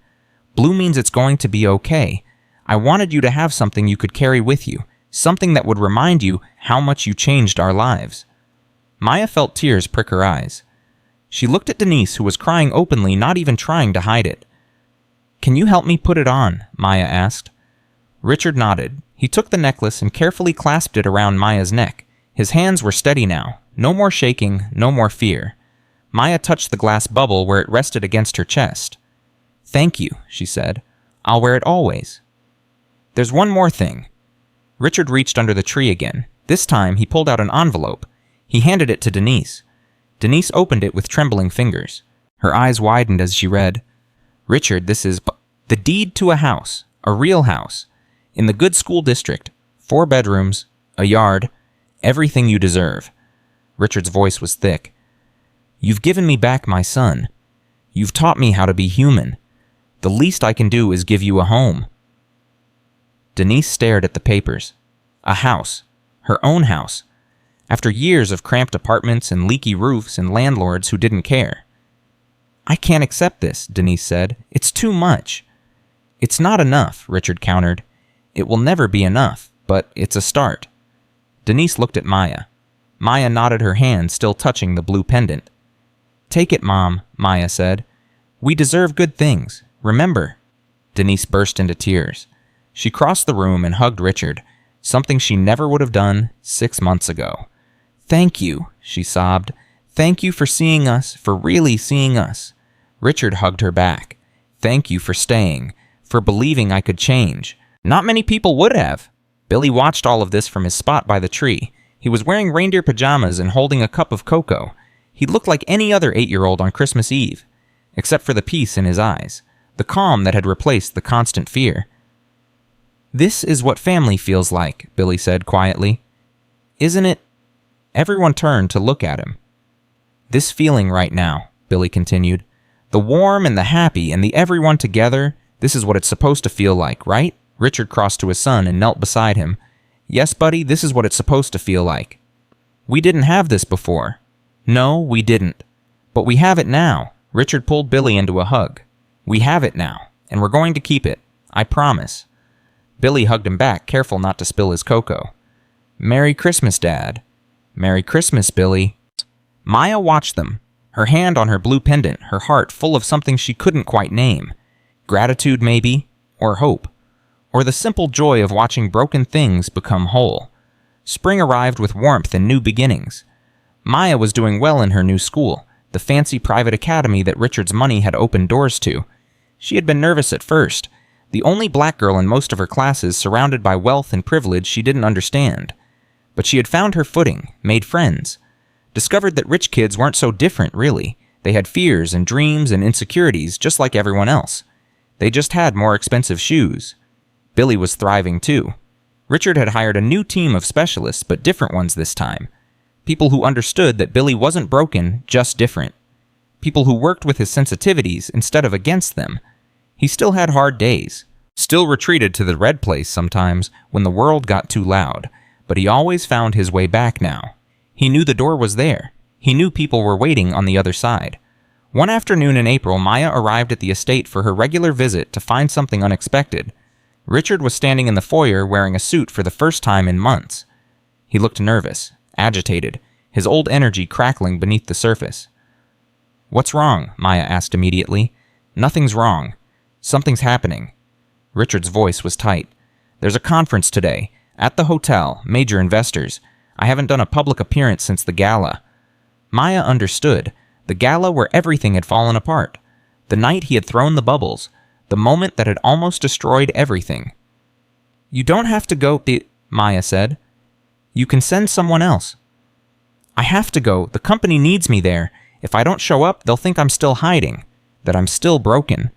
Blue means it's going to be okay. I wanted you to have something you could carry with you, something that would remind you how much you changed our lives. Maya felt tears prick her eyes. She looked at Denise, who was crying openly, not even trying to hide it. Can you help me put it on? Maya asked. Richard nodded. He took the necklace and carefully clasped it around Maya's neck. His hands were steady now. No more shaking, no more fear. Maya touched the glass bubble where it rested against her chest. Thank you, she said. I'll wear it always. There's one more thing. Richard reached under the tree again. This time he pulled out an envelope. He handed it to Denise. Denise opened it with trembling fingers. Her eyes widened as she read, Richard, this is the deed to a house, a real house. In the good school district. 4 bedrooms, a yard, everything you deserve. Richard's voice was thick. You've given me back my son. You've taught me how to be human. The least I can do is give you a home. Denise stared at the papers. A house. Her own house. After years of cramped apartments and leaky roofs and landlords who didn't care. I can't accept this, Denise said. It's too much. It's not enough, Richard countered. It will never be enough, but it's a start. Denise looked at Maya. Maya nodded, her hand still touching the blue pendant. Take it, Mom, Maya said. We deserve good things. Remember. Denise burst into tears. She crossed the room and hugged Richard, something she never would have done 6 months ago. Thank you, she sobbed. Thank you for seeing us, for really seeing us. Richard hugged her back. Thank you for staying, for believing I could change. Not many people would have. Billy watched all of this from his spot by the tree. He was wearing reindeer pajamas and holding a cup of cocoa. He looked like any other 8-year-old on Christmas Eve, except for the peace in his eyes, the calm that had replaced the constant fear. This is what family feels like, Billy said quietly. Isn't it? Everyone turned to look at him. This feeling right now, Billy continued. The warm and the happy and the everyone together, this is what it's supposed to feel like, right? Richard crossed to his son and knelt beside him. Yes, buddy, this is what it's supposed to feel like. We didn't have this before. No, we didn't. But we have it now. Richard pulled Billy into a hug. We have it now, and we're going to keep it. I promise. Billy hugged him back, careful not to spill his cocoa. Merry Christmas, Dad. Merry Christmas, Billy. Maya watched them, her hand on her blue pendant, her heart full of something she couldn't quite name. Gratitude, maybe, or hope, or the simple joy of watching broken things become whole. Spring arrived with warmth and new beginnings. Maya was doing well in her new school, the fancy private academy that Richard's money had opened doors to. She had been nervous at first, the only black girl in most of her classes surrounded by wealth and privilege she didn't understand. But she had found her footing, made friends. Discovered that rich kids weren't so different, really. They had fears and dreams and insecurities just like everyone else. They just had more expensive shoes. Billy was thriving too. Richard had hired a new team of specialists, but different ones this time. People who understood that Billy wasn't broken, just different. People who worked with his sensitivities instead of against them. He still had hard days. Still retreated to the red place sometimes when the world got too loud. But he always found his way back now. He knew the door was there. He knew people were waiting on the other side. One afternoon in April, Maya arrived at the estate for her regular visit to find something unexpected. Richard was standing in the foyer wearing a suit for the first time in months. He looked nervous, agitated, his old energy crackling beneath the surface. What's wrong? Maya asked immediately. Nothing's wrong. Something's happening. Richard's voice was tight. There's a conference today. At the hotel, major investors. I haven't done a public appearance since the gala. Maya understood. The gala where everything had fallen apart. The night he had thrown the bubbles. The moment that had almost destroyed everything. You don't have to go, Maya said. You can send someone else. I have to go. The company needs me there. If I don't show up, they'll think I'm still hiding. That I'm still broken.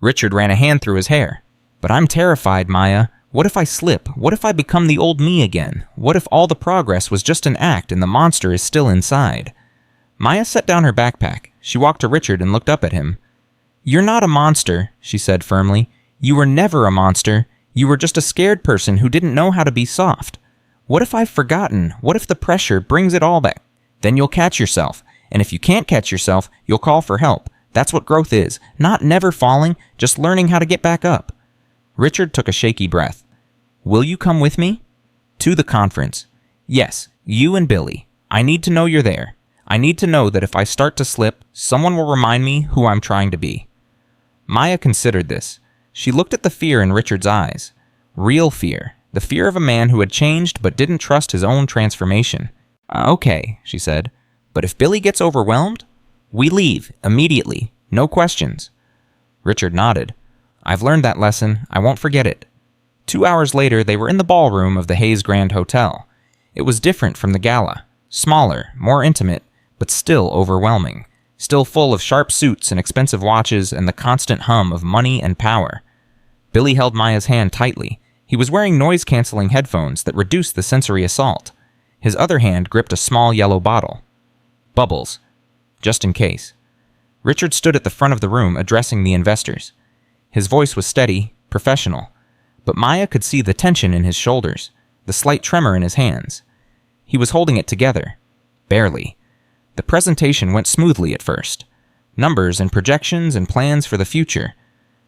Richard ran a hand through his hair. But I'm terrified, Maya. What if I slip? What if I become the old me again? What if all the progress was just an act and the monster is still inside? Maya set down her backpack. She walked to Richard and looked up at him. You're not a monster, she said firmly. You were never a monster. You were just a scared person who didn't know how to be soft. What if I've forgotten? What if the pressure brings it all back? Then you'll catch yourself. And if you can't catch yourself, you'll call for help. That's what growth is. Not never falling, just learning how to get back up. Richard took a shaky breath. Will you come with me? To the conference. Yes, you and Billy. I need to know you're there. I need to know that if I start to slip, someone will remind me who I'm trying to be. Maya considered this. She looked at the fear in Richard's eyes. Real fear. The fear of a man who had changed but didn't trust his own transformation. Okay, she said. But if Billy gets overwhelmed, we leave, immediately. No questions. Richard nodded. I've learned that lesson. I won't forget it. 2 hours later, they were in the ballroom of the Hayes Grand Hotel. It was different from the gala. Smaller, more intimate, but still overwhelming. Still full of sharp suits and expensive watches and the constant hum of money and power. Billy held Maya's hand tightly. He was wearing noise-canceling headphones that reduced the sensory assault. His other hand gripped a small yellow bottle. Bubbles. Just in case. Richard stood at the front of the room addressing the investors. His voice was steady, professional, but Maya could see the tension in his shoulders, the slight tremor in his hands. He was holding it together. Barely. The presentation went smoothly at first. Numbers and projections and plans for the future.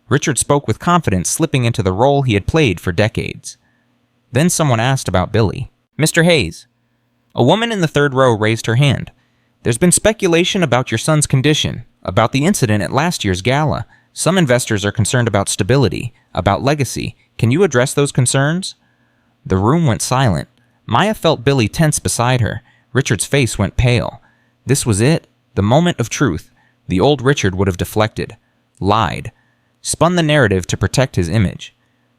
Richard spoke with confidence, slipping into the role he had played for decades. Then someone asked about Billy. "Mr. Hayes." A woman in the third row raised her hand. "There's been speculation about your son's condition, about the incident at last year's gala. Some investors are concerned about stability, about legacy. Can you address those concerns?" The room went silent. Maya felt Billy tense beside her. Richard's face went pale. This was it, the moment of truth. The old Richard would have deflected, lied, spun the narrative to protect his image.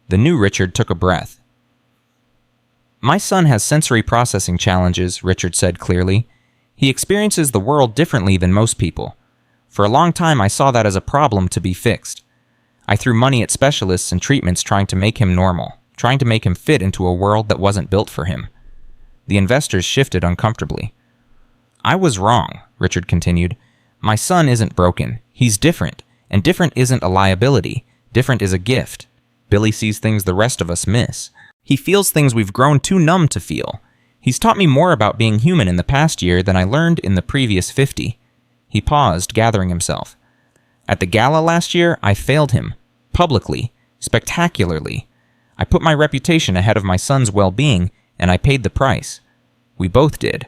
The new Richard took a breath. "My son has sensory processing challenges," Richard said clearly. "He experiences the world differently than most people. For a long time I saw that as a problem to be fixed. I threw money at specialists and treatments trying to make him normal, trying to make him fit into a world that wasn't built for him." The investors shifted uncomfortably. "I was wrong," Richard continued. "My son isn't broken. He's different, and different isn't a liability. Different is a gift. Billy sees things the rest of us miss. He feels things we've grown too numb to feel. He's taught me more about being human in the past year than I learned in the previous 50. He paused, gathering himself. "At the gala last year, I failed him. Publicly. Spectacularly. I put my reputation ahead of my son's well-being, and I paid the price. We both did."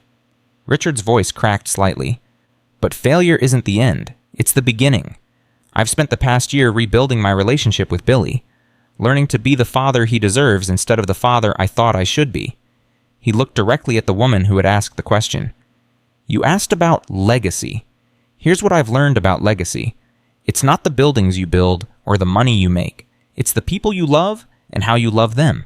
Richard's voice cracked slightly. "But failure isn't the end. It's the beginning. I've spent the past year rebuilding my relationship with Billy, learning to be the father he deserves instead of the father I thought I should be." He looked directly at the woman who had asked the question. "You asked about legacy. Here's what I've learned about legacy. It's not the buildings you build or the money you make. It's the people you love and how you love them.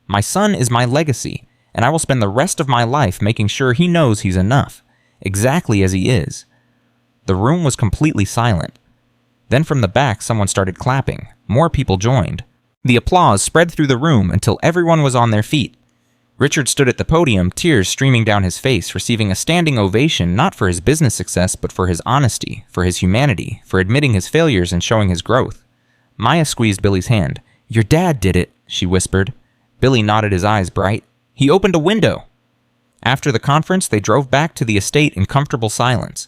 My son is my legacy, and I will spend the rest of my life making sure he knows he's enough, exactly as he is." The room was completely silent. Then from the back someone started clapping. More people joined. The applause spread through the room until everyone was on their feet. Richard stood at the podium, tears streaming down his face, receiving a standing ovation not for his business success but for his honesty, for his humanity, for admitting his failures and showing his growth. Maya squeezed Billy's hand. "Your dad did it," she whispered. Billy nodded, his eyes bright. "He opened a window." After the conference, they drove back to the estate in comfortable silence.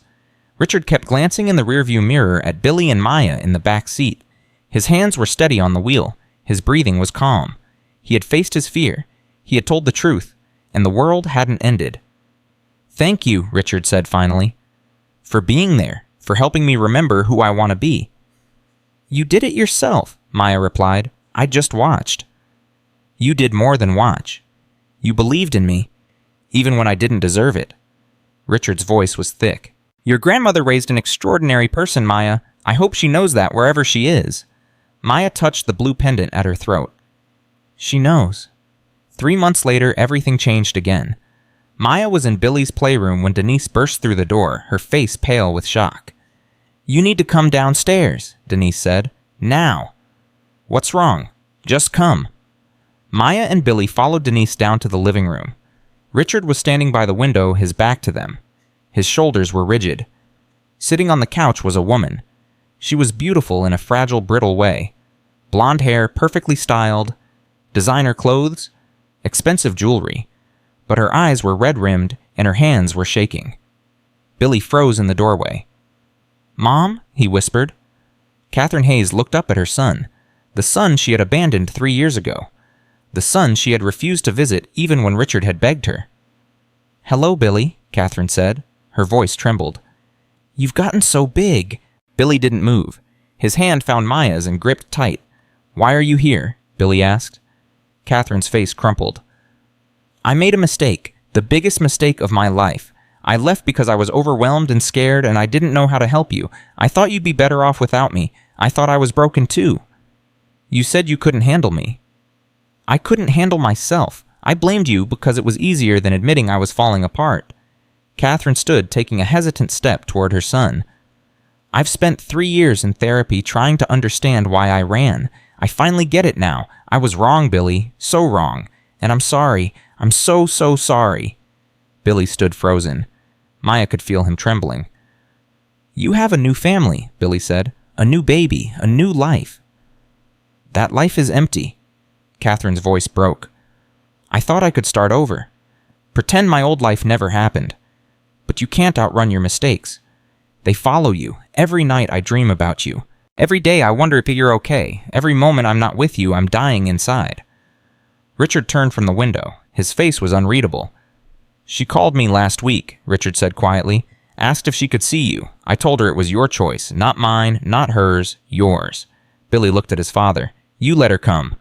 Richard kept glancing in the rearview mirror at Billy and Maya in the back seat. His hands were steady on the wheel. His breathing was calm. He had faced his fear. He had told the truth, and the world hadn't ended. "Thank you," Richard said finally, "for being there, for helping me remember who I want to be." "You did it yourself," Maya replied. "I just watched." "You did more than watch. You believed in me, even when I didn't deserve it." Richard's voice was thick. "Your grandmother raised an extraordinary person, Maya. I hope she knows that wherever she is." Maya touched the blue pendant at her throat. "She knows." 3 months later, everything changed again. Maya was in Billy's playroom when Denise burst through the door, her face pale with shock. "You need to come downstairs," Denise said. "Now." "What's wrong? Just come." Maya and Billy followed Denise down to the living room. Richard was standing by the window, his back to them. His shoulders were rigid. Sitting on the couch was a woman. She was beautiful in a fragile, brittle way. Blonde hair, perfectly styled, designer clothes, expensive jewelry. But her eyes were red-rimmed and her hands were shaking. Billy froze in the doorway. "Mom?" he whispered. Catherine Hayes looked up at her son, the son she had abandoned 3 years ago, the son she had refused to visit even when Richard had begged her. "Hello, Billy," Catherine said. Her voice trembled. "You've gotten so big." Billy didn't move. His hand found Maya's and gripped tight. "Why are you here?" Billy asked. Catherine's face crumpled. "I made a mistake, the biggest mistake of my life. I left because I was overwhelmed and scared and I didn't know how to help you. I thought you'd be better off without me. I thought I was broken too. You said you couldn't handle me." "I couldn't handle myself. I blamed you because it was easier than admitting I was falling apart." Catherine stood, taking a hesitant step toward her son. "I've spent 3 years in therapy trying to understand why I ran. I finally get it now. I was wrong, Billy. So wrong. And I'm sorry. I'm so sorry." Billy stood frozen. Maya could feel him trembling. "You have a new family," Billy said. "A new baby. A new life." "That life is empty." Catherine's voice broke. "I thought I could start over. Pretend my old life never happened. But you can't outrun your mistakes. They follow you. Every night I dream about you. Every day I wonder if you're okay. Every moment I'm not with you, I'm dying inside." Richard turned from the window. His face was unreadable. "She called me last week," Richard said quietly. "Asked if she could see you. I told her it was your choice, not mine, not hers, yours." Billy looked at his father. "You let her come."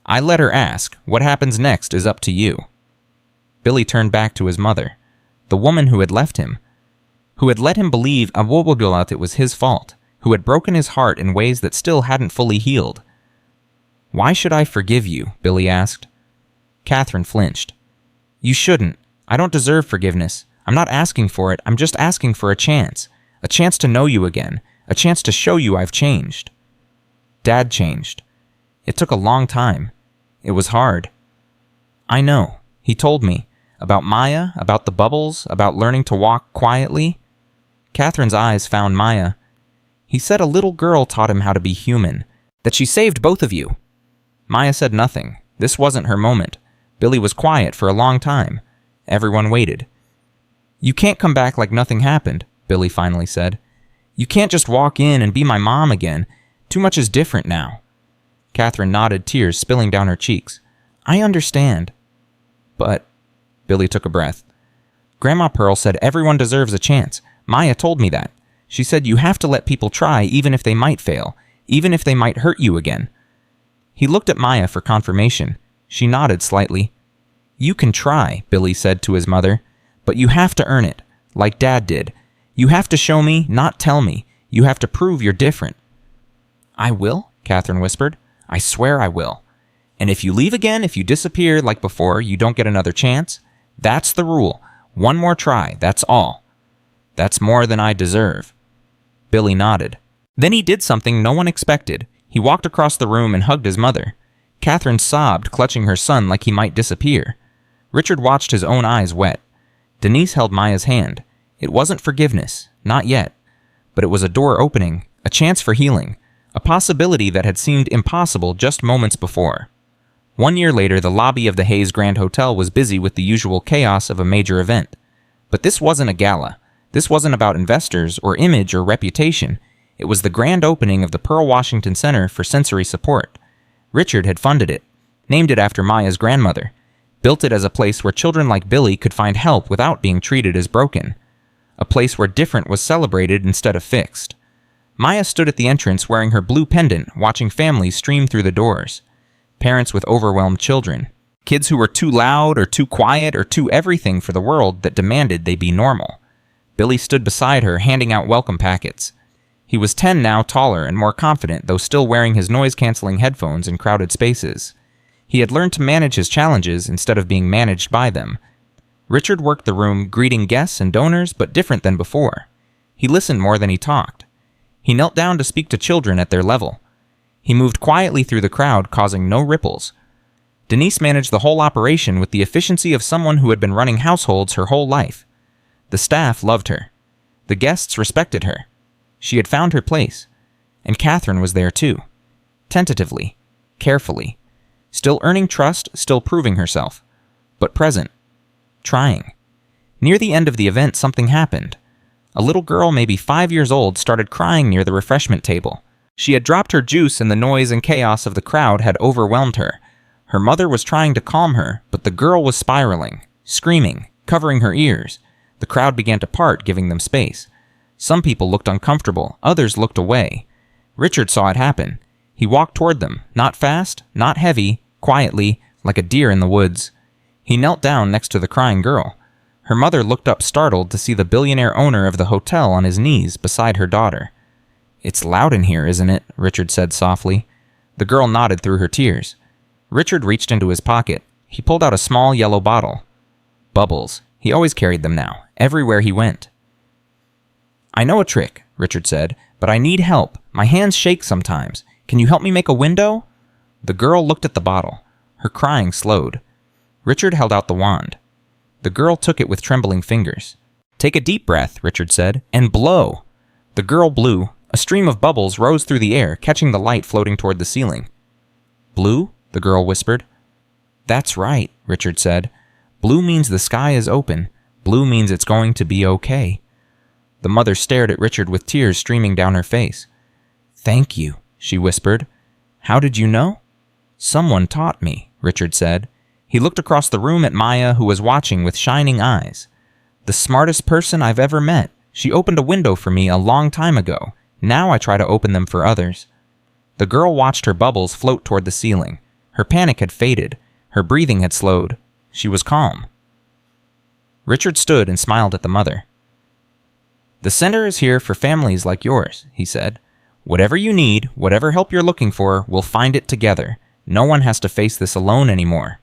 "I let her ask. What happens next is up to you." Billy turned back to his mother, the woman who had left him, who had let him believe it was his fault, who had broken his heart in ways that still hadn't fully healed. "Why should I forgive you?" Billy asked. Catherine flinched. "You shouldn't. I don't deserve forgiveness. I'm not asking for it. I'm just asking for a chance to know you again, a chance to show you I've changed." Dad changed. It took a long time. It was hard. "I know. He told me. About Maya, about the bubbles, about learning to walk quietly." Catherine's eyes found Maya. "He said a little girl taught him how to be human, that she saved both of you." Maya said nothing. This wasn't her moment. Billy was quiet for a long time. Everyone waited. "You can't come back like nothing happened," Billy finally said. "You can't just walk in and be my mom again. Too much is different now." Catherine nodded, tears spilling down her cheeks. "I understand. But..." Billy took a breath. "Grandma Pearl said everyone deserves a chance. Maya told me that. She said you have to let people try even if they might fail, even if they might hurt you again." He looked at Maya for confirmation. She nodded slightly. "You can try," Billy said to his mother, "but you have to earn it, like Dad did. You have to show me, not tell me. You have to prove you're different." "I will," Catherine whispered. "I swear I will. And if you leave again, if you disappear like before, you don't get another chance. That's the rule. One more try, that's all. That's more than I deserve." Billy nodded. Then he did something no one expected. He walked across the room and hugged his mother. Catherine sobbed, clutching her son like he might disappear. Richard watched his own eyes wet. Denise held Maya's hand. It wasn't forgiveness, not yet. But it was a door opening, a chance for healing, a possibility that had seemed impossible just moments before. 1 year later, the lobby of the Hayes Grand Hotel was busy with the usual chaos of a major event. But this wasn't a gala. This wasn't about investors or image or reputation. It was the grand opening of the Pearl Washington Center for Sensory Support. Richard had funded it, named it after Maya's grandmother, built it as a place where children like Billy could find help without being treated as broken. A place where different was celebrated instead of fixed. Maya stood at the entrance wearing her blue pendant, watching families stream through the doors. Parents with overwhelmed children. Kids who were too loud or too quiet or too everything for the world that demanded they be normal. Billy stood beside her, handing out welcome packets. He was 10 now, taller and more confident, though still wearing his noise-canceling headphones in crowded spaces. He had learned to manage his challenges instead of being managed by them. Richard worked the room, greeting guests and donors, but different than before. He listened more than he talked. He knelt down to speak to children at their level. He moved quietly through the crowd, causing no ripples. Denise managed the whole operation with the efficiency of someone who had been running households her whole life. The staff loved her. The guests respected her. She had found her place. And Catherine was there too. Tentatively. Carefully. Still earning trust, still proving herself. But present. Trying. Near the end of the event, something happened. A little girl, maybe 5 years old, started crying near the refreshment table. She had dropped her juice and the noise and chaos of the crowd had overwhelmed her. Her mother was trying to calm her, but the girl was spiraling, screaming, covering her ears. The crowd began to part, giving them space. Some people looked uncomfortable, others looked away. Richard saw it happen. He walked toward them, not fast, not heavy, quietly, like a deer in the woods. He knelt down next to the crying girl. Her mother looked up startled to see the billionaire owner of the hotel on his knees beside her daughter. "It's loud in here, isn't it?" Richard said softly. The girl nodded through her tears. Richard reached into his pocket. He pulled out a small yellow bottle. Bubbles. He always carried them now, everywhere he went. "I know a trick," Richard said, "but I need help. My hands shake sometimes." Can you help me make a window?" The girl looked at the bottle. Her crying slowed. Richard held out the wand. The girl took it with trembling fingers. "Take a deep breath," Richard said, "and blow." The girl blew. A stream of bubbles rose through the air, catching the light floating toward the ceiling. "Blue?" the girl whispered. "That's right," Richard said. "Blue means the sky is open. Blue means it's going to be okay." The mother stared at Richard with tears streaming down her face. "Thank you," she whispered. "How did you know?" "Someone taught me," Richard said. He looked across the room at Maya, who was watching with shining eyes. "The smartest person I've ever met. She opened a window for me a long time ago. Now I try to open them for others." The girl watched her bubbles float toward the ceiling. Her panic had faded. Her breathing had slowed. She was calm. Richard stood and smiled at the mother. "The center is here for families like yours," he said. "Whatever you need, whatever help you're looking for, we'll find it together. No one has to face this alone anymore."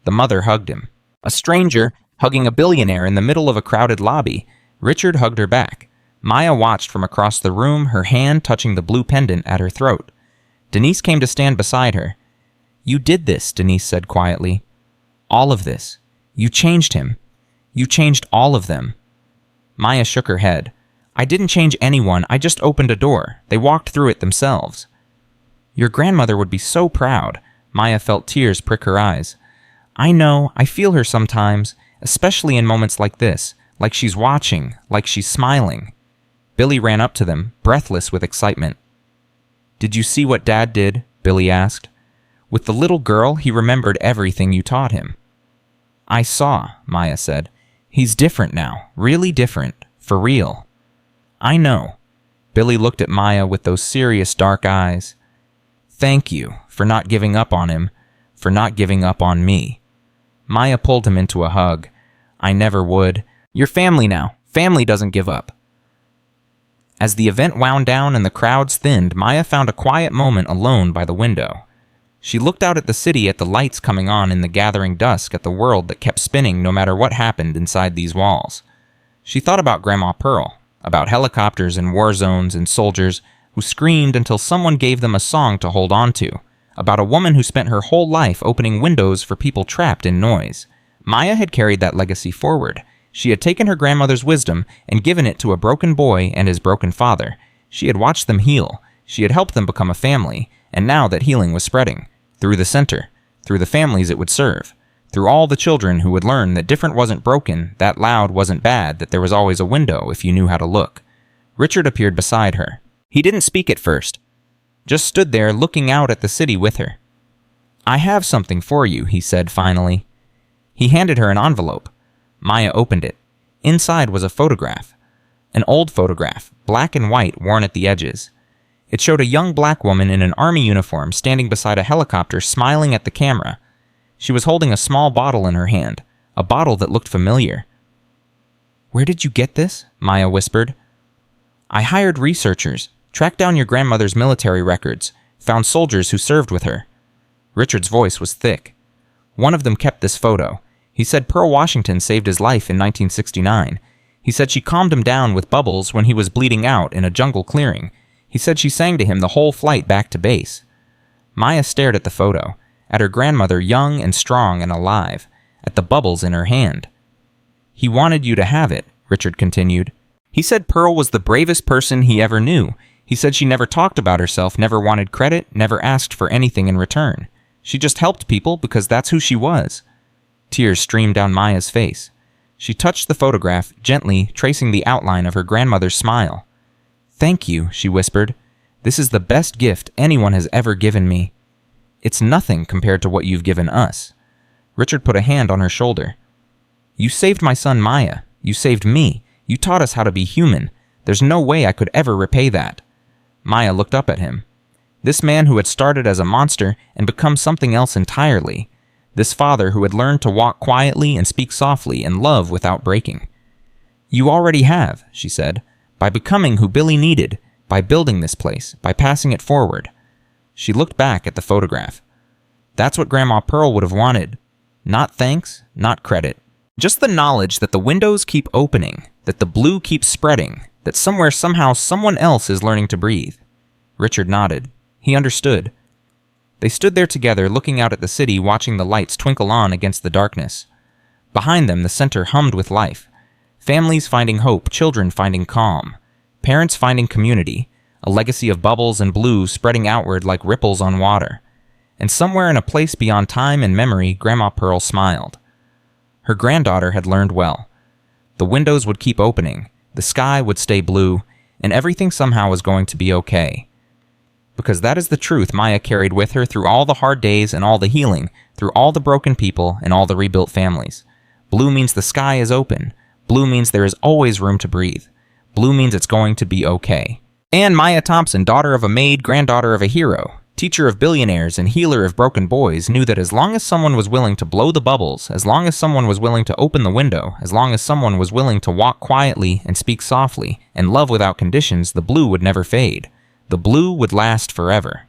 The mother hugged him. A stranger hugging a billionaire in the middle of a crowded lobby. Richard hugged her back. Maya watched from across the room, her hand touching the blue pendant at her throat. Denise came to stand beside her. "You did this," Denise said quietly. "All of this. You changed him. You changed all of them." Maya shook her head. "I didn't change anyone. I just opened a door. They walked through it themselves." "Your grandmother would be so proud." Maya felt tears prick her eyes. "I know. I feel her sometimes, especially in moments like this, like she's watching, like she's smiling." Billy ran up to them, breathless with excitement. "Did you see what Dad did?" Billy asked. "With the little girl, he remembered everything you taught him." "I saw," Maya said. "He's different now, really different, for real." "I know." Billy looked at Maya with those serious dark eyes. "Thank you for not giving up on him, for not giving up on me." Maya pulled him into a hug. "I never would. You're family now. Family doesn't give up." As the event wound down and the crowds thinned, Maya found a quiet moment alone by the window. She looked out at the city, at the lights coming on in the gathering dusk, at the world that kept spinning no matter what happened inside these walls. She thought about Grandma Pearl, about helicopters and war zones and soldiers who screamed until someone gave them a song to hold on to, about a woman who spent her whole life opening windows for people trapped in noise. Maya had carried that legacy forward. She had taken her grandmother's wisdom and given it to a broken boy and his broken father. She had watched them heal. She had helped them become a family, and now that healing was spreading, through the center, through the families it would serve, through all the children who would learn that different wasn't broken, that loud wasn't bad, that there was always a window if you knew how to look. Richard appeared beside her. He didn't speak at first, just stood there looking out at the city with her. "I have something for you," he said finally. He handed her an envelope. Maya opened it. Inside was a photograph. An old photograph, black and white, worn at the edges. It showed a young black woman in an army uniform standing beside a helicopter, smiling at the camera. She was holding a small bottle in her hand, a bottle that looked familiar. "Where did you get this?" Maya whispered. "I hired researchers, tracked down your grandmother's military records, found soldiers who served with her." Richard's voice was thick. "One of them kept this photo. He said Pearl Washington saved his life in 1969. He said she calmed him down with bubbles when he was bleeding out in a jungle clearing. He said she sang to him the whole flight back to base." Maya stared at the photo, at her grandmother young and strong and alive, at the bubbles in her hand. "He wanted you to have it," Richard continued. "He said Pearl was the bravest person he ever knew. He said she never talked about herself, never wanted credit, never asked for anything in return. She just helped people because that's who she was." Tears streamed down Maya's face. She touched the photograph, gently tracing the outline of her grandmother's smile. "Thank you," she whispered. "This is the best gift anyone has ever given me. It's nothing compared to what you've given us." Richard put a hand on her shoulder. "You saved my son Maya. You saved me. You taught us how to be human. There's no way I could ever repay that." Maya looked up at him. This man who had started as a monster and become something else entirely. This father who had learned to walk quietly and speak softly and love without breaking. "You already have," she said, "by becoming who Billy needed, by building this place, by passing it forward." She looked back at the photograph. That's what Grandma Pearl would have wanted. Not thanks, not credit. Just the knowledge that the windows keep opening, that the blue keeps spreading, that somewhere somehow someone else is learning to breathe. Richard nodded. He understood. They stood there together, looking out at the city, watching the lights twinkle on against the darkness. Behind them, the center hummed with life. Families finding hope, children finding calm, parents finding community, a legacy of bubbles and blue spreading outward like ripples on water. And somewhere in a place beyond time and memory, Grandma Pearl smiled. Her granddaughter had learned well. The windows would keep opening, the sky would stay blue, and everything somehow was going to be okay. Because that is the truth Maya carried with her through all the hard days and all the healing, through all the broken people and all the rebuilt families. Blue means the sky is open. Blue means there is always room to breathe. Blue means it's going to be okay. And Maya Thompson, daughter of a maid, granddaughter of a hero, teacher of billionaires and healer of broken boys, knew that as long as someone was willing to blow the bubbles, as long as someone was willing to open the window, as long as someone was willing to walk quietly and speak softly and love without conditions, the blue would never fade. The blue would last forever.